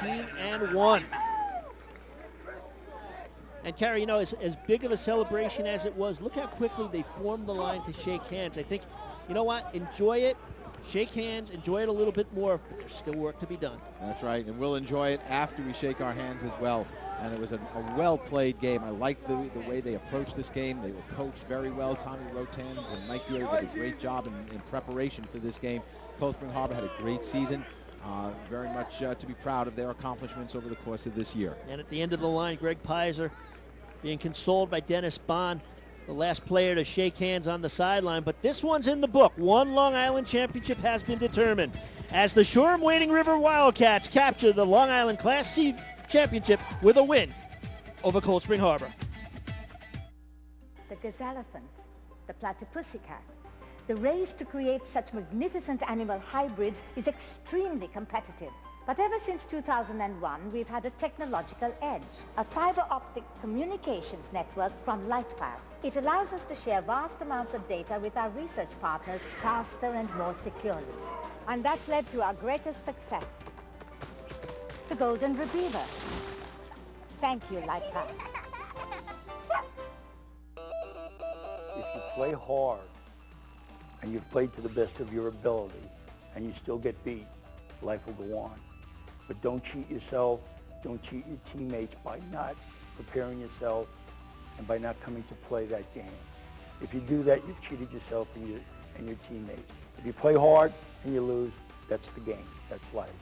19-1. And Carrie, you know, as big of a celebration as it was, look how quickly they formed the line to shake hands. I think, you know what, enjoy it. Shake hands, enjoy it a little bit more, but there's still work to be done. That's right, and we'll enjoy it after we shake our hands as well. And it was a well-played game. I liked the way they approached this game. They were coached very well. Tommy Rotans and Mike Dealy did a great job in preparation for this game. Cold Spring Harbor had a great season. Very much to be proud of their accomplishments over the course of this year. And at the end of the line, Greg Pizer being consoled by Dennis Bond, the last player to shake hands on the sideline. But this one's in the book. One Long Island championship has been determined as the Shoreham Wading River Wildcats capture the Long Island Class C championship with a win over Cold Spring Harbor. The gazelephant, the platypussycat. The race to create such magnificent animal hybrids is extremely competitive. But ever since 2001, we've had a technological edge, a fiber optic communications network from LightPath. It allows us to share vast amounts of data with our research partners faster and more securely. And that's led to our greatest success, the golden retriever. Thank you, LightPath. If you play hard and you've played to the best of your ability and you still get beat, life will go on. But don't cheat yourself, don't cheat your teammates by not preparing yourself and by not coming to play that game. If you do that, you've cheated yourself and your teammates. If you play hard and you lose, that's the game, that's life.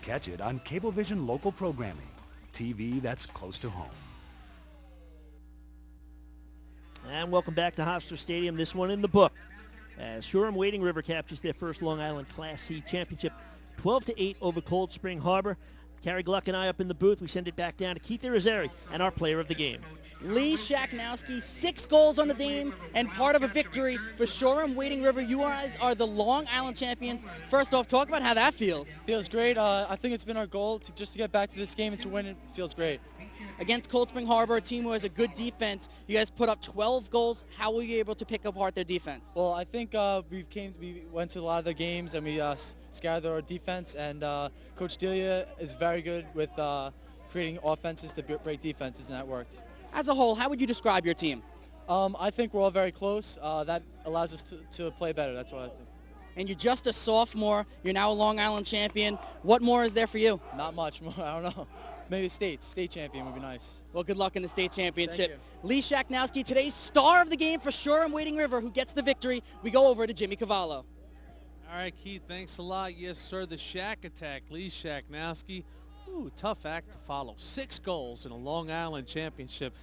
Catch it on Cablevision local programming, TV that's close to home. And welcome back to Hofstra Stadium. This one in the book, as Shoreham Wading River captures their first Long Island Class C championship, 12-8 over Cold Spring Harbor. Carrie Gluck and I up in the booth. We send it back down to Keith Irizarry and our player of the game. Lee Shaknowski, 6 goals on the game and part of a victory for Shoreham Wading River. You guys are the Long Island champions. First off, talk about how that feels. Feels great. I think it's been our goal to get back to this game and to win it. Feels great. Against Cold Spring Harbor, a team who has a good defense, you guys put up 12 goals. How were you able to pick apart their defense? Well, I think we went to a lot of the games and we scattered our defense. And Coach Delia is very good with creating offenses to break defenses, and that worked. As a whole, how would you describe your team? I think we're all very close. That allows us to play better. That's what I think. And you're just a sophomore. You're now a Long Island champion. What more is there for you? Not much more. I don't know. Maybe state champion would be nice. Well, good luck in the state championship. Lee Shaknowski, today's star of the game for Shoreham Wading River, who gets the victory. We go over to Jimmy Cavallo. All right, Keith, thanks a lot. Yes, sir, the Shack Attack, Lee Shaknowski. Ooh, tough act to follow. 6 goals in a Long Island championship.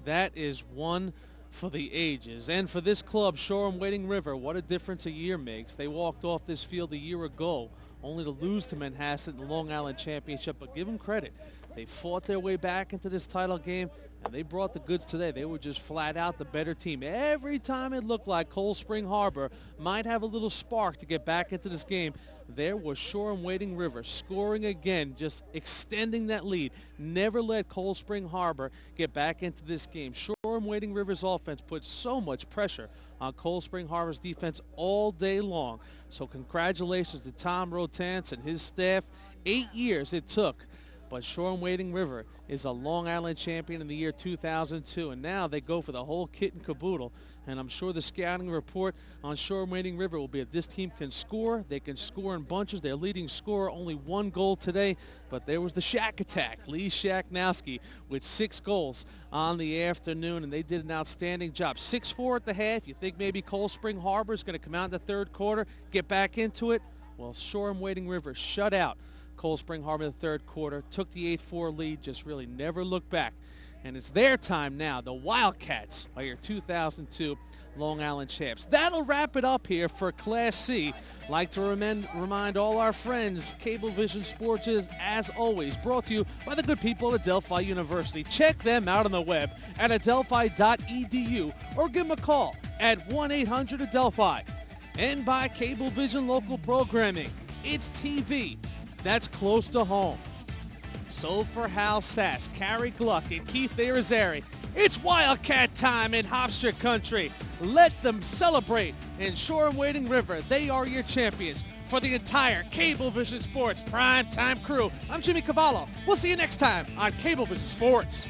That is one for the ages. And for this club, Shoreham Wading River, what a difference a year makes. They walked off this field a year ago, only to lose to Manhasset in the Long Island championship. But give them credit. They fought their way back into this title game, and they brought the goods today. They were just flat out the better team. Every time it looked like Cold Spring Harbor might have a little spark to get back into this game, there was Shoreham Wading River scoring again, just extending that lead. Never let Cold Spring Harbor get back into this game. Shoreham Wading River's offense put so much pressure on Cold Spring Harbor's defense all day long. So congratulations to Tom Rotans and his staff. 8 years it took. But Shoreham Wading River is a Long Island champion in the year 2002, and now they go for the whole kit and caboodle. And I'm sure the scouting report on Shoreham Wading River will be if this team can score, they can score in bunches. Their leading scorer, only 1 goal today, but there was the Shack Attack, Lee Shaknowski, with 6 goals on the afternoon, and they did an outstanding job. 6-4 at the half. You think maybe Cold Spring Harbor is going to come out in the third quarter, get back into it? Well, Shoreham Wading River shut out Cold Spring Harbor in the third quarter, took the 8-4 lead, just really never looked back And it's their time now. The Wildcats are your 2002 Long Island champs. That'll wrap it up here for Class C. Like to remind all our friends, Cablevision Sports is, as always, brought to you by the good people at Delphi University. Check them out on the web at adelphi.edu or give them a call at 1-800-ADELPHI. And by Cablevision Local Programming. It's TV that's close to home. So for Hal Sass, Carrie Gluck, and Keith Irizarry, it's Wildcat time in Hofstra country. Let them celebrate in Shoreham-Wading River. They are your champions. For the entire Cablevision Sports Prime Time crew, I'm Jimmy Cavallo. We'll see you next time on Cablevision Sports.